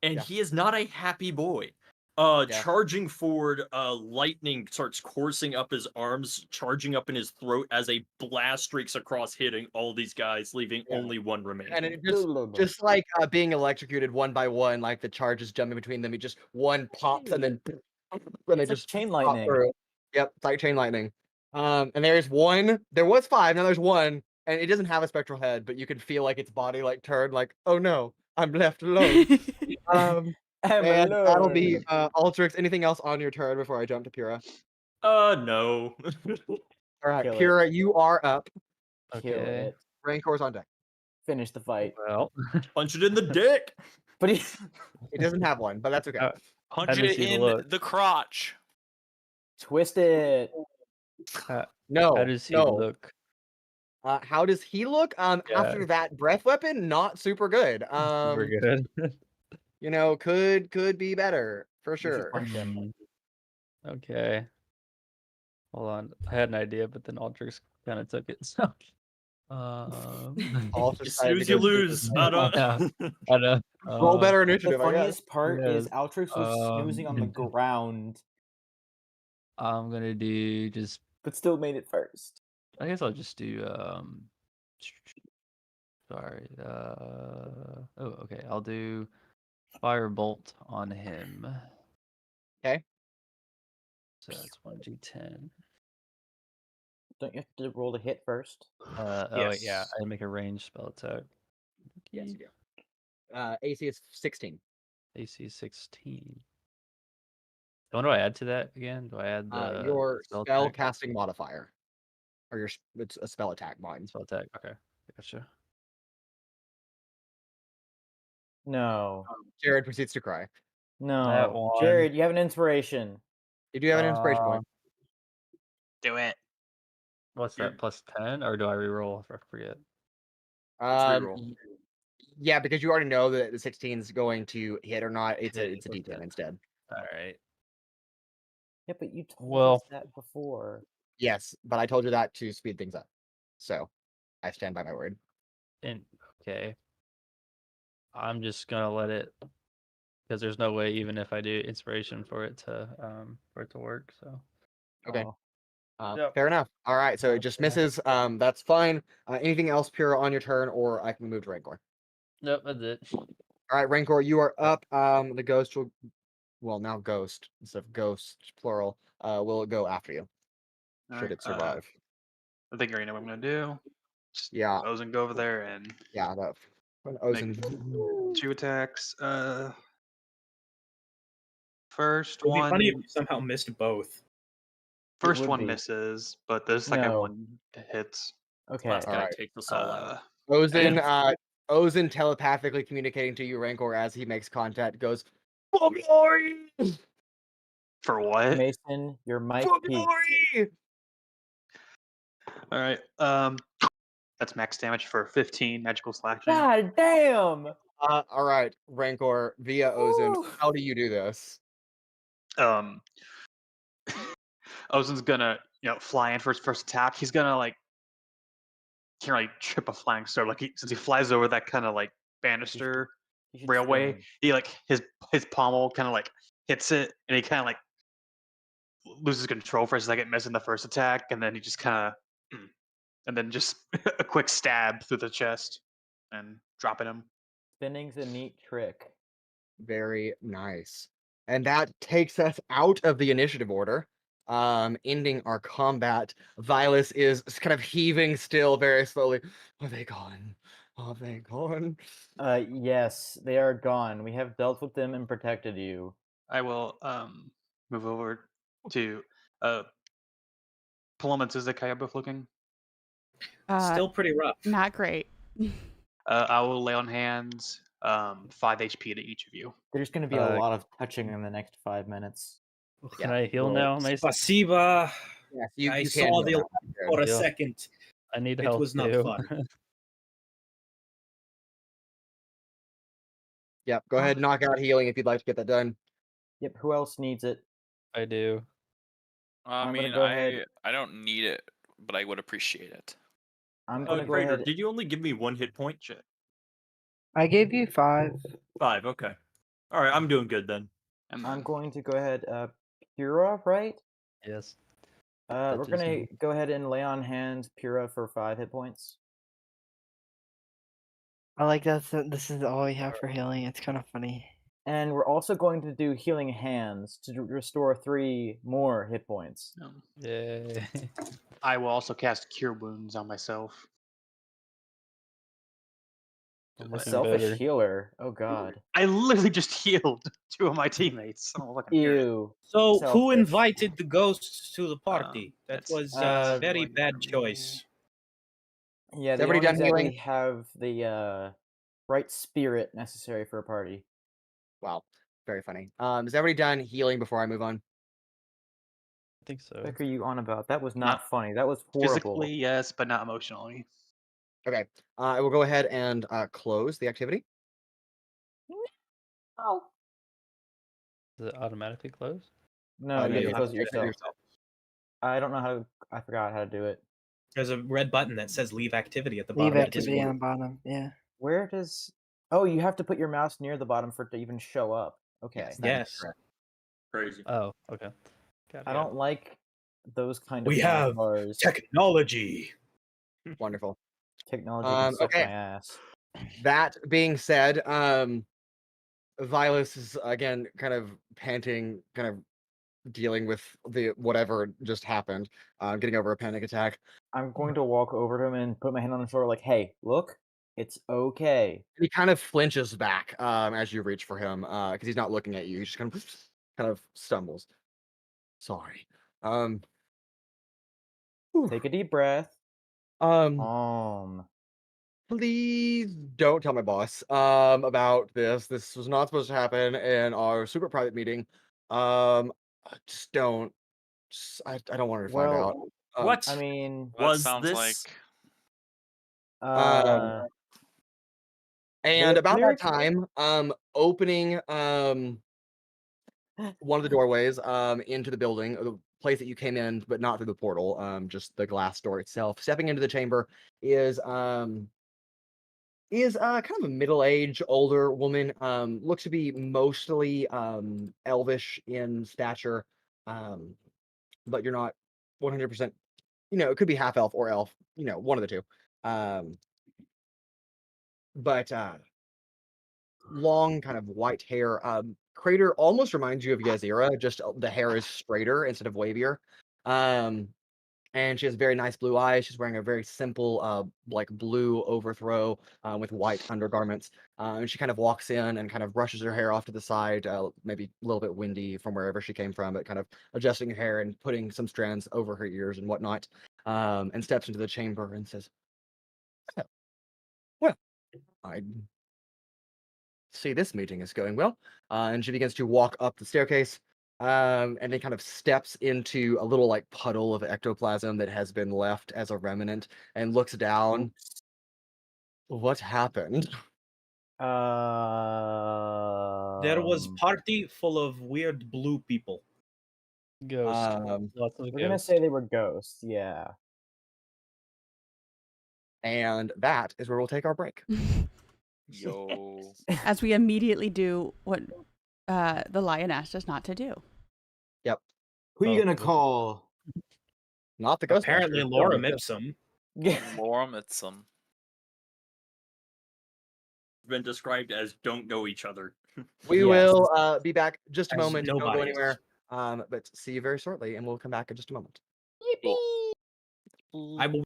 and Yeah. he is not a happy boy. Charging forward, lightning starts coursing up his arms, charging up in his throat as a blast streaks across, hitting all these guys, leaving Yeah. only one remaining. And it just like being electrocuted one by one, like the charges jumping between them. It just one pops and then when they It's like just chain pop lightning. through. Yep, it's like chain lightning. And there's one. There was 5. Now there's one, and it doesn't have a spectral head, but you can feel like its body like turn. Like, oh no, I'm left alone. And that'll be Altrix. Anything else on your turn before I jump to Pura? No. All right, Kill it. Pura, you are up. Kill Okay. it. Rancor's on deck. Finish the fight. Well, Punch it in the dick. But he It doesn't have one, but that's okay. Punch does it he in look? the crotch. twist it. No. how does he no. look? How does he look? After that breath weapon, not super good. Super good. You know, could be better for You should sure. punch him. Okay. Hold on. I had an idea, but then Altrix kind of took it. So, Also You decided to snooze, you go lose. I know. roll better The initiative. I guess. funniest part is yes, Altrix was snoozing on the ground, I'm gonna do just. but still made it first. I guess I'll just do. Sorry. Oh, okay. I'll do Firebolt on him. Okay. So that's 1d10. Don't you have to roll the hit first? Oh wait, yeah. Yes. I make a ranged spell attack. Yes, you do. AC is 16. AC 16. What do I add to that again? Do I add the Your spell attack? casting modifier, or it's a spell attack mod. Spell attack. Okay, gotcha. No. Jared proceeds to cry. No. one. Jared, you have an inspiration. You do have an inspiration point. Do it. What's You're- that? Plus 10, or do I reroll? I forget. reroll. y- Yeah, because you already know that the 16 is going to hit or not. It's a Hit, D10 okay. instead. All right. Yeah, but you told Well- us that before. Yes, but I told you that to speed things up. So I stand by my word. And okay. I'm just gonna let it, because there's no way, even if I do inspiration, for it to work. So Okay. Oh. Yep. Fair enough. All right, so it just Okay. misses. That's fine. Anything else, Pura, on your turn, or I can move to Rancor. nope, that's it. All right, Rancor, you are up. The ghost will, well, now ghost instead of ghost plural, will go after you. Should Alright, it survive? I think you already know what I'm gonna do. Just Yeah. Ozen go over there and Yeah, that. When make Ozen. 2 attacks. First It would be one. funny if you somehow missed both. First would one be. misses, but the second No. one hits. Okay. Last guy Alright. take this all out. Ozen, Ozen telepathically communicating to you, Rancor, as he makes contact, goes, "For glory! For what? Mason, your mic For peaked. glory!" Alright. That's max damage for 15 magical slashing. God damn! All right, Rancor via Ozen. Woo! How do you do this? Ozen's gonna, fly in for his first attack. He's gonna can't really trip a flying sword. Since he flies over that kind of banister You should railway, swim. he his pommel kind of hits it, and he kind of loses control for a second, missing the first attack, and then he just kind of, and then just a quick stab through the chest and dropping him. Spinning's a neat trick. Very nice. And that takes us out of the initiative order, ending our combat. Vilas is kind of heaving still very slowly. Are they gone? Are they gone? Yes, they are gone. We have dealt with them and protected you. I will move over to Paloma and Sizik. How you both looking? Still pretty rough. Not great. I will lay on hands 5 HP to each of you. There's going to be a lot of touching in the next 5 minutes. Can Yeah, I heal well, now, Mason? Spasiba. Yes, I you saw can the heal light now. for a Yeah. second. I need It help was not too. fun. Yep, go ahead and knock out healing if you'd like to get that done. Yep, who else needs it? I do. I I'm gonna mean, go ahead. I don't need it, but I would appreciate it. I'm going to go Cradeyr, ahead. did you only give me 1 hit point? I gave you 5. 5, okay. All right, I'm doing good then. And I'm then going to go ahead. Pura, right? Yes. We're is going me. to go ahead and lay on hands Pura for 5 hit points. I like that. This is all we have for healing. It's kind of funny. And we're also going to do healing hands to restore 3 more hit points. Yay. I will also cast Cure Wounds on myself. A Looking selfish better. healer. Oh god. I literally just healed 2 of my teammates. I don't fucking care. Ew. So, who Selfish. invited the ghosts to the party? That that's- was Uh, a very bad choice. Yeah, Has they everybody don't done healing? exactly have the right spirit necessary for a party. Wow, very funny. Is everybody done healing before I move on? I think so. What the heck are you on about? That was not Not funny. That was horrible. Physically, yes, but not emotionally. Okay, I will go ahead and close the activity. Does it automatically close? No, you yeah, have to you close it have to do it yourself. I don't know how to. I forgot how to do it. There's a red button that says leave activity at the Leave bottom of activity Discord. on the bottom. Yeah. Where does? Oh, you have to put your mouse near the bottom for it to even show up. Okay. Yes, that is Yes. correct. Crazy. Oh, okay. Got it. I don't like those kind of We have bars. technology. Wonderful. Technology can suck okay. my ass. That being said, Vilas is again kind of panting, kind of dealing with the whatever just happened, getting over a panic attack. I'm going to walk over to him and put my hand on his shoulder, like, "Hey, look, it's okay." He kind of flinches back as you reach for him because he's not looking at you. He's just kind of kind of stumbles. Sorry. Take a deep breath. Um, please don't tell my boss about this. This was not supposed to happen in our super private meeting. Just don't. I don't want her to find out. Well, What I mean, That was sounds this? like uh, And about Lyric- that time, opening one of the doorways into the building, the place that you came in, but not through the portal, just the glass door itself. Stepping into the chamber is kind of a middle-aged older woman. Looks to be mostly elvish in stature, but you're not 100%. It could be half elf or elf. One of the two. But long kind of white hair. Cradeyr almost reminds you of Yazira, just the hair is straighter instead of wavier. And she has very nice blue eyes. She's wearing a very simple, like blue overthrow with white undergarments. And she kind of walks in and kind of brushes her hair off to the side, maybe a little bit windy from wherever she came from, but kind of adjusting her hair and putting some strands over her ears and whatnot. And steps into the chamber and says, "Oh, well, I see this meeting is going well." And she begins to walk up the staircase, and then kind of steps into a little like puddle of ectoplasm that has been left as a remnant and looks down. What happened? There was party full of weird blue people. Ghost. Lots of we're gonna ghosts. say they were ghosts. Yeah. And that is where we'll take our break. yo. As we immediately do what the lion asked us not to do. Yep. Who you Oh, gonna call? Not the Apparently, Ghostbusters. Lorem Ipsum. Lorem Ipsum. Been described as don't know each other. We Yes. will be back just a As moment. Don't go nobody. anywhere. But see you very shortly, and we'll come back in just a moment. Cool. I will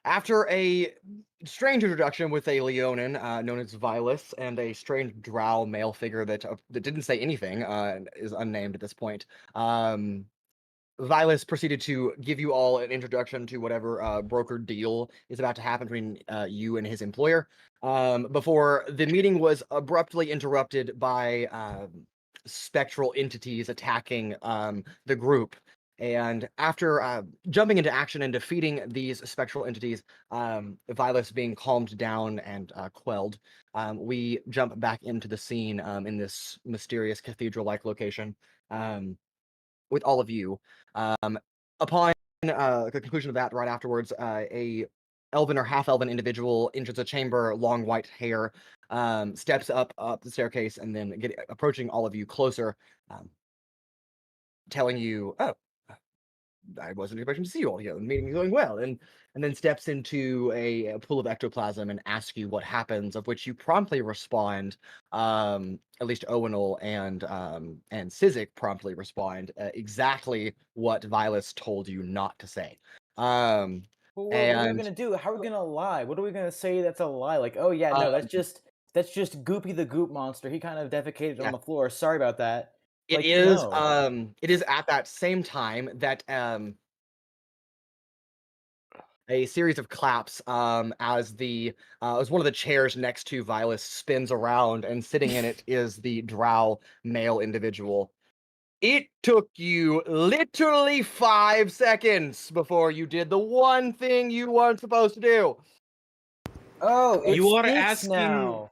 After a strange introduction with a Leonin known as Vilas and a strange drow male figure that didn't say anything, and is unnamed at this point, Vilas proceeded to give you all an introduction to whatever brokered deal is about to happen between you and his employer, before the meeting was abruptly interrupted by spectral entities attacking the group. And after jumping into action and defeating these spectral entities, Vilas being calmed down and quelled, we jump back into the scene in this mysterious cathedral-like location. With all of you. Upon the conclusion of that, right afterwards, a elven or half-elven individual enters a chamber, long white hair, steps up the staircase, and then approaching all of you closer, telling you, "Oh, I wasn't expecting to see you all here. The meeting is going well," and then steps into a pool of ectoplasm and asks you what happens, of which you promptly respond. At least Owunul and Sizik promptly respond exactly what Vilas told you not to say. Well, what are we And gonna do? How are we gonna lie? What are we gonna say that's a lie? Like, oh yeah, no, that's just Goopy the Goop Monster. He kind of defecated yeah, on the floor. Sorry about that. it Like, is no. it is at that same time that a series of claps as one of the chairs next to Vilas spins around, and sitting in it is the drow male individual. It took you literally 5 seconds before you did the one thing you weren't supposed to do. Oh, it You are speaks asking now.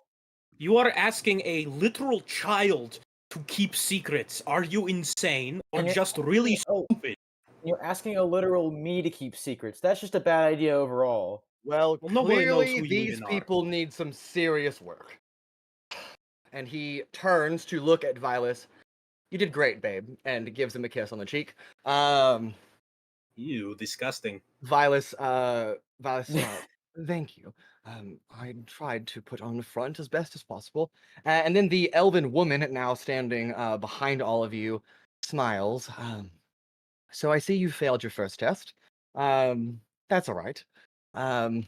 You are asking a literal child to keep secrets. Are you insane or And you're just really oh, stupid? you're asking a literal me to keep secrets. That's just a bad idea overall. Well, Well, nobody knows clearly who you these even are. people need some serious work. And he turns to look at Vilas. "You did great, babe," and gives him a kiss on the cheek. Ew, disgusting. Vilas, thank you. I tried to put on the front as best as possible. And then the elven woman, now standing behind all of you, smiles. So I see you failed your first test. That's all right. Um,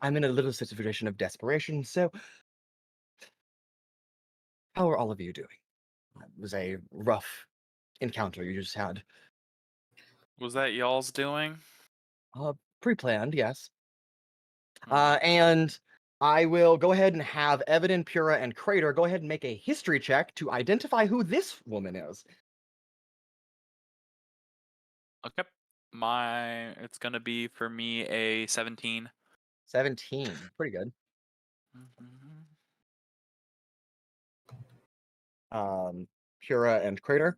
I'm in a little situation of desperation, so how are all of you doing? It was a rough encounter you just had. Was that y'all's doing? Pre-planned, yes. Hmm. And I will go ahead and have Evadin, Pura, and Cradeyr go ahead and make a history check to identify who this woman is. Okay. It's gonna be for me a 17. 17. Pretty good. Pura and Cradeyr.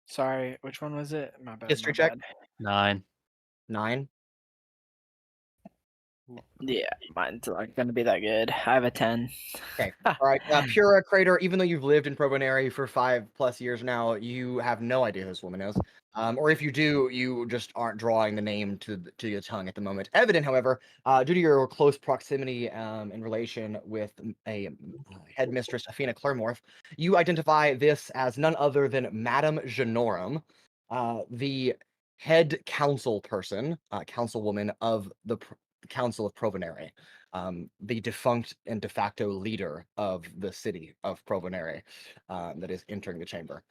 Sorry, which one was it? My bad. History My check. bad. 9. 9. Yeah, mine's not gonna be that good. I have a 10. Okay. All right. Pura, Cradeyr, even though you've lived in Provenary for 5+ years now, you have no idea who this woman is. Or if you do, you just aren't drawing the name to your tongue at the moment. Evadin, however, due to your close proximity in relation with a headmistress, Athena Claremorth, you identify this as none other than Madame Genorum, the head council person, councilwoman of the Council of Provenary, the defunct and de facto leader of the city of Provenary, that is entering the chamber.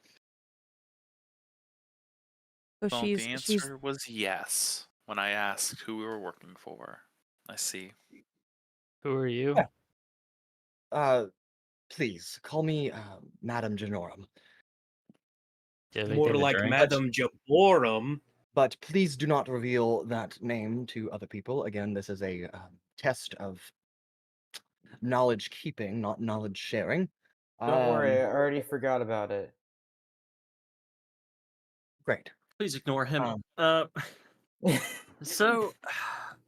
So Well, she's the answer was yes when I asked who we were working for. I see. Who are you? Please call me Madame Genorum. Do you have More anything to like drink? Madame Jaborum. But please do not reveal that name to other people. Again, this is a test of knowledge keeping, not knowledge sharing. Don't worry, I already forgot about it. Great. Please ignore him. Um, So,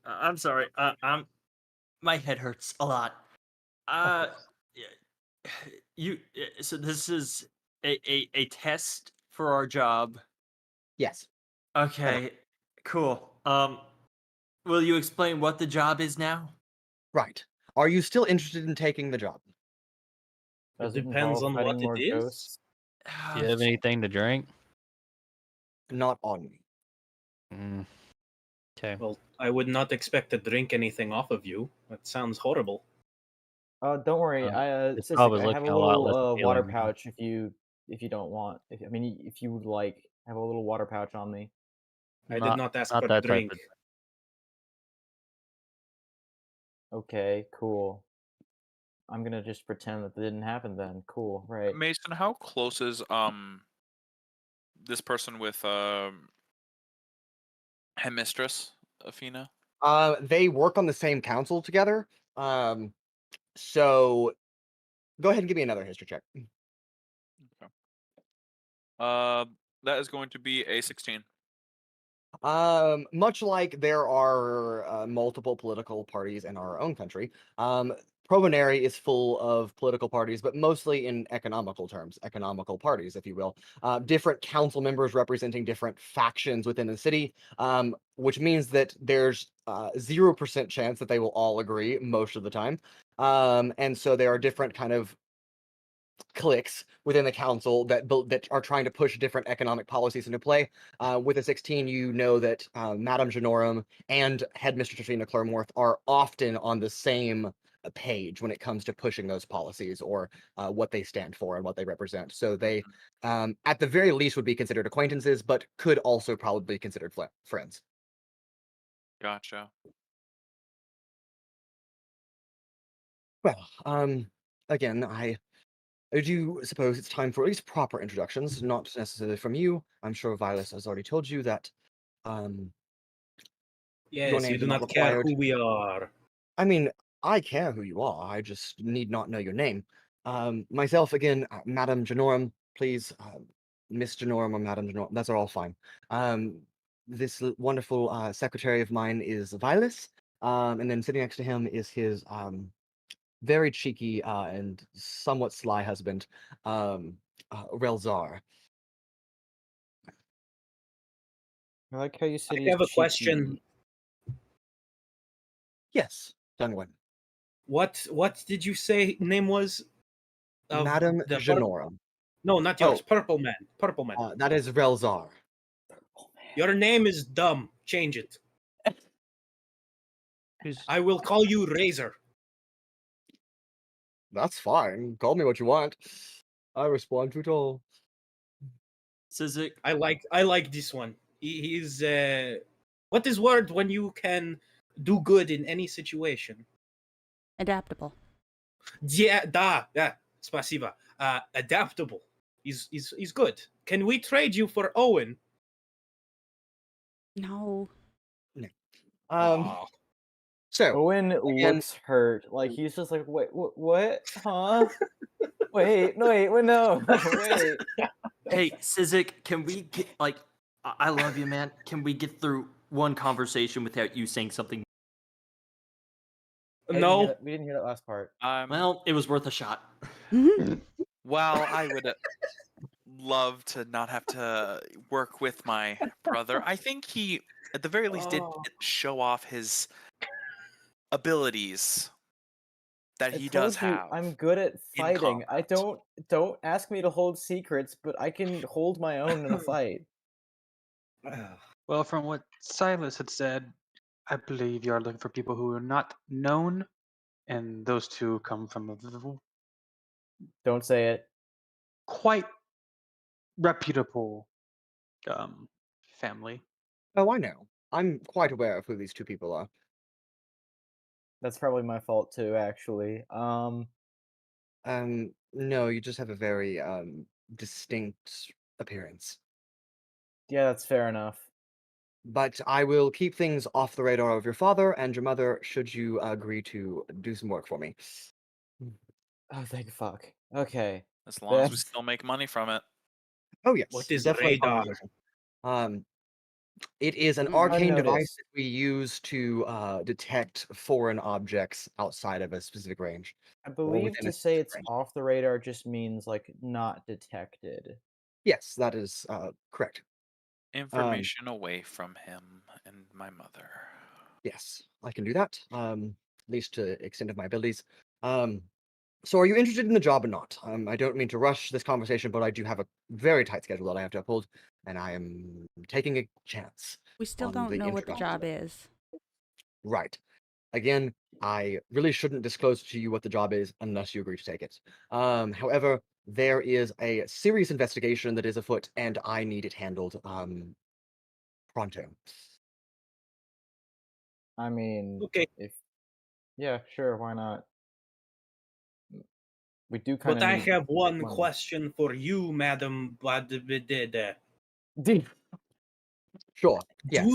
I'm sorry. My head hurts a lot. So this is a test for our job. Yes. Okay, cool. Will you explain what the job is now? Right. Are you still interested in taking the job? Does It it depends involve on what fighting it more is. ghosts? Do you have anything to drink? not on me. Okay. Well, I would not expect to drink anything off of you. That sounds horrible. Don't worry. This Sizik, job is I have a looking a lot less little water appealing now. pouch if you don't want. If you would like, I have a little water pouch on me. I did not ask Not for that type drink. of. Okay, cool. I'm gonna just pretend that didn't happen then. Cool, right? Mason, how close is this person with Hemistress, Athena? They work on the same council together. So go ahead and give me another history check. Okay. That is going to be a 16. Much like there are multiple political parties in our own country, Provenary is full of political parties, but mostly in economical terms, economical parties, if you will. Different council members representing different factions within the city, which means that there's 0% chance that they will all agree most of the time. And so there are different kind of cliques within the council that are trying to push different economic policies into play. With a 16, you know that Madame Genorum and Headmistress Trina Claremorth are often on the same page when it comes to pushing those policies or what they stand for and what they represent. So they, at the very least, would be considered acquaintances, but could also probably be considered friends. Gotcha. Well, again, I do suppose it's time for at least proper introductions, not necessarily from you. I'm sure Violet has already told you that your Yes, you names do are not not care required. who we are. I mean, I care who you are. I just need not know your name. Myself, again, Madame Genorum, please, Miss Genorum or Madame Genorum, that's all fine. This wonderful secretary of mine is Violet, and then sitting next to him is his very cheeky and somewhat sly husband, Relzar. I like how you said I he's have a cheeky. question. Yes, young one. What did you say name was? Of Madame the Genorum. No, not yours. Purple man. Purple man. That is Relzar. Your name is dumb. Change it. I will call you Razor. That's fine. Call me what you want. I respond to it all. Sizik. I like this one. He's what is word when you can do good in any situation? Adaptable. Yeah, spasiba. Adaptable. He's good. Can we trade you for Owen? No. Aw. So Owen again, looks hurt. Like he's just like, wait, what? Huh? wait, no, wait. Hey, Sizik, can we get I love you, man. Can we get through one conversation without you saying something? No. We didn't hear that last part. Well, it was worth a shot. While I would love to not have to work with my brother, I think he, at the very least, did show off his abilities that he does have. I'm good at in fighting. I combat. don't ask me to hold secrets, but I can hold my own in a fight. Well, from what Silas had said, I believe you are looking for people who are not known, and those two come from a Don't say it. quite reputable family. Oh, I know. I'm quite aware of who these two people are. That's probably my fault too, actually. No, you just have a very distinct appearance. Yeah, that's fair enough. But I will keep things off the radar of your father and your mother should you agree to do some work for me. Oh, thank fuck. Okay. As long as we still make money from it. Oh yes, What is definitely a radar? conversation. It is an arcane device Unnoticed. that we use to detect foreign objects outside of a specific range. I or believe within to a say specific it's range. off the radar just means like not detected. Yes, that is correct. Information away from him and my mother. Yes, I can do that. At least to the extent of my abilities. So are you interested in the job or not? I don't mean to rush this conversation, but I do have a very tight schedule that I have to uphold, and I am taking a chance. We still on don't the know what the introduction. job is. Right. Again, I really shouldn't disclose to you what the job is unless you agree to take it. However, there is a serious investigation that is afoot, and I need it handled pronto. I mean, Okay. yeah, sure, why not? We do kind But of. I have one money. question for you, Madam Badabidida. Sure. Yes.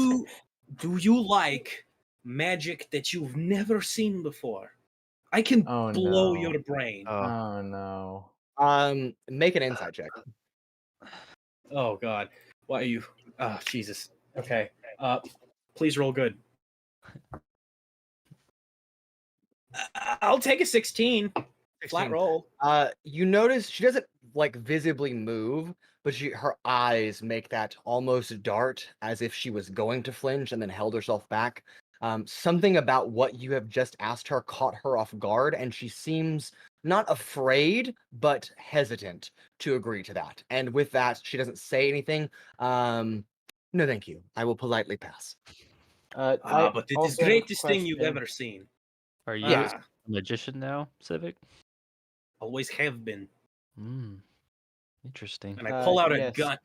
Do you like magic that you've never seen before? I can Oh, blow no. your brain. Oh no. Make an insight check. Oh God, why are you? Oh Jesus. Okay. Please roll good. I'll take a 16. Flat 16. roll. You notice she doesn't like visibly move, but her eyes make that almost dart as if she was going to flinch and then held herself back. Something about what you have just asked her caught her off guard, and she seems not afraid, but hesitant to agree to that. And with that, she doesn't say anything. No, thank you. I will politely pass. But it is also have a greatest thing you've question. ever seen. Are you Yeah. a magician now, Civic? Always have been. Interesting. And I pull out a yes. gun.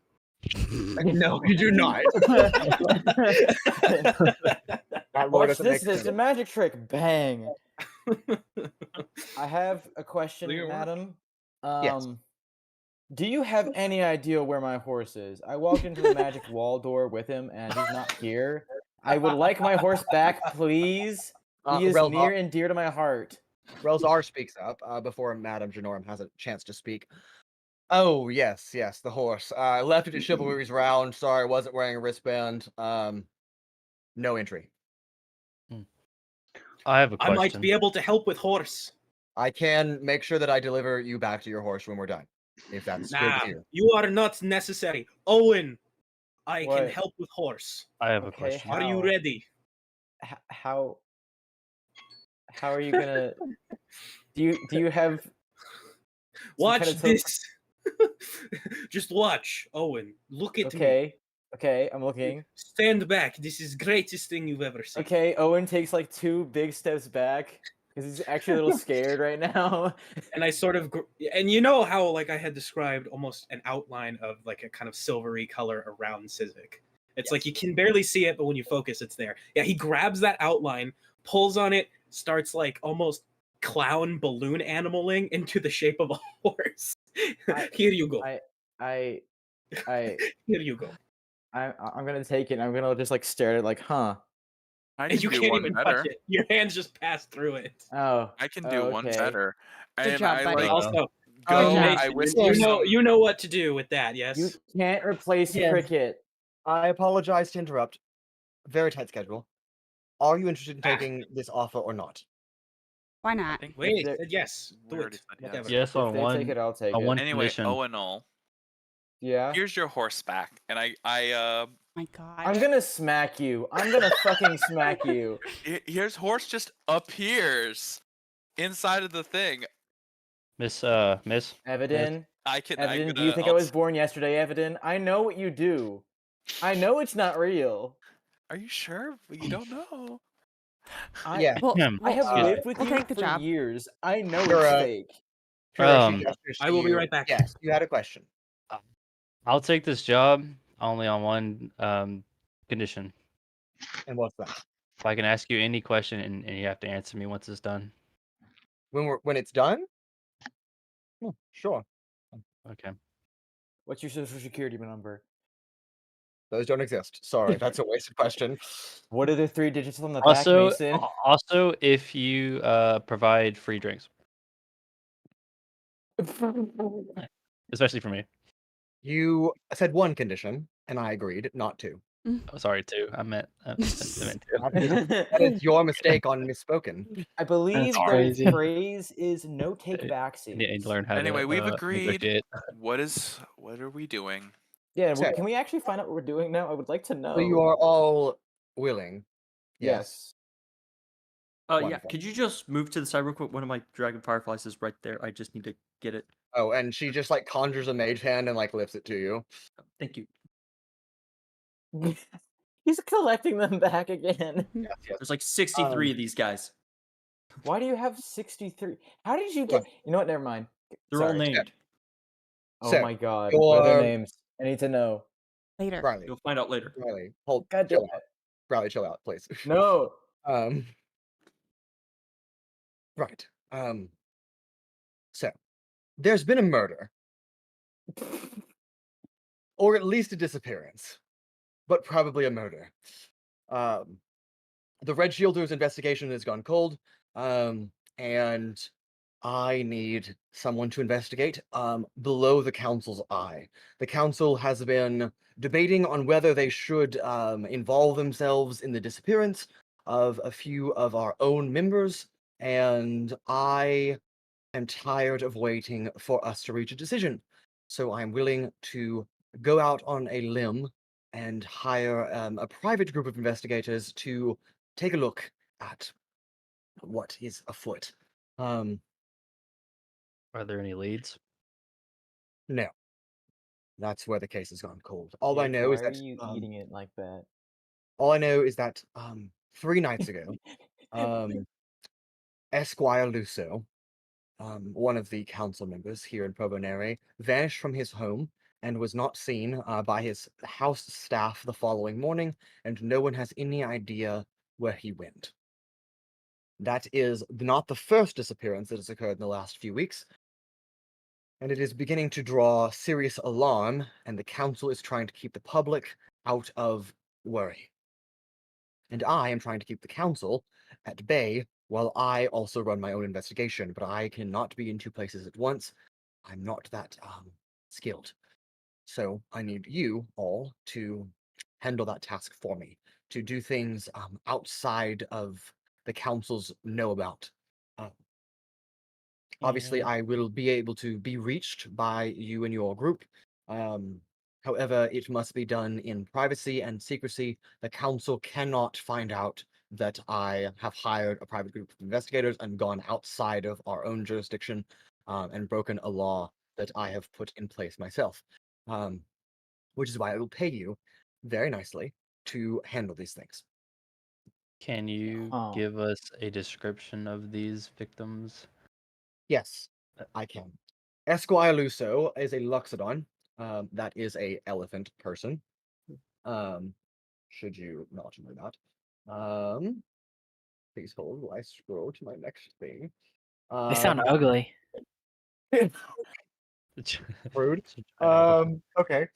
No, you do not. That Watch doesn't this. make It's a sense. magic trick. Bang. I have a question, Clear work. madam. Yes. Do you have any idea where my horse is? I walked into the magic wall door with him, and he's not here. I would like my horse back, please. He is Relzar- near and dear to my heart. Relzar speaks up before Madame Janorum has a chance to speak. Oh, yes, the horse. I left it at Chivalry's round. Sorry, I wasn't wearing a wristband. No entry. I have a I question. might be able to help with horse. I can make sure that I deliver you back to your horse when we're done, if that's good Nah, with you. you are not necessary. Owen, I can What? help with horse. I have a Okay, question. Are you How? ready? How are you gonna? Do you have? Watch kind of this. Just watch, Owen. Look at me. Okay, I'm looking. Stand back. This is greatest thing you've ever seen. Okay, Owen takes like 2 big steps back because he's actually a little scared right now. And I sort of, and you know how like I had described almost an outline of like a kind of silvery color around Sizik. It's like you can barely see it, but when you focus, it's there. Yeah, he grabs that outline, pulls on it, starts like almost clown balloon animaling into the shape of a horse. Here you go. I Here you go. I'm gonna take it. And I'm gonna just like stare at it, like, huh? I And can you do can't one even better. touch it. Your hands just pass through it. Oh, I can do one okay. better. Good And job, I buddy. like Also, go. job. I Mason, whisper some. you know what to do with that, yes? You can't replace Yes. cricket. I apologize to interrupt. Very tight schedule. Are you interested in taking this offer or not? Why I not? think Wait, there- said yes. we Do already it. said yes. Whatever. Yes, on If they one. take it, I'll take on it. one Anyway, condition. Owunul, Yeah. here's your horse back, and I My God. I'm gonna smack you. I'm gonna fucking smack you. here's horse just appears inside of the thing. Miss. Evadin. I can. Evadin, do you think I was born yesterday, Evadin? I know what you do. I know it's not real. Are you sure? You don't know. Yeah. Well, I have well, lived with we'll you take the for job. years. I know You're it's a- fake. Pura, she Um, gestures I to will be you. right back. Yes, you had a question. I'll take this job only on one condition. And what's that? If I can ask you any question and you have to answer me once it's done. When it's done? Sure. Okay. What's your social security number? Those don't exist. Sorry, that's a wasted question. What are the 3 digits on the back, Also, Mason? also, if you provide free drinks, especially for me. You said one condition, and I agreed, not two. Oh, sorry, two. I meant two. That is your mistake on misspoken. I believe the crazy. phrase is no take I backsies. need to learn how Anyway, to. we've agreed. negotiate. What are we doing? Yeah, So- can we actually find out what we're doing now? I would like to know. So you are all willing. Yes. Yeah, Wonderful. could you just move to the side real quick? One of my dragon fireflies is right there. I just need to get it. Oh, and she just like conjures a mage hand and like lifts it to you. Thank you. He's collecting them back again. Yes, yes. There's like 63 of these guys. Why do you have 63? How did you Look. get? You know what? Never mind. They're all Sorry. named. Oh So, my god. What are their your- names? I need to know. Later. Riley, You'll find out later. Riley, hold. God Chill damn out. it. Riley, chill out, please. No. Right. So, there's been a murder, or at least a disappearance, but probably a murder. The Red Shielder's investigation has gone cold, and I need someone to investigate below the council's eye. The council has been debating on whether they should involve themselves in the disappearance of a few of our own members, and I am tired of waiting for us to reach a decision. So I'm willing to go out on a limb and hire a private group of investigators to take a look at what is afoot. Are there any leads? No, that's where the case has gone cold. All I Nick, know why is that are you eating it like that? all I know is that 3 nights ago, Esquire Luso, one of the council members here in Probonere, vanished from his home and was not seen by his house staff the following morning, and no one has any idea where he went. That is not the first disappearance that has occurred in the last few weeks, and it is beginning to draw serious alarm, and the council is trying to keep the public out of worry. And I am trying to keep the council at bay while I also run my own investigation, but I cannot be in 2 places at once. I'm not that skilled. So I need you all to handle that task for me, to do things outside of the council's know about. Obviously, I will be able to be reached by you and your group. However, it must be done in privacy and secrecy. The council cannot find out that I have hired a private group of investigators and gone outside of our own jurisdiction and broken a law that I have put in place myself. Which is why I will pay you very nicely to handle these things. Can you give us a description of these victims? Yes, I can. Esquire Luso is a Luxodon. That is a elephant person. Should you not know that. Please hold while I scroll to my next thing. They sound ugly. Rude. Okay.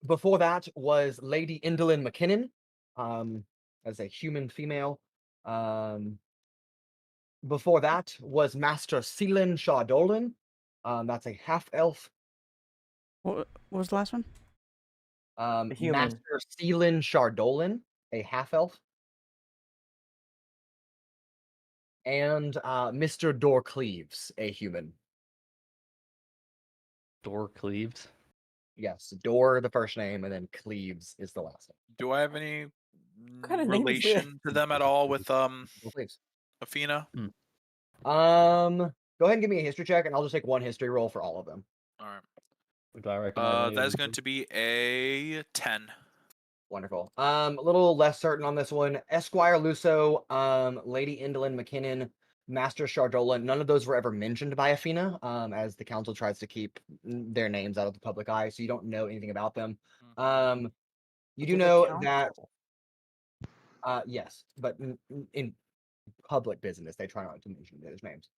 Before that was Lady Indolin McKinnon, as a human female. Before that was Master Seelan Shawdolan. That's a half-elf. What was the last one? human. Master Seelan Shawdolan, a half-elf. And Mr. Dorcleaves, a human. Dorcleaves? Yes, Dor the first name, and then Cleaves is the last name. Do I have any kind of name is this? relation to them at all with Dorcleaves. Athena? Go ahead and give me a history check, and I'll just take 1 history roll for all of them. All right. Do I recognize any That of is these going people? to be a 10. Wonderful. A little less certain on this one. Esquire Luso, Lady Indolin McKinnon, Master Shardola. None of those were ever mentioned by Athena, as the council tries to keep their names out of the public eye, so you don't know anything about them. You do know that. Yes, but in public business, they try not to mention those names.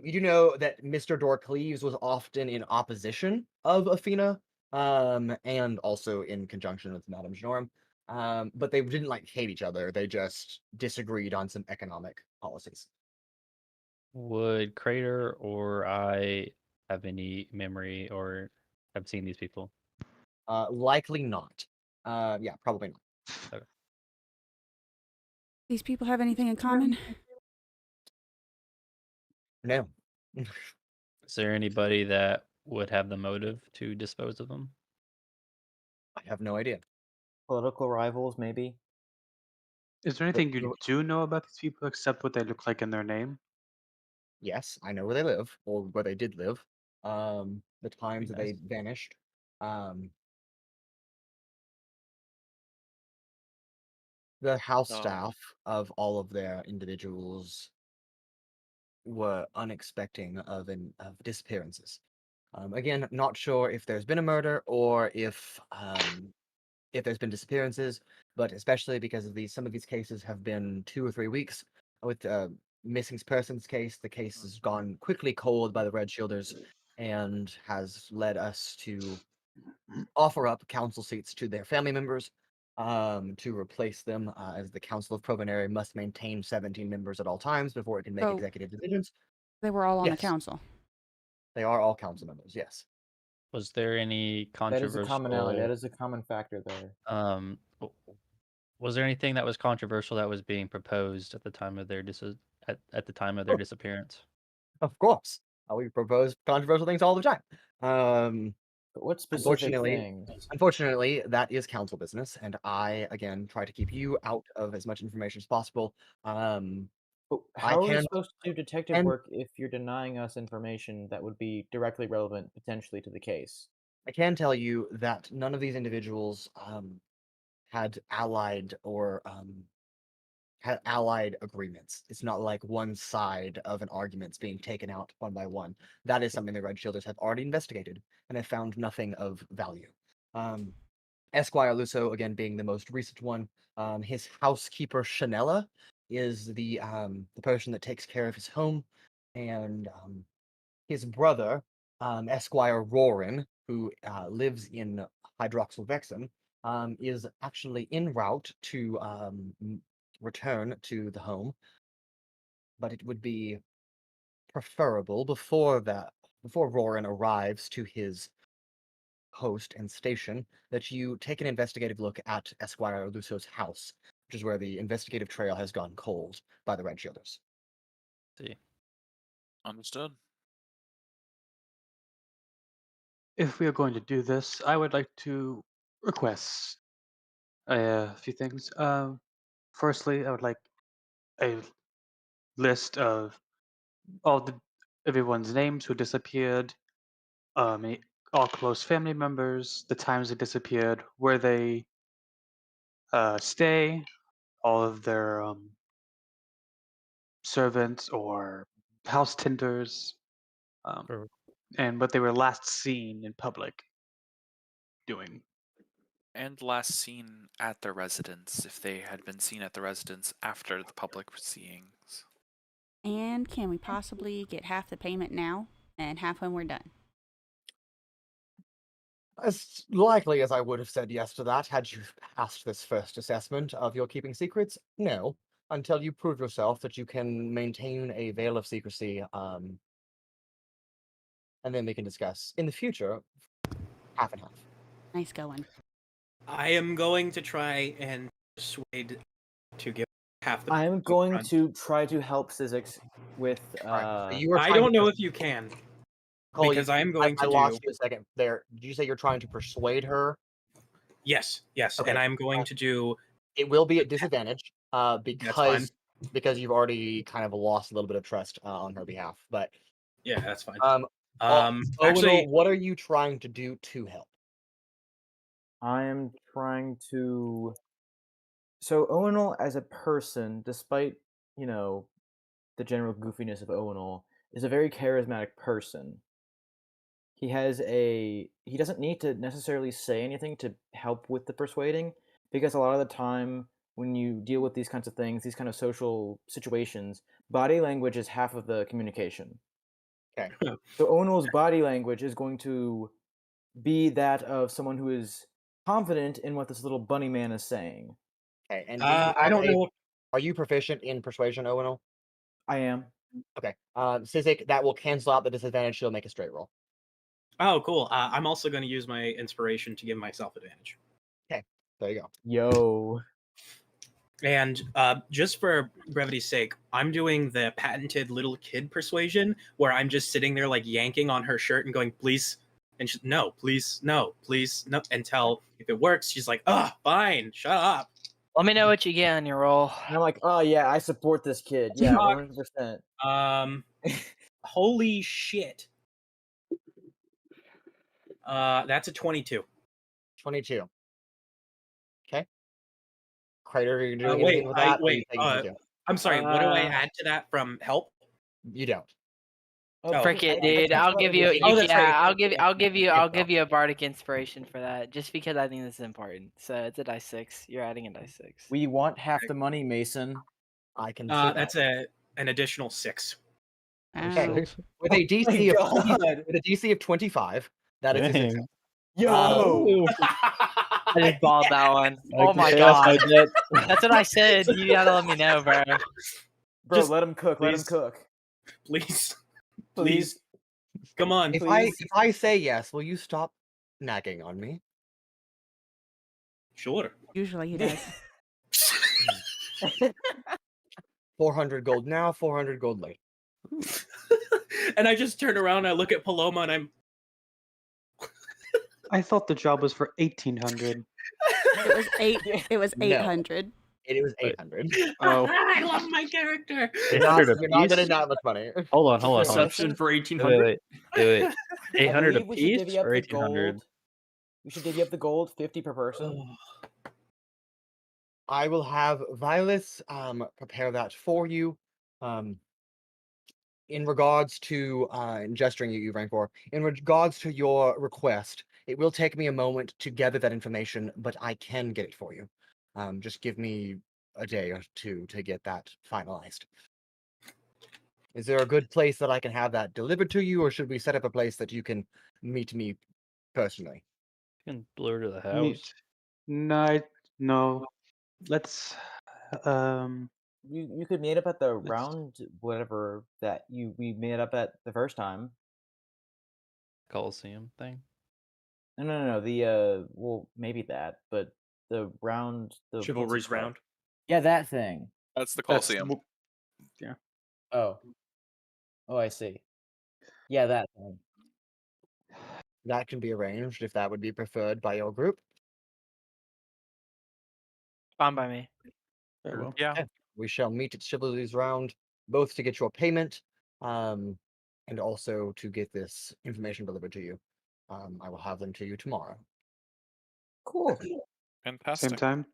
You do know that Mr. Dorcleaves was often in opposition of Athena, and also in conjunction with Madame Janorum. But they didn't like hate each other. They just disagreed on some economic policies. Would Cradeyr or I have any memory or have seen these people? Likely not. Yeah, probably not. Okay. These people have anything in common? No. Is there anybody that would have the motive to dispose of them? I have no idea. Political rivals, maybe. Is there anything you do know about these people except what they look like in their name? Yes, I know where they live, or where they did live. The times that they nice. vanished. The house Oh. staff of all of their individuals were unexpecting of disappearances. Again, not sure if there's been a murder or if there's been disappearances, but especially because of some of these cases have been 2 or 3 weeks. With missing persons case, the case has gone quickly cold by the Red Shielders and has led us to offer up council seats to their family members to replace them, as the Council of Provenary must maintain 17 members at all times before it can make So- executive decisions. They were all on the Yes. council. They are all council members, yes. Was there any That is a commonality. That controversial? is a common factor there. Was there anything that was controversial that was being proposed at the time of their at the time of their disappearance? Of course. We propose controversial things all the time. But what specific things? Unfortunately, that is council business, and I, again, try to keep you out of as much information as possible. But I how are we can- supposed to do detective and- work if you're denying us information that would be directly relevant potentially to the case? I can tell you that none of these individuals had allied agreements. It's not like one side of an argument's being taken out one by one. That is something the Red Shielders have already investigated and have found nothing of value. Esquire Lusso, again, being the most recent one, his housekeeper Chanella is the person that takes care of his home, and his brother, Esquire Rorin, who lives in Hydroxyl Vexen, is actually en route to return to the home, but it would be preferable before Rorin arrives to his post and station that you take an investigative look at Esquire Lusso's house, which is where the investigative trail has gone cold by the Red Shielders. See. Understood. If we are going to do this, I would like to request a few things. Firstly, I would like a list of everyone's names who disappeared, all close family members, the times they disappeared, where they stay, all of their servants or house tenders, Sure. and what they were last seen in public doing. And last seen at the residence, if they had been seen at the residence after the public seeings. And can we possibly get half the payment now and half when we're done? As likely as I would have said yes to that had you passed this first assessment of your keeping secrets, no, until you prove yourself that you can maintain a veil of secrecy, and then we can discuss in the future, half and half. Nice going. I am going to try and persuade to give half the. I am going to try to help Sizik with. Alright, so you were I trying don't to know if you can. Cole, Because I am going I to lost do. you a second there. Did you say you're trying to persuade her? Yes, Okay. and I'm going to do. It will be at disadvantage, fine. because you've already kind of lost a little bit of trust on her behalf. But Yeah, that's fine. Actually, what are you trying to do to help? I am trying to. So Owunul as a person, despite the general goofiness of Owunul, is a very charismatic person. He doesn't need to necessarily say anything to help with the persuading, because a lot of the time when you deal with these kinds of things, these kind of social situations, body language is half of the communication. Okay. So Owunul's body language is going to be that of someone who is confident in what this little bunny man is saying. Okay, and I don't know. Are you proficient in persuasion, Owunul? I am. Okay. Sizik, that will cancel out the disadvantage. She'll make a straight roll. Oh, cool. I'm also going to use my inspiration to give myself advantage. Okay, there you go. Yo. And just for brevity's sake, I'm doing the patented little kid persuasion where I'm just sitting there like yanking on her shirt and going, please. And no, please, no, please, no. Until if it works, she's like, oh, fine, shut up. Let me know what you get on your roll. And I'm like, oh yeah, I support this kid. Yeah, Fuck. 100%. Holy shit. That's a 22. 22. Okay. Cradeyr, are you doing Wait, anything with that? or are you wait. taking 22? I'm sorry. What do I add to that from help? You don't. Oh, Frick it, I dude. just I'll wanted give to you. see- Oh, that's right. I'll give you a bardic inspiration for that, just because I think this is important. So it's a dice 6. You're adding a dice 6. We want half the money, Mason. I can see that. That's an additional 6. Okay. Ow. With a DC of God. with a DC of 25, that is a Dang. success. Yo! I just balled that one. I Oh my can pay off my god. debt. That's what I said. You gotta let me know, bro. Bro, Just- let him cook. Let him please. cook. Please. Please. Come on. If I say yes, will you stop nagging on me? Sure. Usually he does. 400 gold now, 400 gold later. And I just turn around, I look at Paloma, and I'm. I thought the job was for 1,800. It was It was No. 800. It was 800. Oh. I love my character. You're not, 800 you're not apiece? getting that much money. Hold on, hold on, hold on. Exception for Wait, 1800. wait, wait. I 800 believe we should apiece divvy up or the 1,800? gold. We should divvy up the gold 50 per person. I will have Violet prepare that for you. In regards to gesturing at you, Rancor, in regards to your request, it will take me a moment to gather that information, but I can get it for you. Just give me a day or two to get that finalized. Is there a good place that I can have that delivered to you, or should we set up a place that you can meet me personally? You can deliver to the Neat. house. No. Let's. You could meet up at the Let's- round whatever that we met up at the first time. Coliseum thing. No. The well, maybe that, but the round, the what's it Chivalry's called? round. Yeah, that thing. That's the That's Colosseum. Oh, I see. Yeah, that thing. That can be arranged if that would be preferred by your group. Fine by me. Very well. Yeah. We shall meet at Chivalry's round, both to get your payment, and also to get this information delivered to you. I will have them to you tomorrow. Cool. Fantastic. Same time.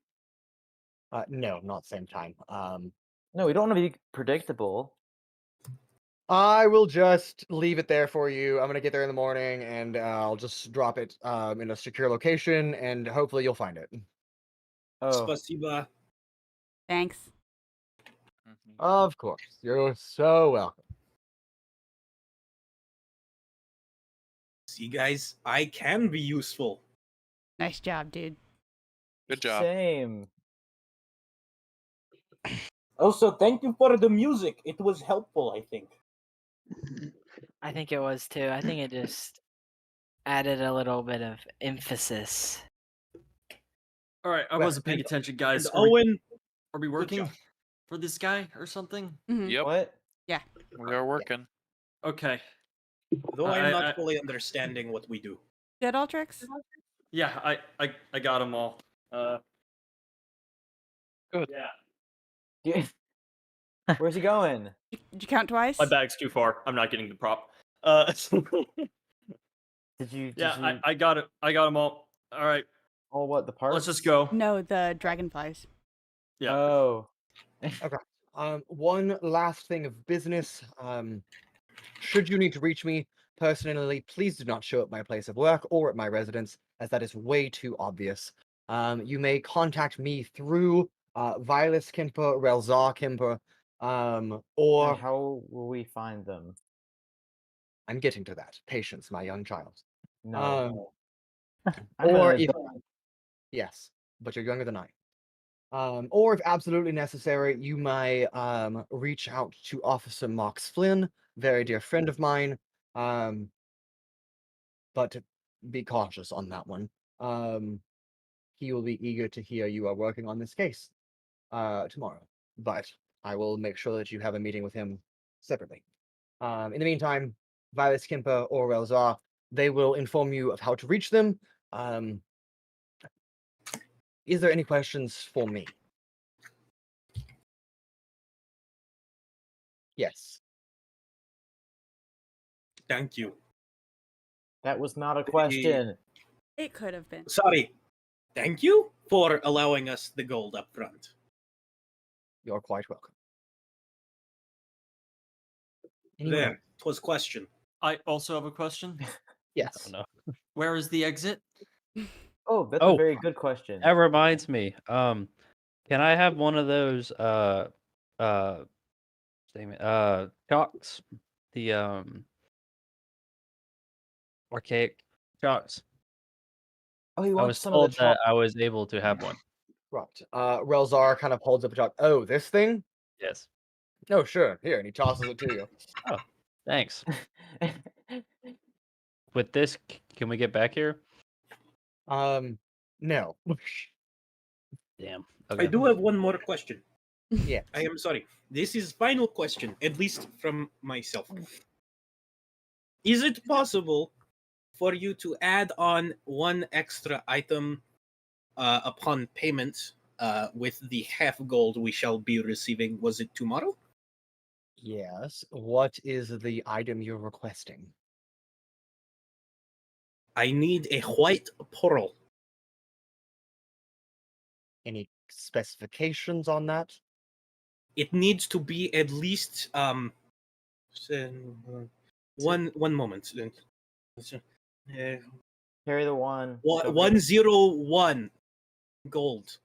No, not same time. No, we don't want to be predictable. I will just leave it there for you. I'm gonna get there in the morning, and I'll just drop it in a secure location, and hopefully you'll find it. Oh, Spasiba. Thanks. Mhm. Of course, you're so welcome. See, guys, I can be useful. Nice job, dude. Good job. same. Also, thank you for the music. It was helpful, I think. I think it was too. I think it just added a little bit of emphasis. All right, I Well, wasn't paying and- attention, guys. And Are we, Owen, are we good working job. for this guy or something? Mhm. Yep. What? We are working. Okay. though I'm I- not fully understanding what we do. Good, Altrix? Yeah, I got them all. Good. Yeah. Where's he going? Did you count twice? My bag's too far. I'm not getting the prop. Did you? Yeah, I got it. I got them all. All right, Oh, what the parts? let's just go. No, the dragonflies. Yeah. Oh, One last thing of business. Should you need to reach me personally, please do not show up my place of work or at my residence, as that is way too obvious. You may contact me through Vilas Kimper, Relzar Kimper, or and how will we find them? I'm getting to that. Patience, my young child. No. Or if yes, but you're younger than I. Or if absolutely necessary, you may reach out to Officer Marks Flynn, very dear friend of mine. But be cautious on that one. He will be eager to hear you are working on this case tomorrow. But I will make sure that you have a meeting with him separately. In the meantime, Violet Kimper or Relzar, they will inform you of how to reach them. Is there any questions for me? Yes. Thank you. That was not a question. It could have been. Sorry. Thank you for allowing us the gold up front. You're quite welcome. Anyone There, else? 'twas question. I also have a question. Yes. no. Where is the exit? Oh, that's a Oh, very good question. That reminds me. Can I have one of those chalks? The archaic chalks. Oh, he I wants was some of the told that chalk. I was able to have one. Right. Relzar kind of holds up a chalk. Oh, this thing? Yes. Oh, sure. Here, and he tosses it to you. Oh, thanks. With this, can we get back here? No. Damn. I Okay. do have one more question. Yeah. I am sorry. This is final question, at least from myself. Is it possible for you to add on one extra item upon payment with the half gold we shall be receiving? Was it tomorrow? Yes. What is the item you're requesting? I need a white pearl. Any specifications on that? It needs to be at least one moment. Carry the one. 101 gold.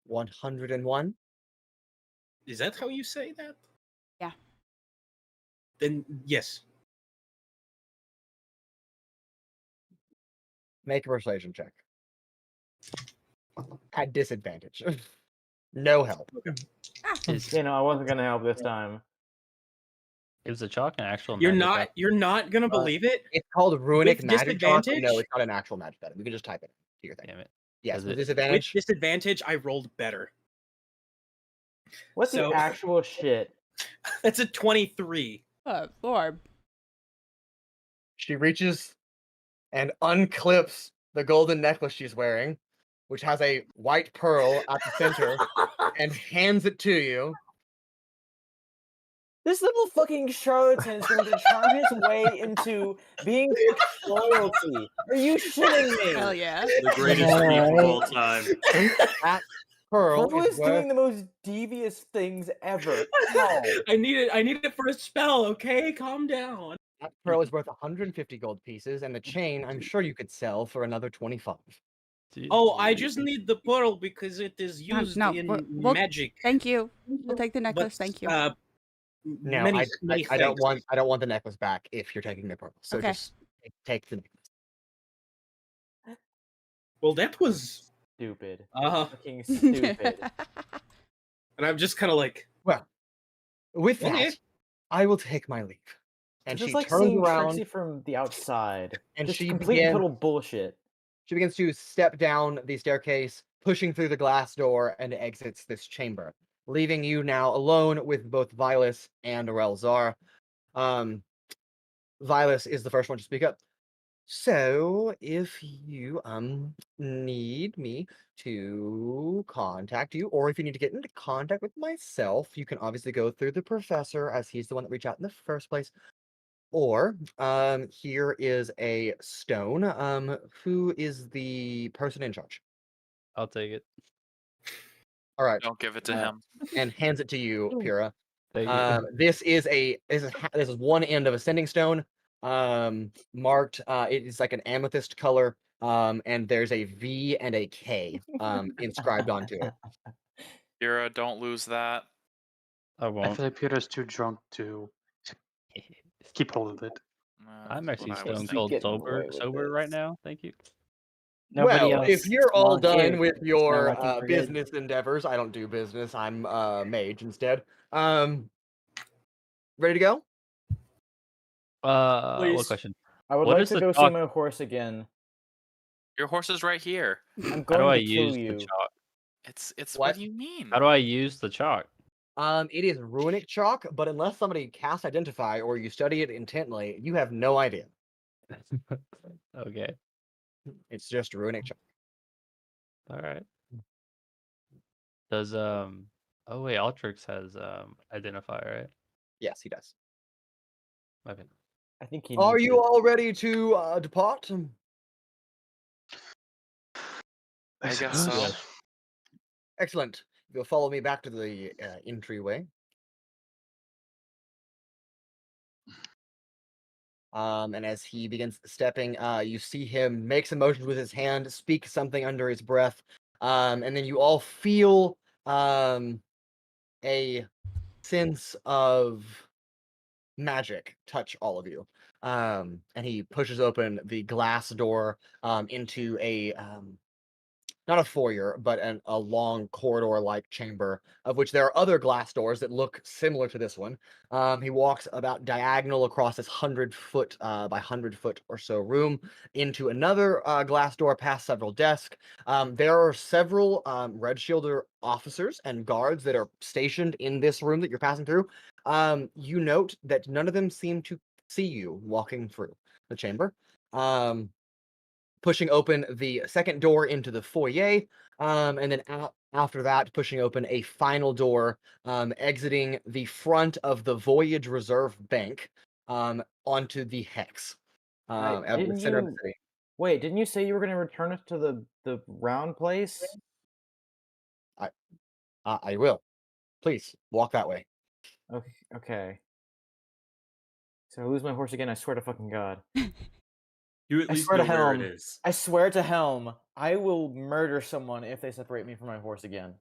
101? Is that how you say that? Yeah. Then yes. Make a persuasion check. At disadvantage. No help. Is I wasn't gonna help this time. is the chalk an actual You're magic not item? you're not gonna believe it? It's called runic With magic chalk. But no, disadvantage? it's not an actual magic item. You can just type it to your thing. Damn it. Yes, Does with it- With disadvantage. disadvantage, I rolled better. What So- the actual shit? That's a 23. Lord. She reaches and unclips the golden necklace she's wearing, which has a white pearl at the center, and hands it to you. This little fucking charlatan is going to charm his way into being royalty. Are you shitting me? Hell yeah. The greatest thief of all time. That pearl Bro is is worth, doing the most devious things ever. No. I need it for a spell, okay? Calm down. that pearl is worth 150 gold pieces, and the chain I'm sure you could sell for another 25. Oh, I just need the pearl because it is used No, in we'll- magic. Thank you. We'll take the necklace. But, Thank you. No, many I don't thanks. want the necklace back if you're taking the pearl. So Okay. just take the necklace. Well, that was Stupid. uh Fucking stupid. and I'm just kind of like, Well, with that, Okay. I will take my leave. And Just she like turns seeing around Trixie from the outside. and Just she complete begins total bullshit. She begins to step down the staircase, pushing through the glass door, and exits this chamber, leaving you now alone with both Vilas and Relzar. Vilas is the first one to speak up. So, if you need me to contact you, or if you need to get into contact with myself, you can obviously go through the professor, as he's the one that reached out in the first place. Or, here is a stone. Who is the person in charge? I'll take it. All right, Don't give it to him. and hands it to you, Pura. Thank you. This is one end of a sending stone, marked. It is like an amethyst color, and there's a V and a K, inscribed onto it. Pura, don't lose that. I I won't. feel like Peter's too drunk to keep hold of it. I'm That's actually what I was stone thinking. cold Getting away with sober right now. Thank you. Nobody Well, else if you're all volunteered, done with so your I think we're good. business endeavors, I don't do business. I'm mage instead. Ready to go? What Please. question? I would What like is to the go see chalk- my horse again. Your horse is right here. I'm How do going I to kill use the you. chalk? It's What? what do you mean? How do I use the chalk? It is runic chalk, but unless somebody casts identify or you study it intently, you have no idea. Okay. It's just runic chalk. All right. Does Oh wait, Altrix has identify, right? Yes, he does. Okay. I think he Are needs you it. all ready to depart? I guess suppose. so. Yes. Excellent. You'll follow me back to the entryway. And as he begins stepping, you see him make some motions with his hand, speak something under his breath, and then you all feel a sense of magic touch all of you. And he pushes open the glass door into a not a foyer, but a long corridor-like chamber, of which there are other glass doors that look similar to this one. He walks about diagonal across this 100-foot by 100-foot or so room into another glass door past several desks. There are several Red Shielder officers and guards that are stationed in this room that you're passing through. You note that none of them seem to see you walking through the chamber. Pushing open the second door into the foyer, and then after that, pushing open a final door, exiting the front of the Voyage Reserve Bank onto the Hex at the center of the city. Wait, didn't you say you were going to return us to the round place? I will. Please, walk that way. Okay. So I lose my horse again, I swear to fucking God. You at I least swear know to where it Helm. is. I swear to Helm, I will murder someone if they separate me from my horse again.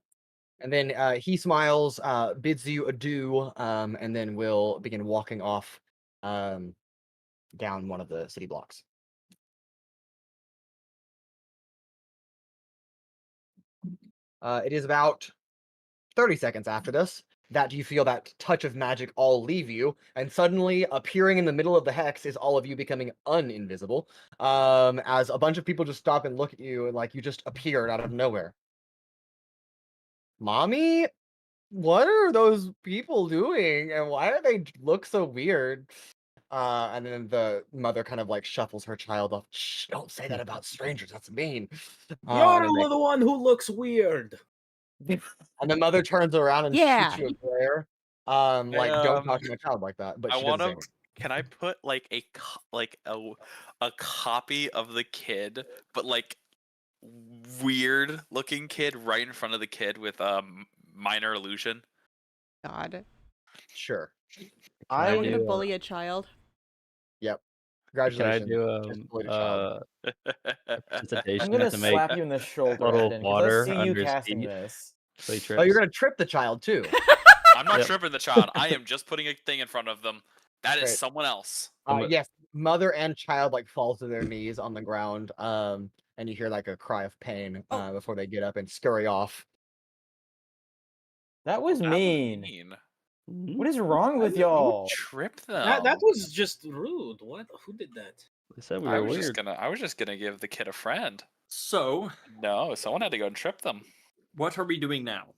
And then he smiles, bids you adieu, and then will begin walking off down one of the city blocks. It is about 30 seconds after this that you feel that touch of magic all leave you, and suddenly appearing in the middle of the hex is all of you becoming uninvisible, as a bunch of people just stop and look at you and like you just appeared out of nowhere. Mommy, what are those people doing, and why do they look so weird? And then the mother kind of like shuffles her child off. Shh, don't say that about strangers. That's mean. You're And then the one who looks weird. and the mother turns around and Yeah. shoots you a glare. Like, don't talk to my child like that. But I she doesn't want say to. anything. Can I put like a copy of the kid, but like weird looking kid right in front of the kid with minor illusion? God. Sure. I I'm gonna do, bully a child. Yep. Can I Congratulations. do Just bullied a child. I'm presentation gonna to make slap you in the shoulder, puddle Aidan, of because I water see you under his casting feet this. so he Oh, trips? you're gonna trip the child too. I'm not Yep. tripping the child. I am just putting a thing in front of them. That is Great. someone else. Yes, mother and child like fall to their knees on the ground. And you hear like a cry of pain before they get up and scurry off. That was That mean. was mean. What is wrong with y'all? Trip them. That was just rude. What? Who did that? They said we I were was weird. just gonna give the kid a friend. So, No, someone had to go and trip them. what are we doing now?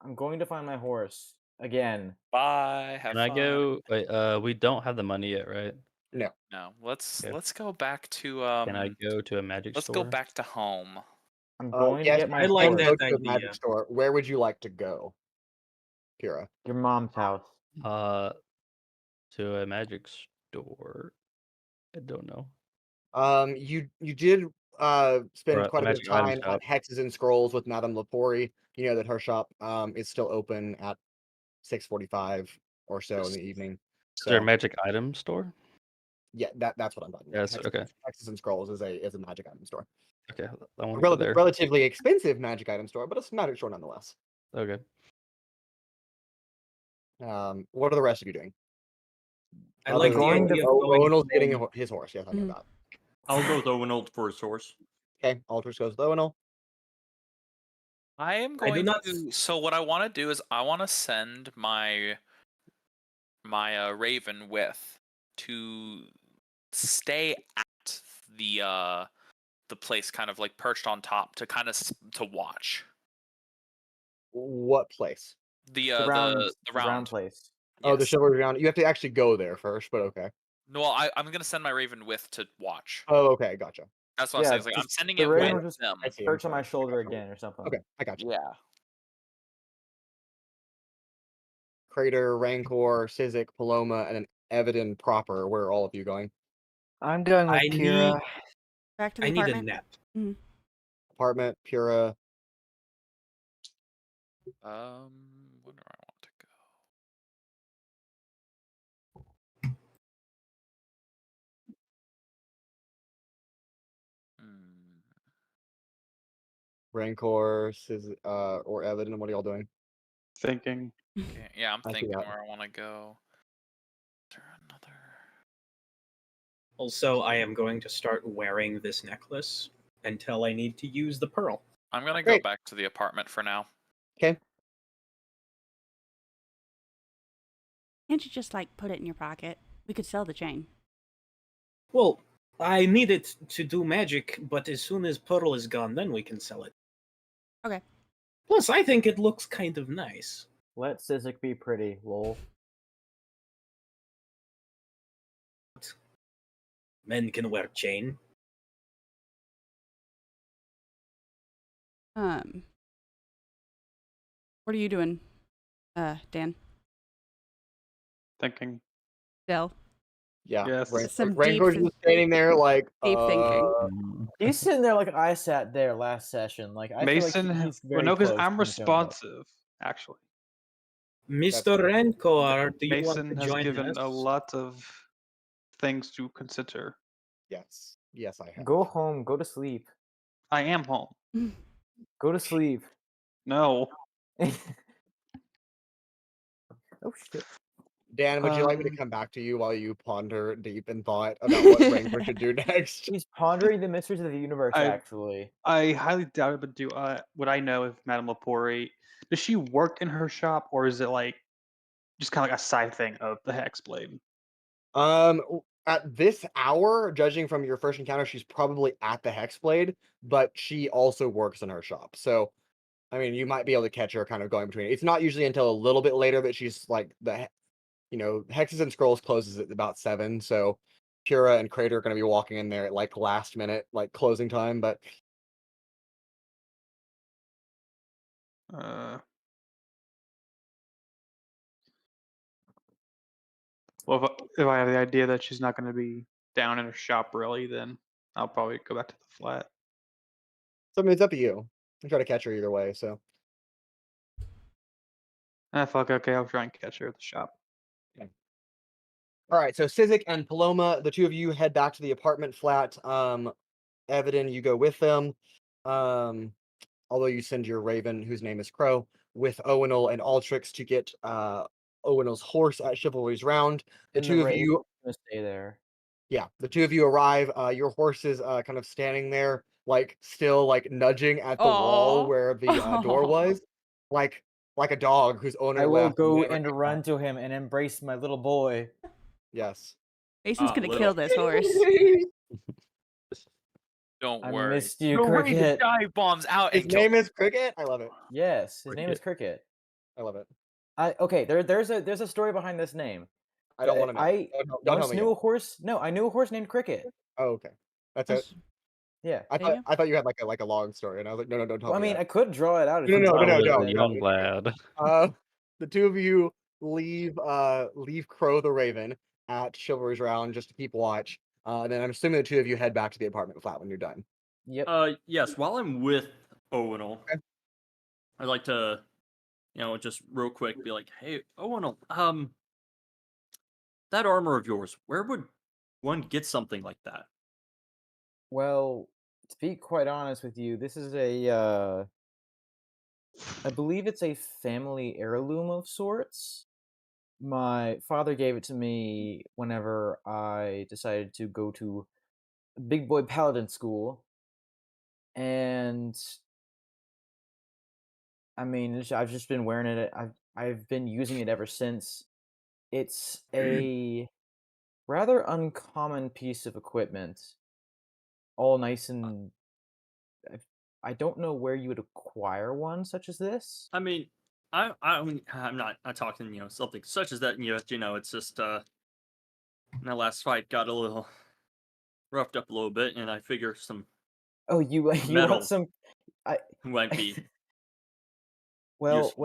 I'm going to find my horse again. Bye. Have Can I fun. go? Wait, we don't have the money yet, right? No. No, let's Okay. go back to Can I go to a magic let's store? go back to home. I'm going to Yes, get my I like horse. go that to a magic idea. store. Where would you like to go, Pura? Your mom's house. To a magic store. I don't know. You did spend Or a quite a bit of magic item time at shop. Hexes and Scrolls with Madame Lepori. You know that her shop is still open at 6:45 or so in the evening. Is there a So magic item store? yeah, that's what I'm talking about. Yes. Okay. Hexes and Scrolls is a magic item store. Okay. I A want to go there. relatively expensive magic item store, but it's a magic store nonetheless. Okay. What are the rest of you doing? I like the going to- idea of going Owunul's getting home. his horse. Yes, I know Mhm. that. I'll go with Owunul for a source. Okay, Altrix goes with Owunul. I am I do going not- to. So what I want to do is I want to send my Raven with to stay at the place, kind of like perched on top, to kind of to watch What place? the round round. place. Oh, the Yes. chivalry round. You have to actually go there first, but okay. No, I'm gonna send my Raven with to watch. Oh, okay, gotcha. That's what I'm Yeah, saying. It's like, I'm just sending the it Raven with will just them. I see. perch on my Okay, shoulder gotcha. again or something. Okay, I got you. Yeah. Cradeyr, Rancor, Sizik, Paloma, and an Evadin proper. Where are all of you going? I'm going with I Pura. need Back to the I need a apartment. nap. Apartment, Pura. Where do I want to go? Hmm. Rancor, Sizik, or Evadin. What are y'all doing? Thinking. Okay, yeah, I'm I see thinking that. where I want to go. Is there another? Also, I am going to start wearing this necklace until I need to use the pearl. I'm gonna go Great. back to the apartment for now. Okay. Can't you just like put it in your pocket? We could sell the chain. Well, I need it to do magic, but as soon as pearl is gone, then we can sell it. Okay. Plus, I think it looks kind of nice. Let Sizik be pretty, lol. Men can wear chain. What are you doing, Dan? Thinking. Dell? Yeah. Yes. Some Rancor's deep- just standing there like deep thinking. He's sitting there like I sat there last session. Like I Mason, feel like he's well, very no, because close I'm to the donut. responsive, actually. Mr. Rancor, do you want Mason to has join given us? a lot of things to consider. Yes. Yes, I have. Go home. Go to sleep. I am home. Go to sleep. No. Oh shit. Dan, would you like me to Um, come back to you while you ponder deep in thought about what Rancor should do next? He's pondering the mysteries of the universe. I- Actually, I highly doubt it, but would I know if Madame Lepori, does she work in her shop, or is it like just kind of like a side thing of the Hexblade? At this hour, judging from your first encounter, she's probably at the Hexblade, but she also works in her shop. So, I mean, you might be able to catch her kind of going between. It's not usually until a little bit later that she's like Hexes and Scrolls closes at about 7, so Pura and Cradeyr are going to be walking in there at like last minute, like closing time. But Well, if I have the idea that she's not going to be down in her shop really, then I'll probably go back to the flat. so I mean, it's up to you. I try to catch her either way. So Fuck, okay, I'll try and catch her at the shop. all right, so Sizik and Paloma, the two of you head back to the apartment flat. Evadin, you go with them. Although you send your raven, whose name is Crow, with Owunul and Altrix to get Owunul's horse at Chivalry's Round. The And two of Raven's you, gonna stay there. yeah, the two of you arrive. Your horse is kind of standing there, like still like nudging at the wall Aw. where the door was, like a dog whose owner I will left. go never and came run back. to him and embrace my little boy. Yes. Mason's gonna little. kill this horse. Don't I worry. missed you, You're ready to Cricket. dive bombs out His and kill name is Cricket. I love it. Yes, his name is Cricket. I love it. Okay, there's a story behind this name. I don't want to know. I Don't tell once me. knew yet. a horse. No, I knew a horse named Cricket. Oh, okay. That's it. Yeah. I thought you had like a long story, and I was like, no, don't tell Well, I me. mean, yet. I could draw it out. If No, you no, want. no, Little don't. young lad. The two of you leave Crow the Raven at Chivalry's Round just to keep watch. And then I'm assuming the two of you head back to the apartment flat when you're done. Yep. Yes, while I'm with Owunul, Okay. I'd like to, just real quick be like, hey, Owunul, that armor of yours, where would one get something like that? Well, to be quite honest with you, this is a I believe it's a family heirloom of sorts. My father gave it to me whenever I decided to go to big boy paladin school. And I mean, I've just been wearing it. I've been using it ever since. It's a rather uncommon piece of equipment. All nice and I don't know where you would acquire one such as this. I mean, I'm not talking, something such as that. It's just that last fight got a little roughed up a little bit, and I figure some Oh, you metal want some? might be Well, Useful.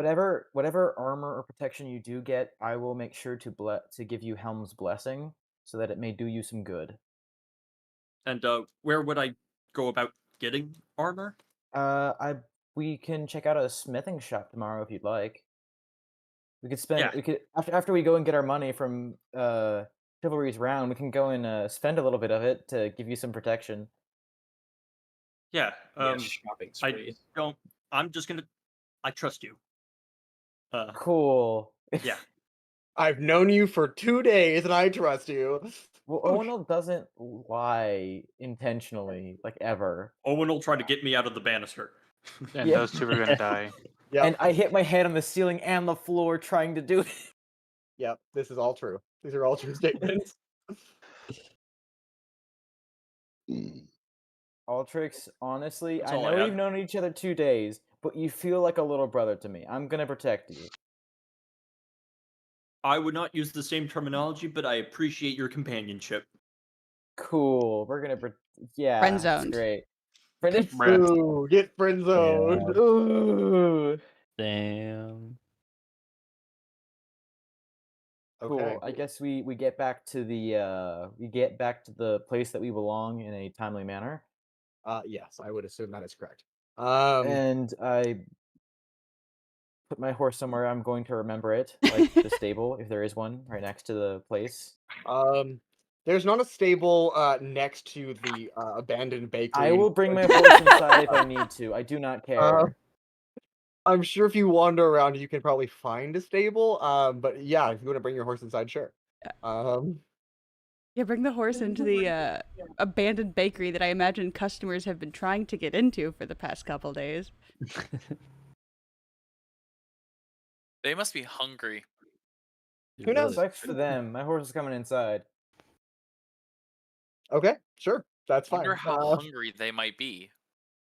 whatever armor or protection you do get, I will make sure to give you Helm's blessing so that it may do you some good. And where would I go about getting armor? We can check out a smithing shop tomorrow if you'd like. We could spend Yeah. we could after we go and get our money from Chivalry's round, we can go and spend a little bit of it to give you some protection. Yeah. Shopping I spree. don't. I'm just gonna. I trust you. Cool. Yeah. I've known you for 2 days and I trust you. Well, Owunul doesn't lie intentionally, like ever. Owen will try to get me out of the banister. And Yeah. those two are gonna die. Yep. And I hit my head on the ceiling and the floor trying to do it. Yep, this is all true. These are all true statements. Altrix, honestly, That's I all I know have. we've known each other 2 days, but you feel like a little brother to me. I'm gonna protect you. I would not use the same terminology, but I appreciate your companionship. Cool. We're gonna yeah, Friend that's zoned. great. Bruh. Ooh, get friend zoned. Yeah. Ooh. Damn. Cool. Okay. I guess we get back to the place that we belong in a timely manner. Yes, I would assume that is correct. And I put my horse somewhere I'm going to remember it, like the stable, if there is one, right next to the place. There's not a stable next to the abandoned bakery. I will bring my horse inside if I need to. I do not care. I'm sure if you wander around, you can probably find a stable. But yeah, if you want to bring your horse inside, sure. Yeah, bring the horse into the abandoned bakery that I imagine customers have been trying to get into for the past couple days. They must be hungry. Who knows? Sucks for them. My horse is coming inside. Okay, sure, that's I fine. wonder how hungry they might be.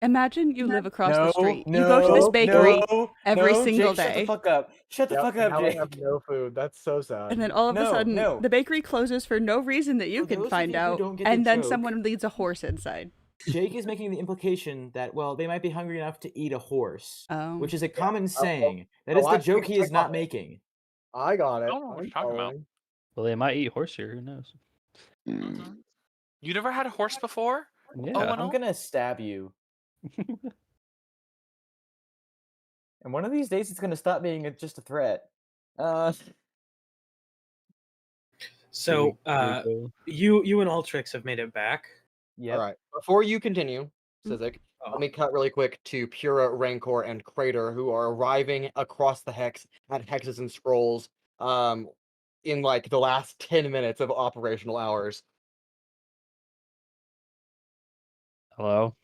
Imagine you live across the street. No, You go to this no, bakery no, every no, single Jake, Shut the day. fuck up. Shut the Yep, fuck and up, now they Jake. have no food. That's so sad. And then all of a No, sudden, no. the bakery closes for no reason that you For can those of find you who out, don't get the and then joke- someone leads a horse inside. Jake is making the implication that, well, they might be hungry enough to eat a horse, Oh. which is a common well, saying. That no, is I the joke think he I is got not it. making. I got it. I don't know what I'm you're talking about. following. Well, they might eat horse here. Who knows? Mhm. You never had a horse before? Yeah. Owunul? I'm gonna stab you. And one of these days, it's gonna stop being just a threat. So, Pretty cool. you and Altrix have made it back. Yep. All right. Before you continue, Sizik, Oh. let me cut really quick to Pura, Rancor, and Cradeyr, who are arriving across the hex at Hexes and Scrolls in like the last 10 minutes of operational hours. Hello.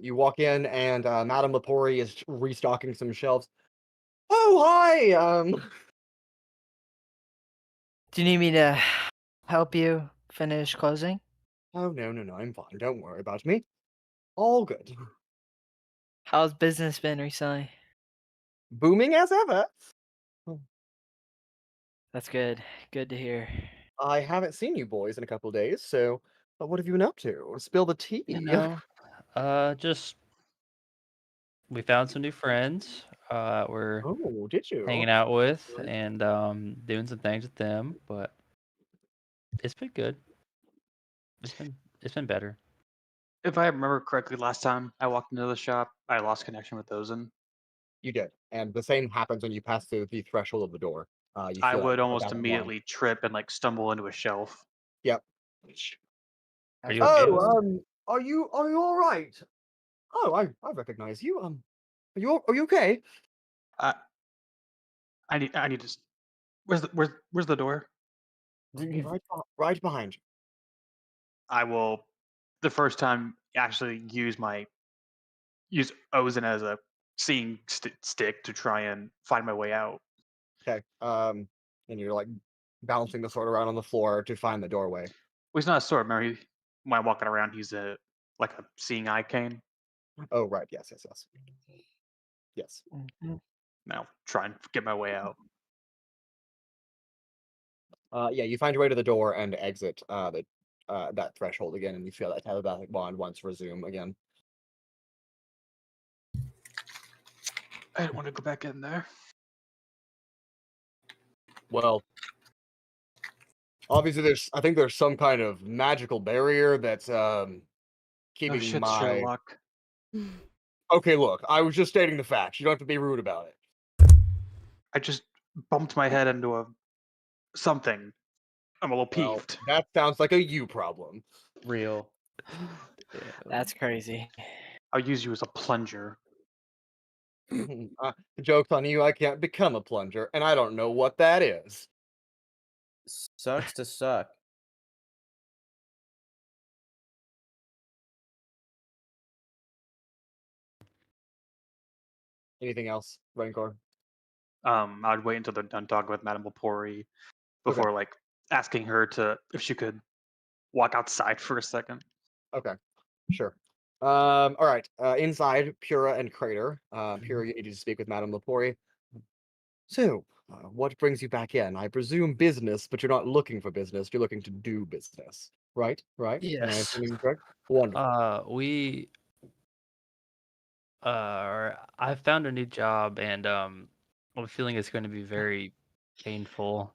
You walk in and Madame Lepori is restocking some shelves. Oh, hi! Do you need me to help you finish closing? Oh, no, I'm fine. Don't worry about me. All good. How's business been recently? Booming as ever. That's good. Good to hear. I haven't seen you boys in a couple days, so what have you been up to? Spill the tea. You know, just we found some new friends. We're Oh, did you? hanging out with and doing some things with them, but it's been good. It's been better. If I remember correctly, last time I walked into the shop, I lost connection with Ozen. You did, and the same happens when you pass through the threshold of the door. You I feel that would go almost down the line. immediately trip and like stumble into a shelf. Yep. Are you okay? Oh, are you all right? Oh, I recognize you. Are you okay? I need to. Where's the door? Right behind you. I will, the first time, actually use Ozen as a seeing stick to try and find my way out. Okay. And you're like bouncing the sword around on the floor to find the doorway. Well, he's not a sword. Remember, when walking around, he's like a seeing eye cane. Oh, right. Yes. Yes. Now try and get my way out. Yeah, you find your way to the door and exit that threshold again, and you feel that telepathic bond once resume again. I didn't want to go back in there. Well, obviously, I think there's some kind of magical barrier that's Oh keeping shit, my. Sherlock. Okay, look, I was just stating the facts. You don't have to be rude about it. I just bumped my head into a something. I'm a little Well, peeved. that sounds like a you problem. Real. That's crazy. I'll use you as a plunger. The joke's on you. I can't become a plunger, and I don't know what that is. Sucks to suck. Anything else, Rancor? I'd wait until they're done talking with Madame Lepori before like asking her if she could walk outside for a second. Okay, sure. All right. Inside, Pura and Cradeyr. Pura, you need to speak with Madame Lepori. So, what brings you back in? I presume business, but you're not looking for business. You're looking to do business, right? Right? Am I Yes. assuming correct? Wonderful. I found a new job, and I'm feeling it's going to be very painful.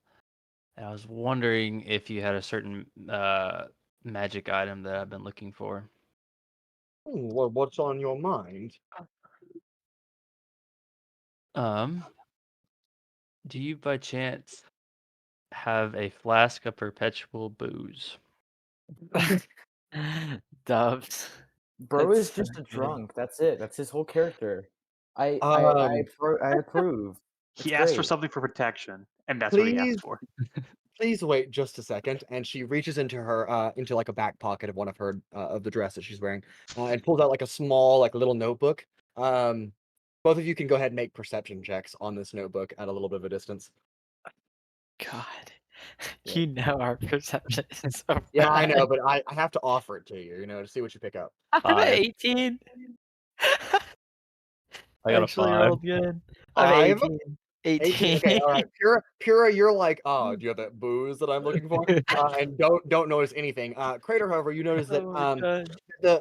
And I was wondering if you had a certain magic item that I've been looking for. Well, what's on your mind? Do you by chance have a flask of perpetual booze? Dubs. Bro That's is just so a good. drunk. That's it. That's his whole character. I Um, approve. He It's asked for great. something for protection, and that's what he Please, asked for. please wait just a second. And she reaches into her into like a back pocket of one of her of the dress that she's wearing, and pulls out like a small like little notebook. Both of you can go ahead and make perception checks on this notebook at a little bit of a distance. God. Yeah. You know our perception is so Yeah, I know, bad. but I have to offer it to you, to see what you pick up. I'm at 5. 18. I got a Actually 5. rolled good. I'm 5? 18. 18. 18. Okay, all right. Pura, you're like, oh, do you have that booze that I'm looking for? And don't notice anything. Crater, however, you notice that Oh my God.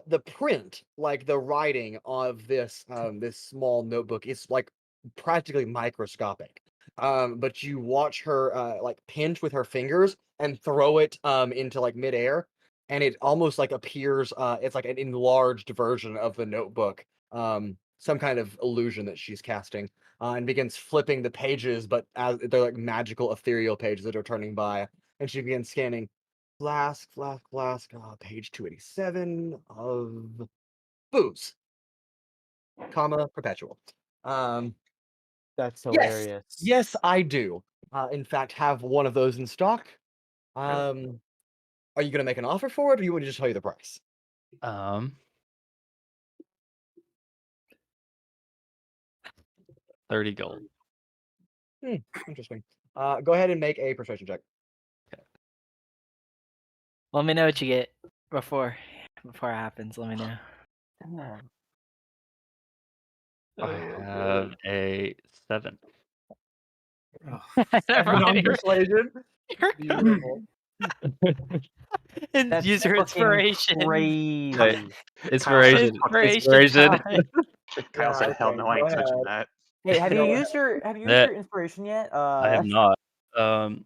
the print, like the writing of this this small notebook is like practically microscopic. But you watch her like pinch with her fingers and throw it into like midair, and it almost like appears it's like an enlarged version of the notebook. Some kind of illusion that she's casting. And begins flipping the pages, but as they're like magical ethereal pages that are turning by, and she begins scanning flask, page 287 of booze, comma, perpetual. That's Yes, hilarious. yes, I do. In fact, have one of those in stock. Are you gonna make an offer for it, or you want to just tell you the price? 30 gold. Interesting. Go ahead and make a persuasion check. Let me know what you get before it happens. Let me know. I have a 7. Never mind. persuasion. Beautiful. And That's use your fucking inspiration. Crazy. Inspiration. Inspiration. Kyle said, "Hell no, I ain't touching that." Hey, have you Go used your inspiration yet? I have not.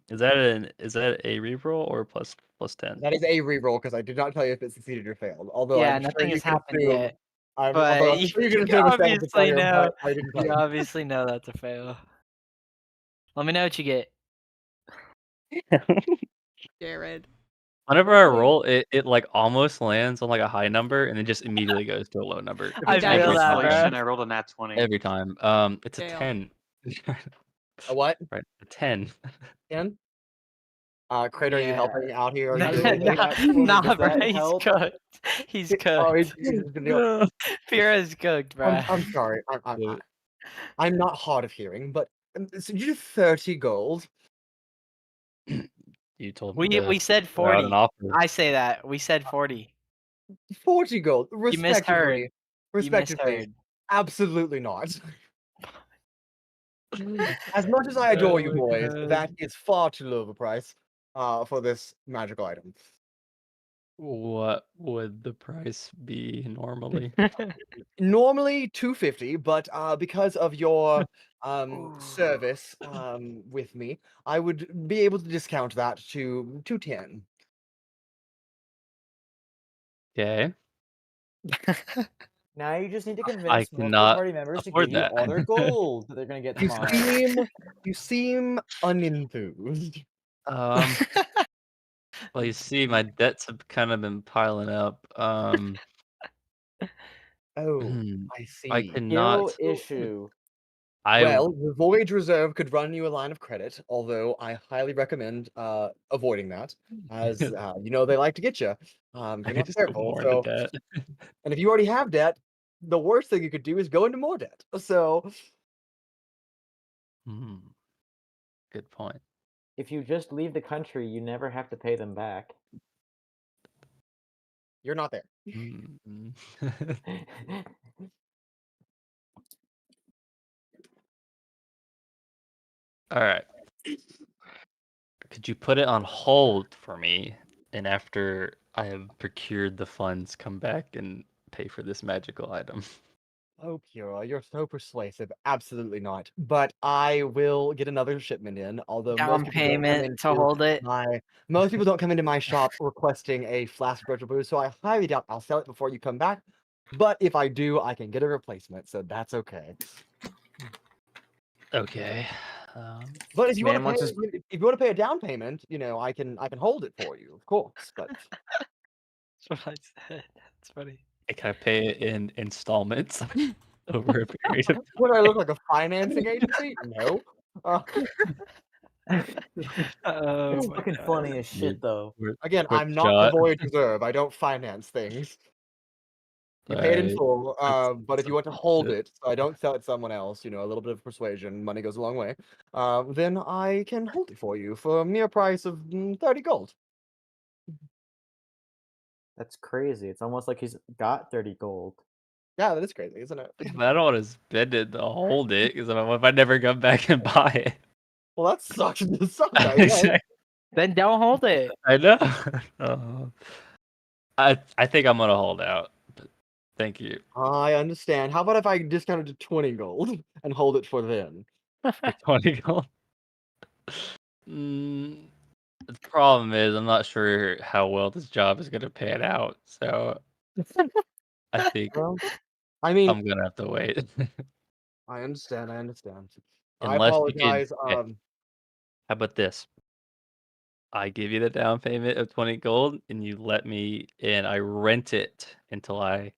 Is that a reroll or plus 10? That is a reroll because I did not tell you if it succeeded or failed. Although Yeah, I'm sure nothing you has can happened assume, yet. although I'm But sure you you can assume it's failed to obviously failure, know. but I didn't tell You you. obviously know that's a fail. Let me know what you get. Jared. Whenever I roll, it like almost lands on like a high number and then just immediately goes to a low number. I got feel you. that, Inflation, bro. I rolled a nat 20. Every time. It's a Fail. 10. A what? Right, a 10. 10? Crater, are you Yeah. helping out here? Are Nah, you doing anything? nah, Nah, bro, that he's help? cooked. He's Oh, cooked. he's been deal. Pura's cooked, bro. I'm sorry. I'm not hard of hearing, but so you do 30 gold. You told me We said throw out 40. an offer. I say that. We said 40. 40 gold. You misheard. Respectively. Respectively. Absolutely not. As much as I adore you boys, that is far too low of a price for this magical item. What would the price be normally? Normally 250, but because of your service with me, I would be able to discount that to 210. Okay. Now you just need to I convince most of the cannot party members to afford give you that. all their gold that they're gonna get You tomorrow. you seem unenthused. Well, you see, my debts have kind of been piling up. Oh, I I see. cannot. Skill issue. Well, the Voyage Reserve could run you a line of credit, although I highly recommend avoiding that, as they like to get you if I you're not just go careful. more into So, debt. and if you already have debt, the worst thing you could do is go into more debt. So, Good point. If you just leave the country, you never have to pay them back. you're not there. Mm. All right. Could you put it on hold for me? And after I have procured the funds, come back and pay for this magical item. Oh, Pura, you're so persuasive. Absolutely not. But I will get another shipment in, although Down most people don't come payment to hold it. most people don't come into my shop requesting a flask of retro brew, so I highly doubt I'll sell it before you come back. But if I do, I can get a replacement, so that's okay. Okay. But if you want Man wants his to pay a down payment, I can hold it for you, of course. But That's what I said. That's funny. Can I pay it in installments over a period of would I look like a financing agency? No. It's my fucking God. funny as shit, though. Again, worth I'm a not the shot. Voyage Reserve. I don't finance things. You pay it in Right. full, That's- but if that's you want to hold good. it, so I don't sell it to someone else, a little bit of persuasion, money goes a long way, then I can hold it for you for a mere price of 30 gold. That's crazy. It's almost like he's got 30 gold. Yeah, that is crazy, isn't it? But I don't want to spend it to hold it because if I never come back and buy it. Well, that sucks to suck, I guess. Exactly. Then don't hold it. I know. Oh. I think I'm gonna hold out. But thank you. I understand. How about if I discount it to 20 gold and hold it for then? For 20 gold. The problem is I'm not sure how well this job is gonna pan out. So I think Well, I mean, I'm gonna have to wait. I understand. I Unless you can. apologize. Okay, how about this? I give you the down payment of 20 gold, and you let me, and I rent it until I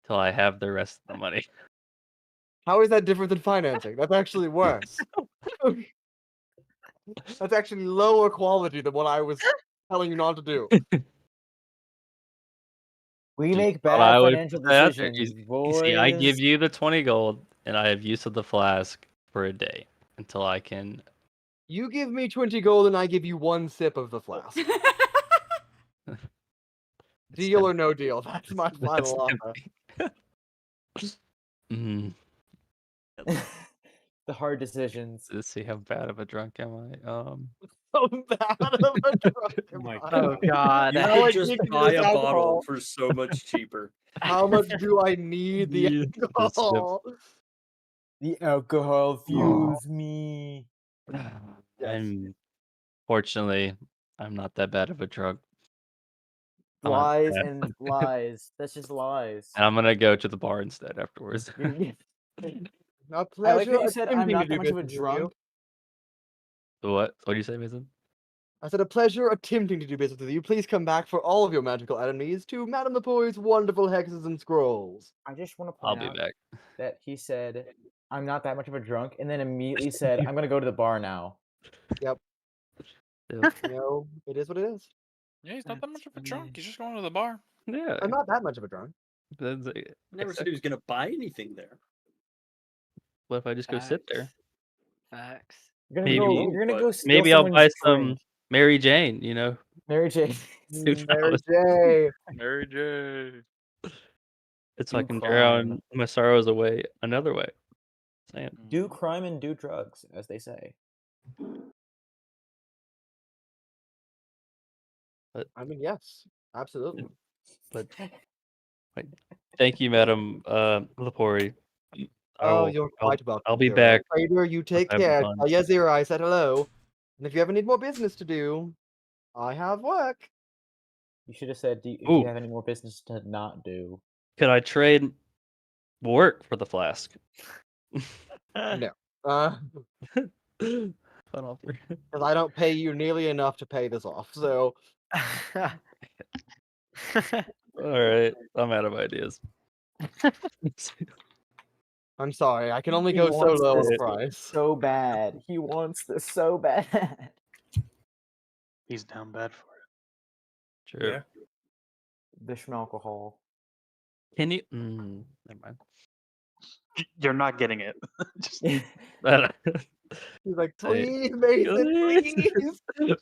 have the rest of the money. How is that different than financing? That's actually worse. That's actually lower quality than what I was telling you not to do. We You make thought bad I would financial put that out there. decisions, You see, I give boys. you the 20 gold, and I have use of the flask for a day until I can. You give me 20 gold and I give you one sip of the flask. Deal or no deal? That's my final offer. Mm, The hard decisions. let's see how bad of a drunk am I. So bad of a drunk Oh am my I? Oh God. You How could much just do you buy this a bottle alcohol? for so much cheaper. How much do I need the Yeah, the sip. alcohol? The alcohol fuels me. And fortunately, I'm not that bad of a drunk. I'm not Lies bad. and lies. That's just lies. And I'm gonna go to the bar instead afterwards. A I like pleasure how you said I'm attempting to not that do much of a business with you. drunk. What? What do you say, Mason? I said a pleasure attempting to do business with you. Please come back for all of your magical enemies to Madame Lepoy's wonderful hexes and scrolls. I just want to I'll point be out back. that he said I'm not that much of a drunk, and then immediately said I'm gonna go to the bar now. Yep. Yeah. It is what it is. Yeah, he's not that much of a drunk. He's just going to the bar. Yeah. I'm not that much of a drunk. That's Never said he was gonna buy anything there. What if I just go sit there? Facts. You're gonna Maybe- go. You're gonna but go. Steal Maybe I'll buy someone's some drink. Mary Jane, Mary Jane. Mary J. Mary J. It's so I Do can crime. drown my sorrows away another way. Saying. Do crime and do drugs, as they say. I mean, yes. Absolutely. But wait, thank you, Madam Lepori. Oh, you're I'll quite welcome, I'll be Pura. back Cradeyr, you once take I have the care. funds. Tell Yazira I said hello. And if you ever need more business to do, I have work. You should have said, if you Ooh. have any more business to not do. Could I trade work for the flask? No. Fun offer. Because I don't pay you nearly enough to pay this off. So All right, I'm out of ideas. I'm sorry. I can only He go so wants low on this the price. so bad. He wants this so bad. He's down bad for it. Sure. Yeah. The schmalcohol. Can you? Never mind. You're not getting it. Just, He's like, Say please, Mason, please." please.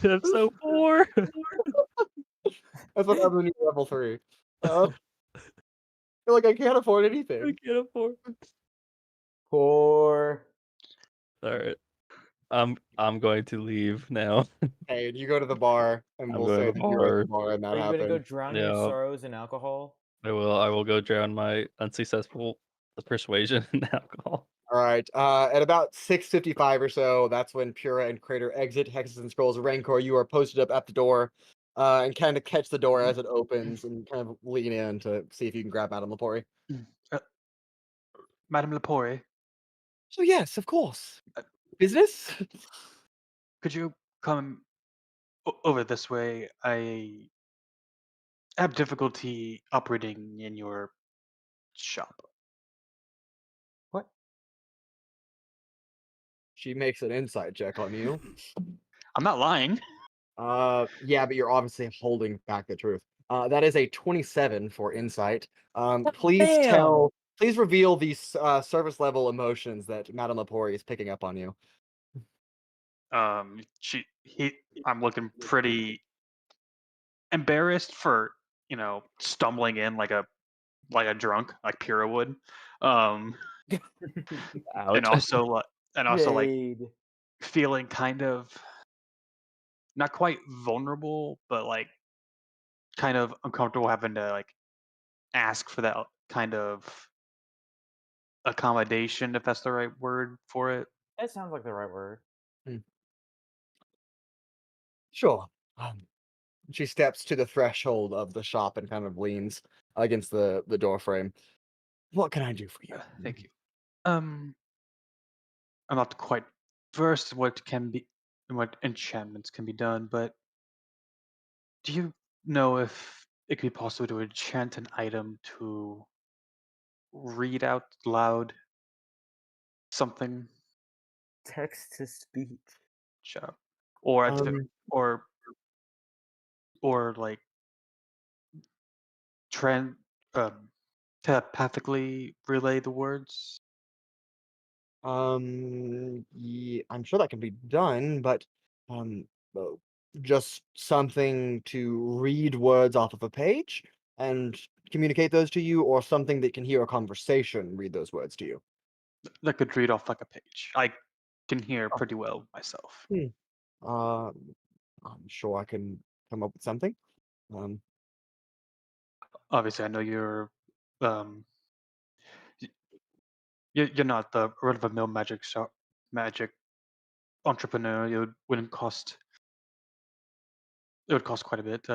I'm so poor. That's what happens when you're level 3. I feel like I can't afford I anything. can't afford. Poor. All right. I'm going to leave now. Hey, you go to the bar, and I'm we'll going say to the that you're at the bar. bar and that Are you gonna go happened. drown your Yeah. sorrows in alcohol? I will go drown my unsuccessful persuasion in alcohol. All right. At about 6:55 or so, that's when Pura and Cradeyr exit Hexes and Scrolls. Rancor, you are posted up at the door, and kind of catch the door as it opens, and kind of lean in to see if you can grab Madame Lepori. Madame Lepori, So yes, of course. Uh, Business? could you come over this way? I have difficulty operating in your shop. What? She makes an insight check on you. I'm not lying. Yeah, but you're obviously holding back the truth. That is a 27 for insight. Please reveal these service level emotions that Madame Lepori is picking up on you. I'm looking pretty embarrassed for stumbling in like a drunk like Pura would, and Ouch. also like Jade. feeling kind of not quite vulnerable, but like kind of uncomfortable having to like ask for that kind of accommodation, if that's the right word for it. That sounds like the right word. Sure. She steps to the threshold of the shop and kind of leans against the door frame. What can I do for you? Thank you. I'm not quite versed in what enchantments can be done, but do you know if it could be possible to enchant an item to read out loud something? Text to speech. Shut up. Or at the, Um, or like tran telepathically relay the words. yeah, I'm sure that can be done, but um, uh, just something to read words off of a page and communicate those to you, or something that can hear a conversation read those words to you. That could read off like a page. I can hear Oh. pretty well myself. I'm sure I can come up with something. Obviously, I know um, y- you're not the run-of-the-mill magic entrepreneur. It would cost quite a bit.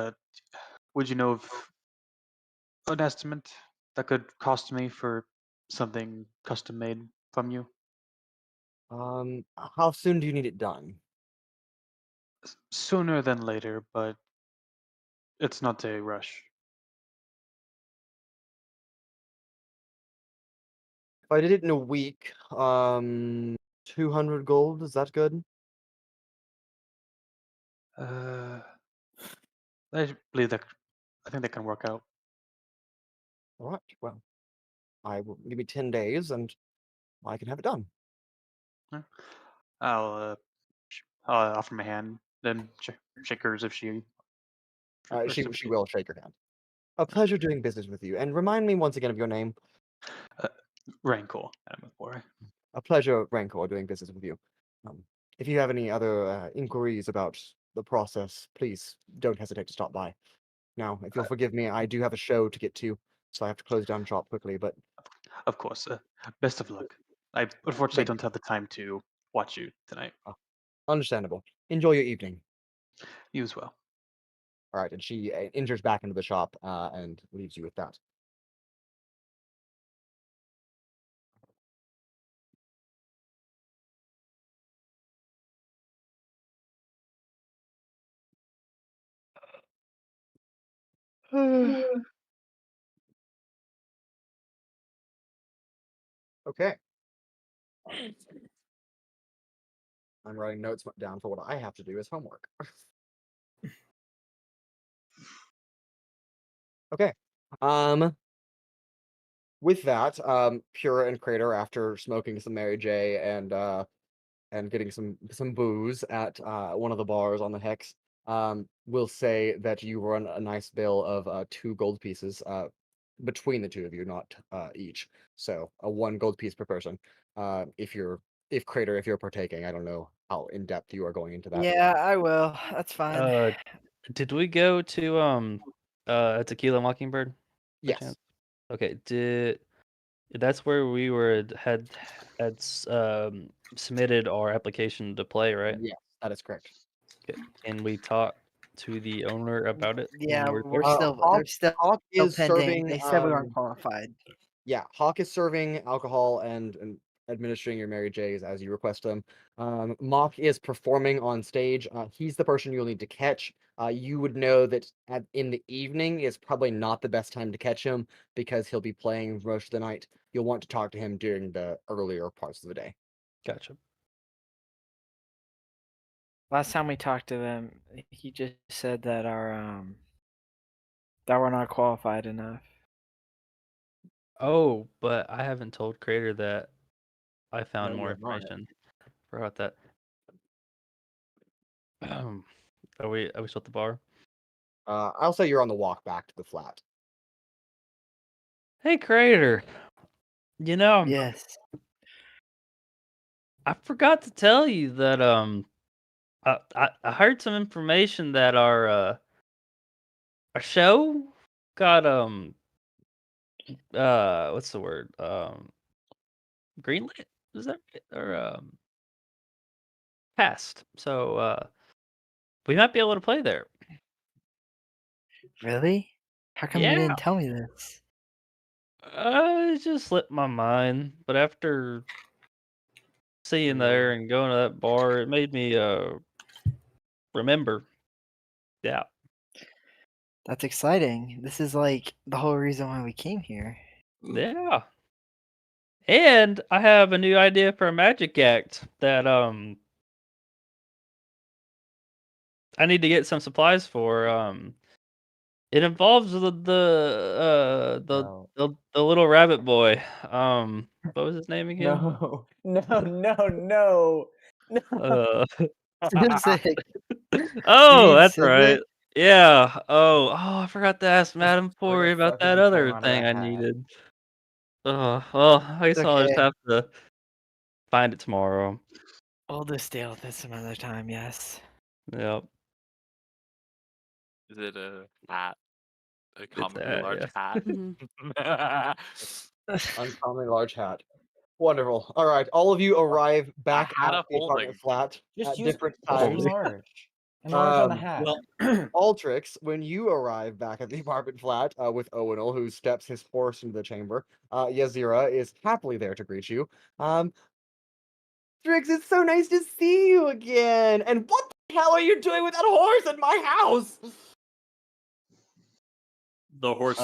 Would you know of an estimate that could cost me for something custom made from you? How soon do you need it done? Sooner than later, but it's not a rush. If I did it in a week, 200 gold, is that good? I believe that I think that can work out. All right, well, I will give me 10 days and I can have it done. Yeah. I'll offer my hand, then shake hers if she. She will shake your hand. A pleasure doing business with you. And remind me once again of your name. Rancor. I'm for. A pleasure, Rancor, doing business with you. If you have any other inquiries about the process, please don't hesitate to stop by. Now, if you'll forgive me, I do have a show to get to, so I have to close down shop quickly. But Of course. Best of luck. I unfortunately thank don't have the time to watch you tonight. understandable. Enjoy your evening. You as well. All right, and she enters back into the shop and leaves you with that. Okay. I'm writing notes down for what I have to do as homework. Okay. With that, Pura and Cradeyr, after smoking some Mary J and getting some booze at one of the bars on the Hex, will say that you run a nice bill of 2 gold pieces between the two of you, not each. So a 1 gold piece per person. If Cradeyr, if you're partaking, I don't know how in depth you are going into that. Yeah, I will. That's fine. Did we go to Tequila Mockingbird? by Yes. chance? Okay. That's where we had submitted our application to play, right? Yes, that is correct. Okay. Can we talk to the owner about it? when Yeah, we're we're there? still Hawk, they're still Hawk is pending. serving. They said we weren't qualified. Yeah, Hawk is serving alcohol and administering your Mary J's as you request them. Mock is performing on stage. He's the person you'll need to catch. You would know that in the evening is probably not the best time to catch him because he'll be playing most of the night. You'll want to talk to him during the earlier parts of the day. Gotcha. Last time we talked to them, he just said that that we're not qualified enough. Oh, but I haven't told Cradeyr that I found No, you more have not. information. Forgot that. Are we still at the bar? I'll say you're on the walk back to the flat. Hey, Cradeyr. You know, Yes. I forgot to tell you that I heard some information that our show got what's the word? Greenlit? Is that right? Or passed. So we might be able to play there. Really? How come you Yeah. didn't tell me this? It just slipped my mind, but after seeing there and going to that bar, it made me remember. Yeah. That's exciting. This is like the whole reason why we came here. Yeah. And I have a new idea for a magic act that I need to get some supplies for. It involves No. the little rabbit boy. What was his name again? No. No. Uh, Sizik. oh, mean that's Sizik? right. Yeah. Oh, I forgot to ask Madam What Pori the about fuck is that he putting other onto thing that I hat? needed. Well, I guess I'll just Okay. have to find it tomorrow. We'll just deal with this some other time, yes. Yep. Is it a hat? A It's commonly that, large yeah. hat? Uncommonly large hat. Wonderful. All right, all of you arrive back hat at of the apartment holding. flat Just at use different holding times. large. Enlarge on the Um, hat. Well, Altrix, when you arrive back at the apartment flat with Owunul, who steps his horse into the chamber, Yazira is happily there to greet you. Trix, it's so nice to see you again. And what the hell are you doing with that horse in my house? The horse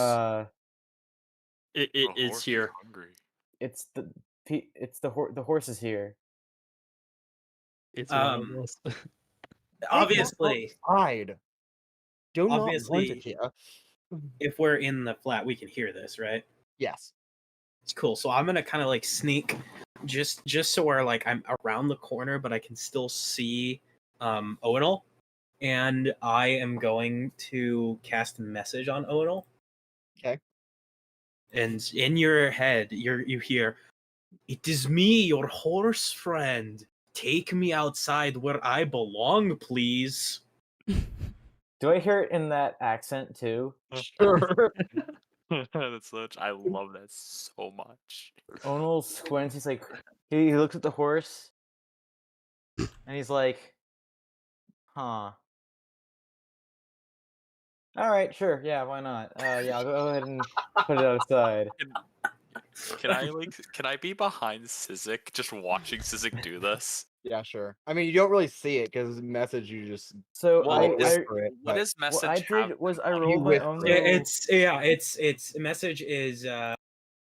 it The is horse here. hungry. It's the horse is here. It's one of us. obviously, Hide. Do not want it Obviously- here. if we're in the flat, we can hear this, right? Yes. It's cool. So I'm gonna kind of like sneak, just so where like I'm around the corner, but I can still see Owunul, and I am going to cast a message on Owunul. Okay. And in your head, you hear, "It is me, your horse friend. Take me outside where I belong, please." Do I hear it in that accent too? Sure. That's such. I love that so much. Owunul squints. He's like, he looks at the horse, and he's like, "Huh. All right, sure, yeah, why not? Yeah, I'll go ahead and put it outside." Can I be behind Sizik, just watching Sizik do this? Yeah, sure. I mean, you don't really see it because message you just So Well, I whisper it. What But does what message I have? did was I on rolled my own whisper it. little. It's message is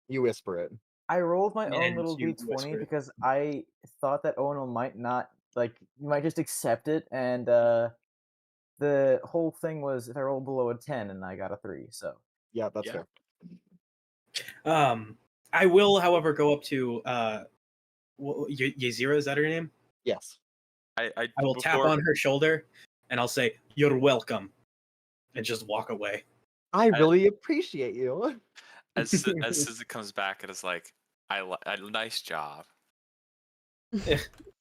you whisper it. I rolled my own and little you d20 whisper it. because I thought that Owunul might not like you might just accept it, and the whole thing was if I rolled below a 10 and I got a 3, so Yeah, that's Yeah. fair. I will, however, go up to Yazira. Is that her name? Yes. I will tap on her shoulder, and I'll say, "You're welcome," and just walk away. I really appreciate you. as Sizik comes back and is like, nice job.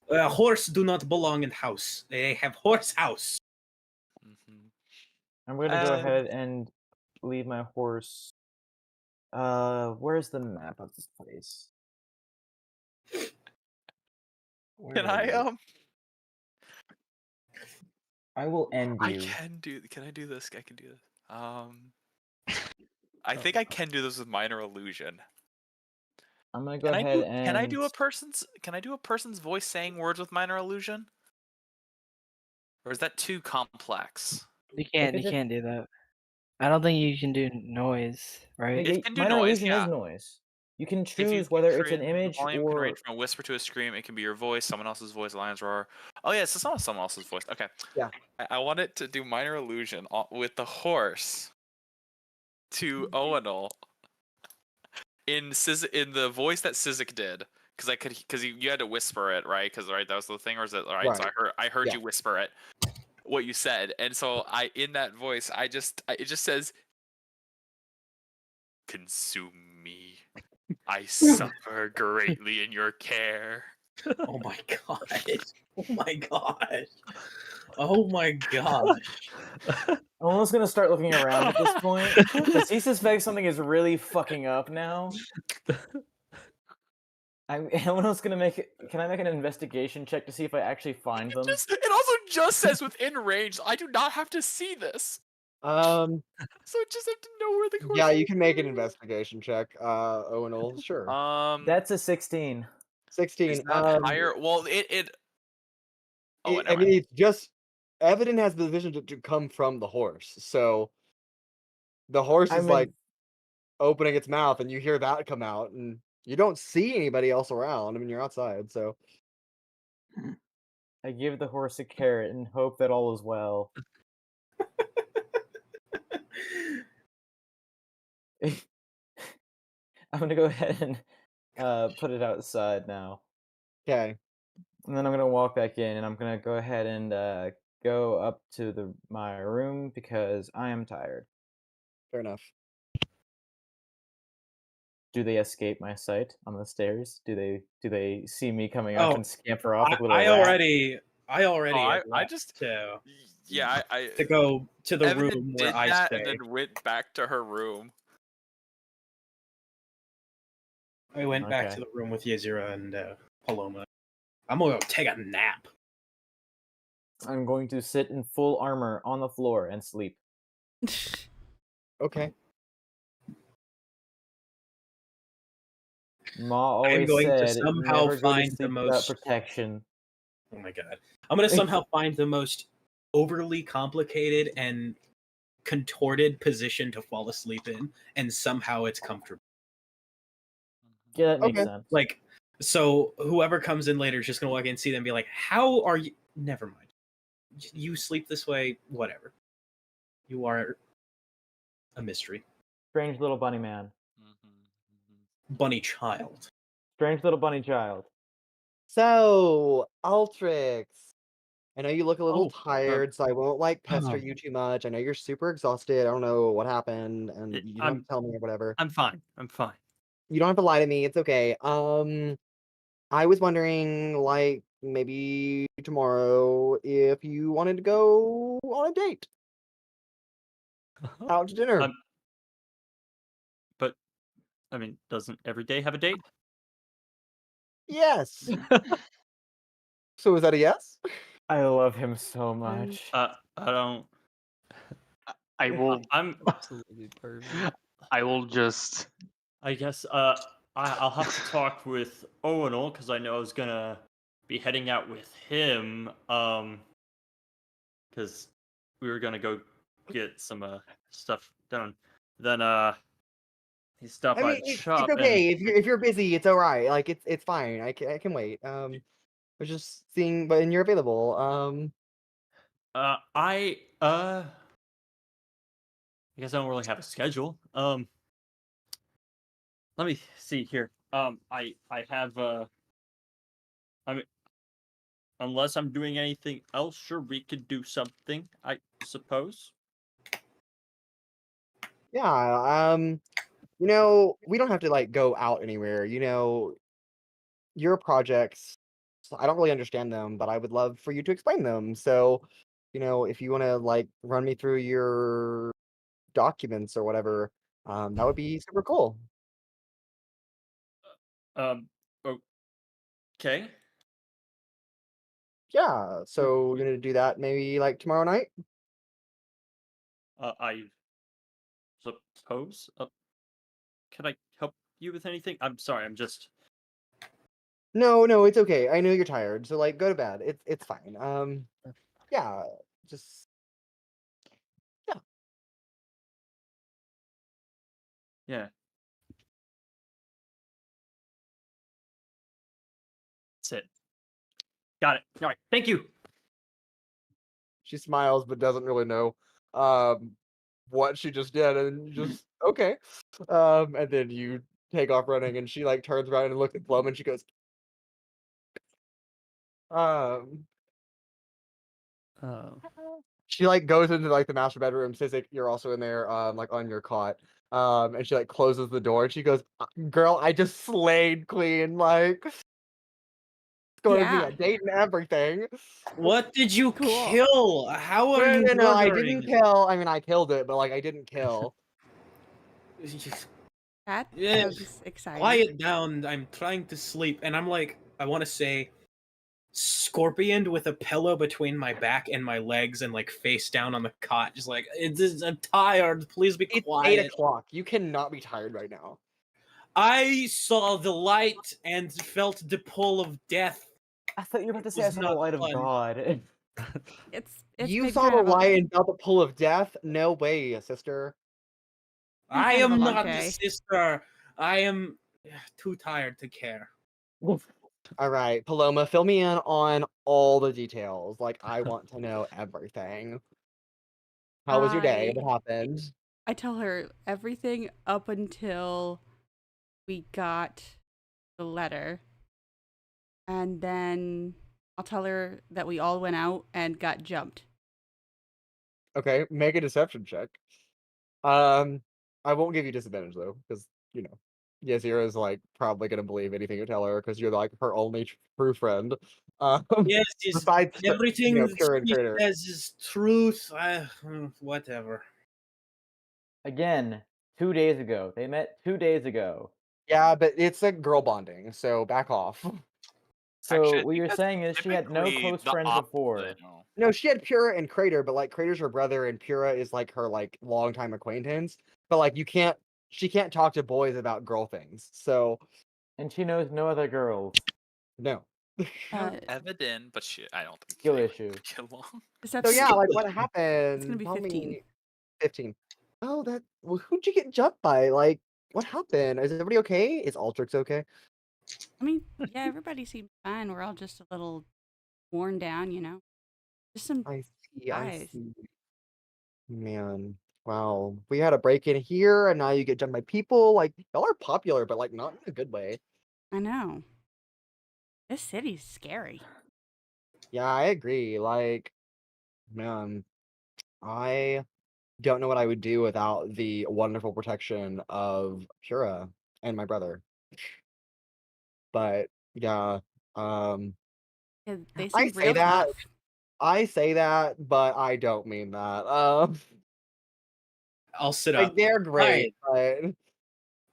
Horse do not belong in house. They have horse house. I'm going to go ahead and leave my horse. Where's the map of this place? Where Can is I it? I will end you. Can I do this? I can do this. I think I can do this with minor illusion. I'm gonna go ahead and Can I do a person's voice saying words with minor illusion? Or is that too complex? You can't do that. I don't think you can do noise, right? It can do minor noise, illusion yeah. is noise. You can If you choose whether it's create- an image the volume can or range from a whisper to a scream. It can be your voice, someone else's voice, a lion's roar. Oh yeah, it's not someone else's voice. Okay. Yeah. I want it to do minor illusion with the horse to Owunul in the voice that Sizik did, because you had to whisper it, right? Because that was the thing, or is it right? So I heard Yeah. you whisper it, what you said, and so in that voice it just says, "Consume me. I suffer greatly in your care." Oh my god! Oh my god! Oh my gosh! Owunul's gonna start looking around at this point because he suspects something is really fucking up now. Owunul's gonna make it. Can I make an investigation check to see if I actually find them? It also just says within range. I do not have to see this. So I just have to know where the horse Yeah, is. you can make an investigation check, Owunul, sure. That's a 16. 16. Is that higher? Well, I mean, it's just Evadin has the vision to come from the horse, so the horse is like opening its mouth, and you hear that come out, and you don't see anybody else around. I mean, you're outside, so I give the horse a carrot and hope that all is well. I'm gonna go ahead and put it outside now. Okay. And then I'm gonna walk back in, and I'm gonna go ahead and go up to my room because I am tired. Fair enough. Do they escape my sight on the stairs? Do they see me coming up and scamper off like a little rat? I already I to go to the Evadin room did where I that stay. and then went back to her room. I went back to the room with Yazira and Paloma. I'm gonna go take a nap. I'm going to sit in full armor on the floor and sleep. Okay. Ma always I'm going to said, somehow never go to find the sleep without most protection. Oh my god. I'm gonna somehow find the most overly complicated and contorted position to fall asleep in, and somehow it's comfortable. Yeah, that makes sense. Like, so whoever comes in later is just gonna walk in and see them and be like, "How are you?" Never mind. You sleep this way, whatever. You are a mystery. Strange little bunny man. Bunny child. Strange little bunny child. So, Altrix, I know you look a little tired, so I won't pester you too much. I know you're super exhausted. I don't know what happened, and you don't have to tell me or whatever. I'm fine. I'm fine. You don't have to lie to me. It's okay. I was wondering, maybe tomorrow if you wanted to go on a date. Out to dinner. But I mean, doesn't every day have a date? Yes. So is that a yes? I love him so much. I don't. I will. I'm. Absolutely perfect. I will just. I guess. I'll have to talk with Owunul because I know I was gonna be heading out with him. Because we were gonna go get some stuff done. Then he stopped I by mean, the it's shop okay if you're busy. It's all right. Like it's fine. I can wait. I was just seeing when you're available. I guess I don't really have a schedule. Let me see here. I have I mean, unless I'm doing anything else, sure we could do something. I suppose. Yeah. We don't have to like go out anywhere. Your projects. I don't really understand them, but I would love for you to explain them. So, if you want to like run me through your documents or whatever, that would be super cool. Um. Okay. Yeah. So you're gonna do that maybe like tomorrow night? I suppose. Can I help you with anything? I'm sorry. I'm just. No, it's okay. I know you're tired, so like go to bed. It's fine. Yeah, just yeah. Yeah. That's it. Got it. All right. Thank you. She smiles but doesn't really know um what she just did, and just okay. And then you take off running, and she like turns around and looks at Paloma, and she goes, um. Oh. She like goes into like the master bedroom. Sizik, you're also in there, like on your cot. And she like closes the door, and she goes, "Girl, I just slayed Queen. Like, it's going to be Yeah. a date and everything." What did you Cool. kill? How are you No, I murdering? didn't kill. I mean, I killed it, but like, I didn't kill. That Yeah, sounds exciting. quiet down. I'm trying to sleep, and I'm like, I want to say, scorpioned with a pillow between my back and my legs, and like face down on the cot, just like I'm tired. Please be It's quiet. 8 o'clock. You cannot be tired right now. I saw the light and felt the pull of death. I thought you were about to say It I was saw the not light of fun. God. It's You been saw kind the of a, light and felt the pull of death? No way, sister. been I kind of a am long not the day. sister. I am too tired to care. All right, Paloma, fill me in on all the details. Like, I want to know everything. How was your day? What happened? I tell her everything up until we got the letter. And then I'll tell her that we all went out and got jumped. Okay, make a deception check. I won't give you disadvantage though, because Yazira's like probably gonna believe anything you tell her because you're like her only true friend. Yes, Besides, everything Pura and she Cradeyr. says is truth. Whatever. Again, 2 days ago. They met 2 days ago. Yeah, but it's like girl bonding, so back off. So Actually, I what think you're that's saying is she had no typically close the friends before. opposite. No, she had Pura and Cradeyr, but like Cradyr's her brother and Pura is like her like longtime acquaintance. But like she can't talk to boys about girl things. So And she knows no other girls. no. Evadin, but I don't think Skill they would issue. get along. So yeah, like what happened? It's gonna be Tell 15. me. 15. Oh, who'd you get jumped by? Like, what happened? Is everybody okay? Is Altrix okay? I mean, yeah, everybody seems fine. We're all just a little worn down, Just some I guys. see. Man, wow. We had a break in here, and now you get jumped by people. Like, y'all are popular, but like not in a good way. I know. This city's scary. Yeah, I agree. Like, man, I don't know what I would do without the wonderful protection of Pura and my brother. But yeah, um, Yeah, they I seem say real that. tough. I say that, but I don't mean that. I'll sit Like up. they're great, but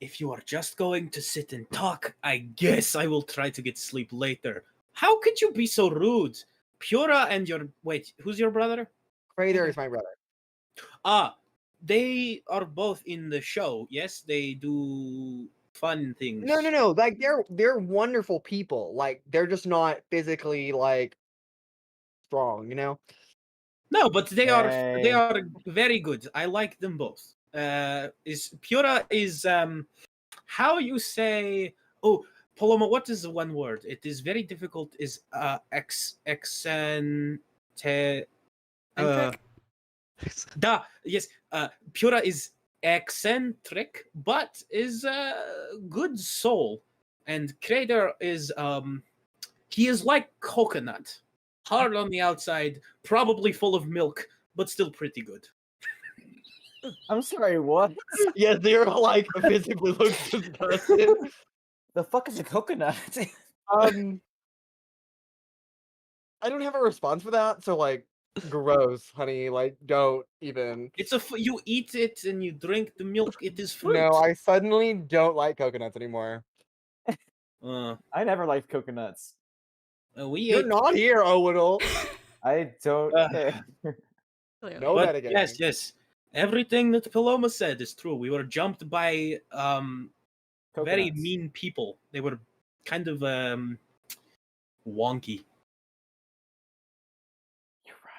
If you are just going to sit and talk, I guess I will try to get sleep later. How could you be so rude? Pura and your who's your brother? Cradeyr is my brother. They are both in the show. Yes, they do fun things. No. Like they're wonderful people. Like they're just not physically like strong, you know? No, but they are Hey. very good. I like them both. Is Pura is how you say? Oh, Paloma, what is the one word? It is very difficult. Is Eccentric? Yes. Pura is eccentric, but is a good soul, and Cradeyr is he is like coconut, hard on the outside, probably full of milk, but still pretty good. I'm sorry, what? Yeah, they're like physically looks disgusting. The fuck is a coconut? I don't have a response for that, so like gross, honey. Like don't even. It's you eat it and you drink the milk. It is fruit. No, I suddenly don't like coconuts anymore. I never liked coconuts. You're not here, Owunul. I don't care. Clearly. No But metagaming. yes. Everything that Paloma said is true. We were jumped by very Coconuts. mean people. They were kind of wonky.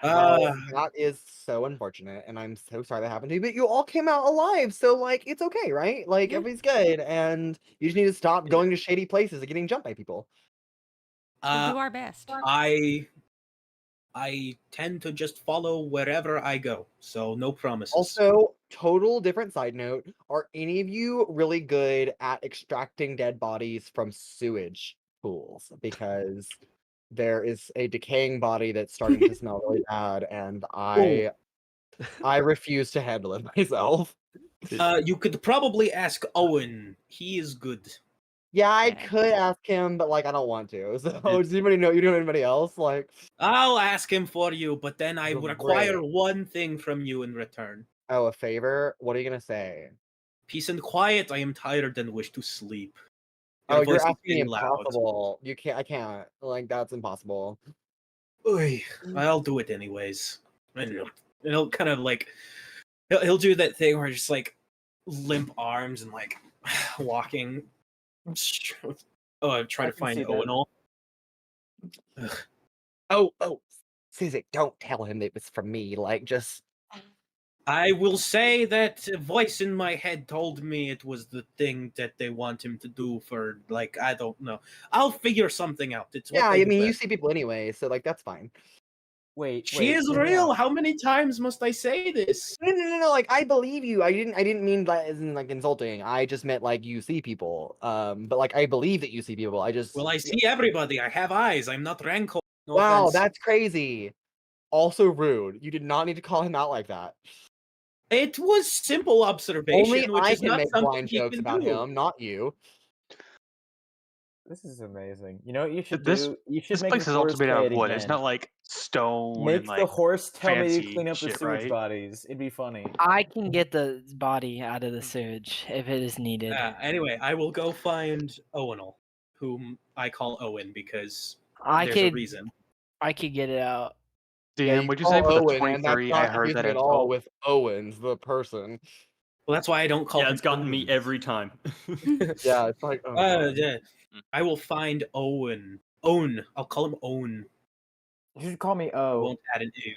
That is so unfortunate, and I'm so sorry that happened to you. But you all came out alive, so like it's okay, right? Like Yeah. everybody's good, and you just need to stop going to shady places and getting jumped by people. We'll do our best. I tend to just follow wherever I go, so no promises. Also, total different side note: are any of you really good at extracting dead bodies from sewage pools? Because there is a decaying body that's starting to smell really bad, and I refuse to handle it myself. You could probably ask Owen. He is good. Yeah, I Yeah. could ask him, but like I don't want to. So does anybody know? You know anybody else? Like, I'll ask him for you, but then I Great. require one thing from you in return. oh, a favor? What are you gonna say? Peace and quiet. I am tired and wish to sleep. Oh, Your you're voice is asking getting loud. impossible. You can't. I can't. Like that's impossible. Oy, I'll do it anyways. And he'll kind of like he'll do that thing where just like limp arms and like walking. Oh, I try I to can find see that. Owunul. Oh, Sizik, don't tell him it was from me. Like, just I will say that a voice in my head told me it was the thing that they want him to do for, like, I don't know. I'll figure something out. It's what yeah. they I do mean, you best. see people anyway, so like that's fine. Wait, She is hear me real. out. How many times must I say this? No. Like, I believe you. I didn't mean that as in like insulting. I just meant like you see people. But like I believe that you see people. I just Well, I see everybody. I have eyes. I'm not Rancor. No wow, offense. that's crazy. Also rude. You did not need to call him out like that. It was simple observation, Only which I is can not make something blind he jokes can about do. him, not you. This is amazing. You know what you should This do? You should this make place the is also horse made out say of it wood. It's again. not like stone Make and the like horse tell me to fancy clean up the shit, sewage right? bodies. It'd be funny. I can get the body out of the sewage if it is needed. Anyway, I will go find Owunul, whom I call Owen because I there's a could reason. I could get it out. Yeah, DM, you would you call say with a Owen, and that's 23? I not heard that confusing at it's all with Owens, the person. Well, that's why I don't call Yeah, him it's gotten me Owen. every time. Yeah, it's like oh, God. Yeah. I will find Owen. Owen. I'll call him Owen. You should call me I O. won't add an E.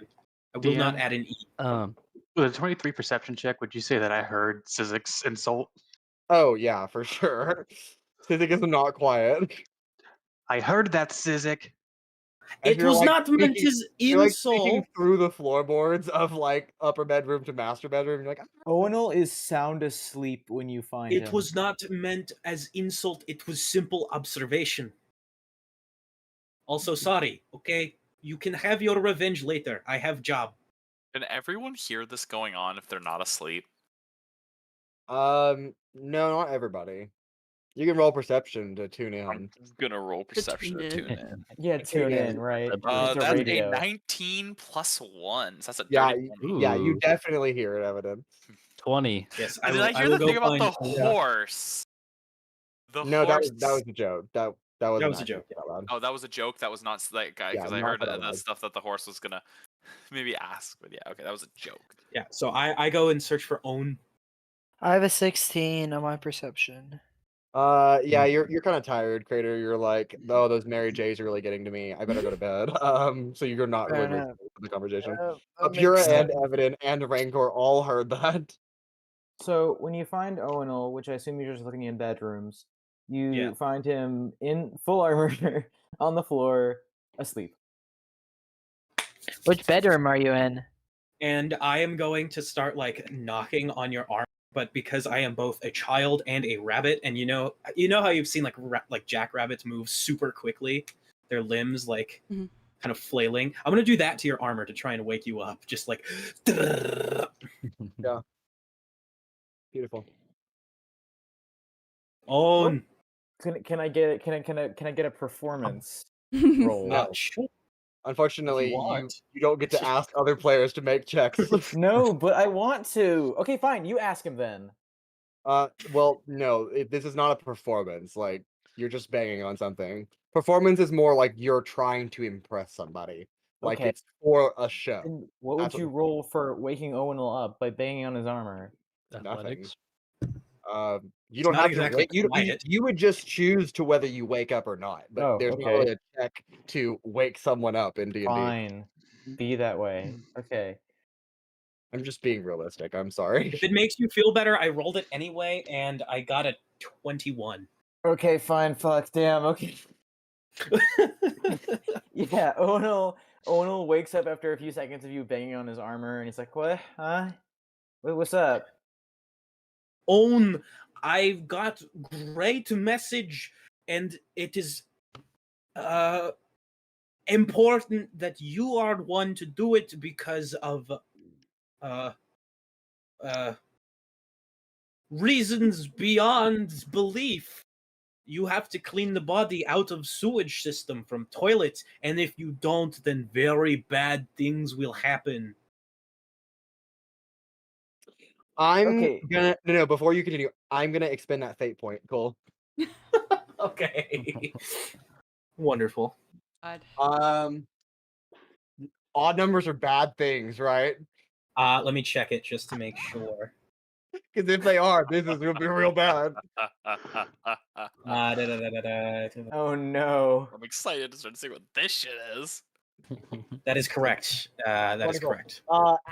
I will not DM? add an E. With a 23 perception check, would you say that I heard Sizik's insult? Oh yeah, for sure. Sizik is not quiet. I heard that, Sizik. As It you're, was like, not meant speaking- as You're like speaking insult. through the floorboards of like upper bedroom to master bedroom. You're like, Owunul is sound asleep when you find him. It was not meant as insult. It was simple observation. Also, sorry, okay? You can have your revenge later. I have job. Can everyone hear this going on if they're not asleep? no, not everybody. You can roll perception to tune in. I'm gonna roll perception to tune tune in. Yeah, tune in, right? It's a That's radio. a 19 plus 1. So that's a Yeah, dirty 20. yeah, you Ooh. definitely hear it, Evadin. 20. Yes, Did I hear will the go thing about the find- horse? The No, horse. that was a joke. That was was a joke, Out loud. Oh, that was a joke. That was not like guy Yeah, because I not heard said out the loud. stuff that the horse was gonna maybe ask, but yeah, okay, that was a joke. Yeah, so I go and search for Own. I have a 16 on my perception. Yeah, you're kind of tired, Cradeyr. You're like, oh, those Mary Jays are really getting to me. I better go to bed. So you're not Fair really enough. listening to the conversation. That Pura makes and sense. Evadin and Rancor all heard that. So when you find Owunul, which I assume you're just looking in bedrooms, you Yeah. find him in full armor on the floor, asleep. Which bedroom are you in? And I am going to start like knocking on your arm, but because I am both a child and a rabbit, and you know how you've seen like jackrabbits move super quickly, their limbs like Mhm. kind of flailing. I'm gonna do that to your armor to try and wake you up, just like. Yeah. Beautiful. Own. Can I get a performance roll? No. Sure. Unfortunately, want. you don't get to ask other players to make checks. No, but I want to. Okay, fine. You ask him then. Well, no, this is not a performance. Like, you're just banging on something. Performance is more like you're trying to impress somebody. Like, Okay. it's for a show. And what would That's what you the roll for waking Owunul up by banging on his armor? Nothing. Athletics. You don't not have exactly to wake. quiet. You would just choose to whether you wake up or not. But Oh, there's not okay. really a check to wake someone up in D&D. Fine. Be that way. Okay. I'm just being realistic. I'm sorry. If it makes you feel better, I rolled it anyway, and I got a 21. Okay, fine. Fuck. Damn. Okay. Yeah, Owunul wakes up after a few seconds of you banging on his armor, and he's like, "What? Huh? What's up?" Own, I've got great message, and it is important that you are one to do it because of reasons beyond belief. You have to clean the body out of sewage system from toilets, and if you don't, then very bad things will happen. I'm Okay. gonna no. Before you continue, I'm gonna expend that fate point. Cool. Okay. Wonderful. God. Odd numbers are bad things, right? Let me check it just to make sure. Because if they are, this is gonna be real bad. Oh no. I'm excited to start seeing what this shit is. That is correct. That is Wonderful. correct.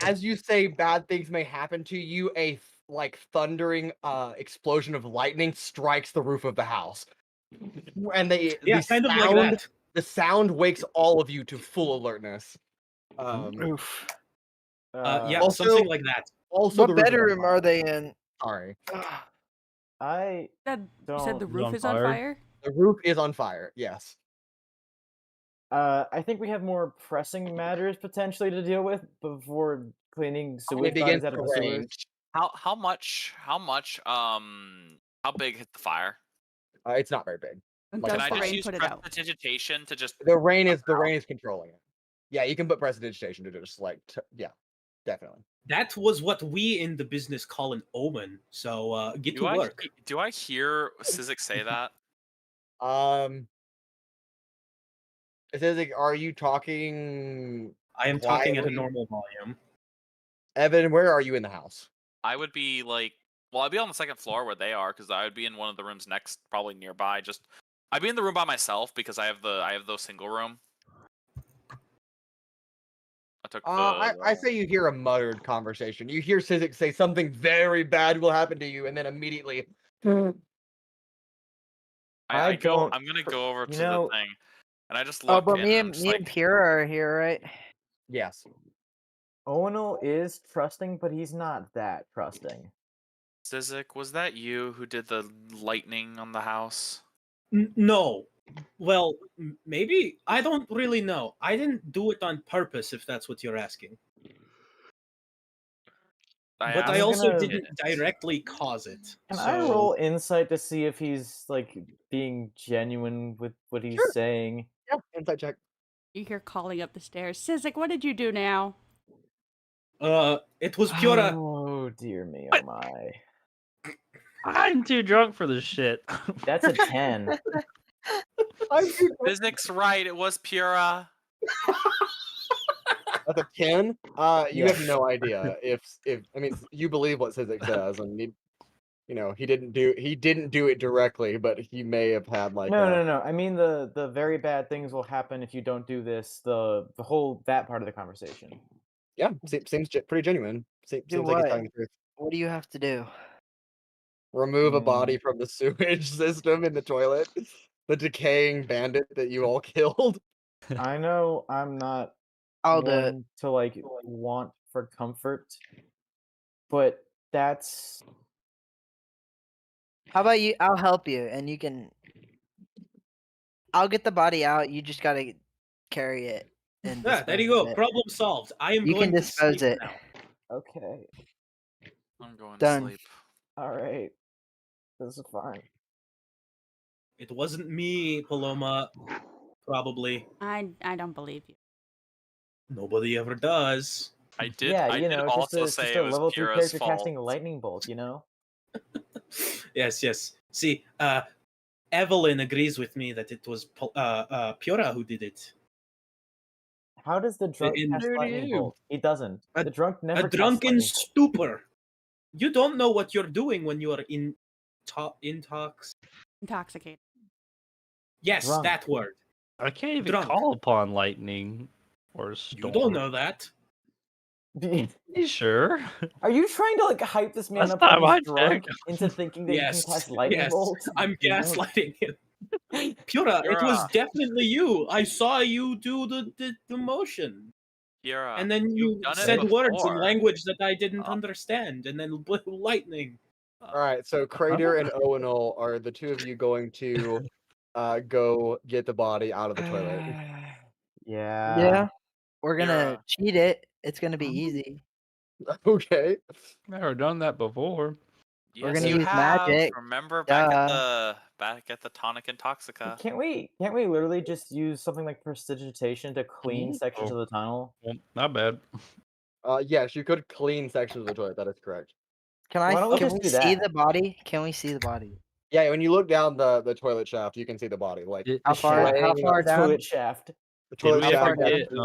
As you say, bad things may happen to you. A thundering explosion of lightning strikes the roof of the house, and Yeah, kind of like that. the sound wakes all of you to full alertness. Oof. Yeah, Also- something like that. Also, What bedroom are they in? Sorry, I You don't. said the Is roof on is on fire? fire? the roof is on fire. Yes. I think we have more pressing matters potentially to deal with before cleaning sewage begins bodies out of to the rain. sewers. How big hit the fire? It's not very big. And Like, Can does I the just rain use put it out? prestidigitation to just The rain is controlling it. Yeah, you can put prestidigitation to just yeah, definitely. That was what we in the business call an omen. So get to work. do I hear Sizik say that? It says like, are you talking, I am talking at a quietly? normal volume. Evan? Where are you in the house? I would be like, well, I'd be on the second floor where they are because I would be in one of the rooms next, probably nearby. I'd be in the room by myself because I have the single room. I took the. I say you hear a muttered conversation. You hear Sizik say something very bad will happen to you, and then immediately. I don't- I'm gonna go over to you know- the thing, and I just Oh, look. but and me I'm and just me like, and Pura are here, right? Yes. Owunul is trusting, but he's not that trusting. Sizik, was that you who did the lightning on the house? No. Well, maybe. I don't really know. I didn't do it on purpose, if that's what you're asking. But I I'm also gonna- didn't directly cause it. Can I so- roll insight to see if he's like being genuine with what he's Sure. saying? Yeah. Insight check. You hear calling up the stairs. Sizik, what did you do now? It was Pura. Oh Oh dear me, oh my. I'm too drunk for this shit. That's a 10. Physics right. It was Pura. That's a 10. You Yeah. have no idea if I mean you believe what Sizik says, and he didn't do it directly, but he may have had like No. I mean the very bad things will happen if you don't do this. The whole that part of the conversation. Yeah, seems pretty genuine. Seems Do like he's what? telling the truth. What do you have to do? Remove a Mm. body from the sewage system in the toilet. The decaying bandit that you all killed. I know I'm not I'll do it. one to like want for comfort, but that's How about you? I'll help you, and you can. I'll get the body out. You just gotta carry it. And Yeah, there you dispose go. of it. Problem solved. I am You going can dispose to sleep it. now. okay. I'm going Done. to sleep. All right. This is fine. It wasn't me, Paloma. Probably. I don't believe you. Nobody ever does. I did. Yeah, I you did know, also just say a it was level 3 Pura's character fault. casting a lightning bolt, you know? Yes. See, Evelyn agrees with me that it was Pura who did it. How does the drunk In- cast lightning bolt? He doesn't. A- The drunk never A casts drunken lightning bolt. stupor. You don't know what you're doing when you are Intoxicated. Yes, Drunk. that word. I can't even Drunk. call upon lightning or storm. You don't know that. You sure? Are you trying to like hype this man Last up when time I he's drunk checked. into thinking that he Yes, can cast lightning yes. bolt? I'm You know? gaslighting him. Pura, it was definitely you. I saw you do the motion. Pura, And then you you've done it said words in before. language that I didn't understand, and then blew lightning. All right, so Cradeyr and Owunul are the two of you going to go get the body out of the toilet. Yeah. Yeah. We're gonna Yeah. cheat it. It's gonna be easy. Okay. Never done that before. Yes, gonna you use have. magic. Remember Duh. back at the tonic and Toxica. Can't we literally just use something like prestidigitation to clean sections of the tunnel? Well, not bad. Yes, you could clean sections of the toilet. That is correct. Why don't we Can just we do see that? the body? Can we see the body? Yeah, when you look down the toilet shaft, you can see the body. Like Did, How far? shaft. How far down? Toilet shaft. the did toilet we How ever far shaft. get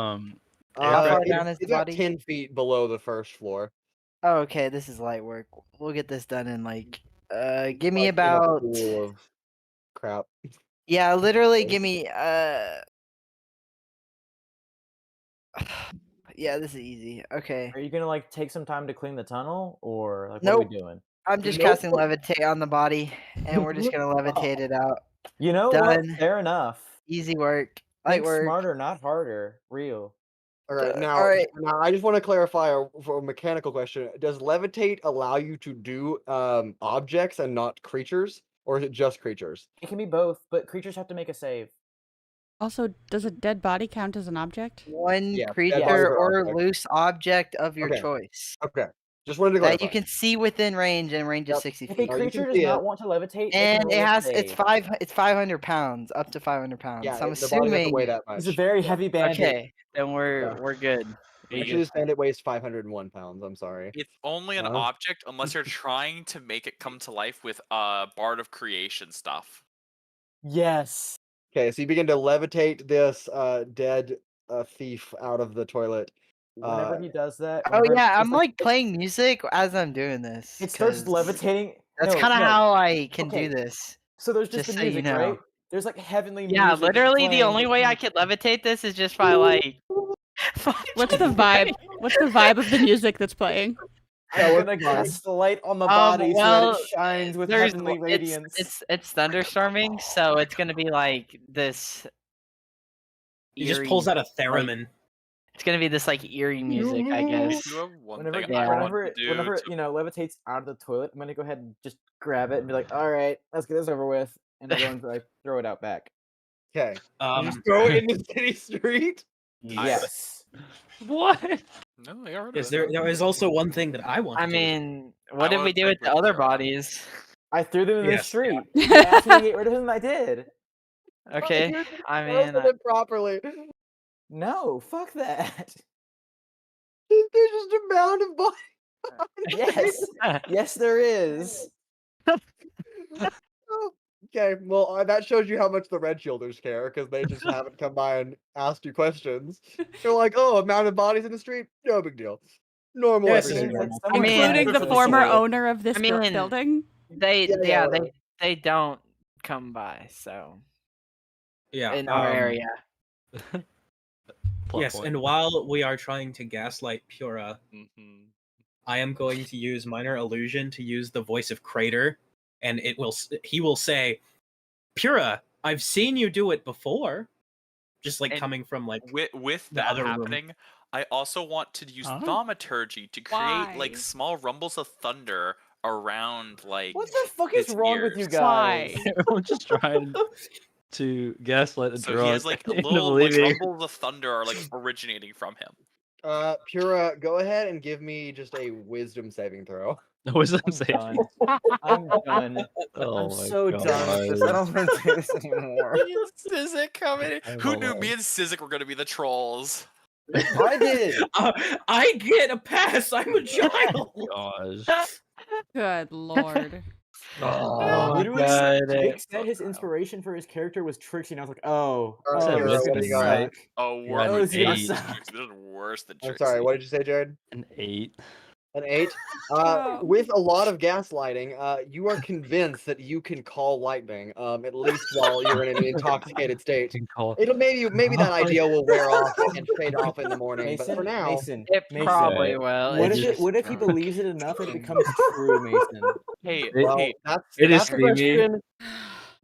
How far Aidan- down is the It's about body? 10 feet below the first floor. Oh, okay. This is light work. We'll get this done in like. Give me Like, in a about. pool of crap. Yeah, literally. Give me. Yeah, this is easy. Okay. Are you gonna like take some time to clean the tunnel, or like what Nope. are we doing? I'm just Nope. casting levitate on the body, and we're just gonna levitate it out. You know Done. what? Fair enough. Easy work. Light Think work. smarter, not harder. Real. All right, now, all right. now I just want to clarify for a mechanical question. Does levitate allow you to do objects and not creatures, or is it just creatures? It can be both, but creatures have to make a save. Also, does a dead body count as an object? One Yeah, dead creature bodies are or objects. loose object of your Okay. choice Okay, just wanted to that clarify. you can see within range, and range is Yep. 60 If a feet. Oh, you creature can does see not it. want to levitate, they can And roll it a has save. it's 500 pounds, up to 500 pounds. Yeah, So I'm the body doesn't assuming. weigh that much. He's a very heavy bandit. Okay, then Yeah. we're good. Actually, this bandit weighs 501 pounds. I'm sorry. It's only an object unless you're trying to make it come to life with Bard of Creation stuff. Yes. Okay, so you begin to levitate this dead thief out of the toilet. Whenever he does that. Oh whenever yeah, it I'm starts- like playing music as I'm doing this. It starts 'cause levitating. That's No, kind of no. how I can Okay. do this. So there's just Just the so you music, know. right? There's like heavenly music. Yeah, that's literally the playing, only but way he- I could levitate this is just by like. What's the vibe? What's the vibe of the music that's playing? I'm gonna cast the light on the body well, so that it shines with there's heavenly radiance. it's thunderstorming, so it's gonna be like this. He just eerie, pulls out a like, theremin. it's gonna be this like eerie music, I guess. You have one Whenever, thing I want whenever, to do. whenever to- it, levitates out of the toilet, I'm gonna go ahead and just grab it and be like, "All right, let's get this over with," and I'm going to like throw it out back. Okay. You Um, just throw it in the city street? Yes. What? No, they already. yes, there is also one thing that I want. I to do. mean, what did wanna we do play with the with other Sarah. bodies? I threw them in the Yes, street. You asked me to get rid of them, I did. Okay, You I disposed mean, of it properly. No, fuck that. There's just a mound of bodies. Yes, yes, there is. Oh, okay, well, that shows you how much the Red Shielders care, because they just haven't come by and asked you questions. They're like, oh, a mounted bodies in the street? No big deal. Normal, Yes, everyday Means that normal. someone mean, Including tried the to former destroy it. owner of this I mean, building. They Yeah, yeah, whatever. they don't come by, so Yeah. in our area. Plot Yes, point. and while we are trying to gaslight Pura, I am going to use minor illusion to use the voice of Cradeyr, and he will say, "Pura, I've seen you do it before." Just like And coming from like with the that other room. happening, I also want to use Oh. thaumaturgy to create Why? like small rumbles of thunder around like What the fuck is his wrong with you ears. guys? Why? Everyone's just trying to gaslight a So drunk he has like into little like believing. rumbles of thunder are like originating from him. Pura, go ahead and give me just a wisdom saving throw. Wisdom I'm saving. done. I'm done. Oh I'm my so done with this. I God. don't want to do this anymore. Sizik coming. I'm Who knew alive. me and Sizik were gonna be the trolls? I did. I get a pass. I'm a child. Gosh. Good lord. Oh, Literally, God. Jake So said his child. inspiration for his character was Trixie, and I was like, oh, I said Pura, it's what gonna do you got? suck. Oh, Yeah, worse an Oh, it's than gonna eight. suck. Trixie. This is worse than I'm Trixie. sorry, what did you say, Jared? An 8. An 8. Oh. With a lot of gaslighting, you are convinced that you can call lightning, at least while you're in an intoxicated state. Can call. It'll maybe that idea will wear off and fade off in the morning, but for now, Mason, It Mason. probably will. What it's if just what if he drunk. believes it enough that it becomes true, Mason? Hey, well, hey, that's It is a steamy. question.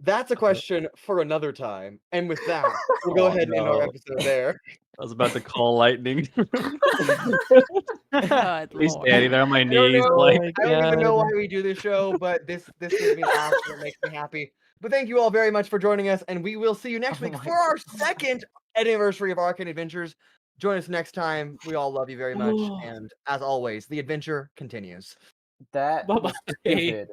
That's a question for another time. And with that, we'll go Oh, ahead and end our no. episode there. I was about to call lightning. Good He's lord. standing there on my I don't knees, know. like, I don't even know God. why we do this show, but this makes me laugh and it makes me happy. But thank you all very much for joining us, and we will see you next Oh week my for our second anniversary of Arcane Adventures. Join us next time. We all love you very much, and as always, the adventure continues. That Bye-bye. was stupid.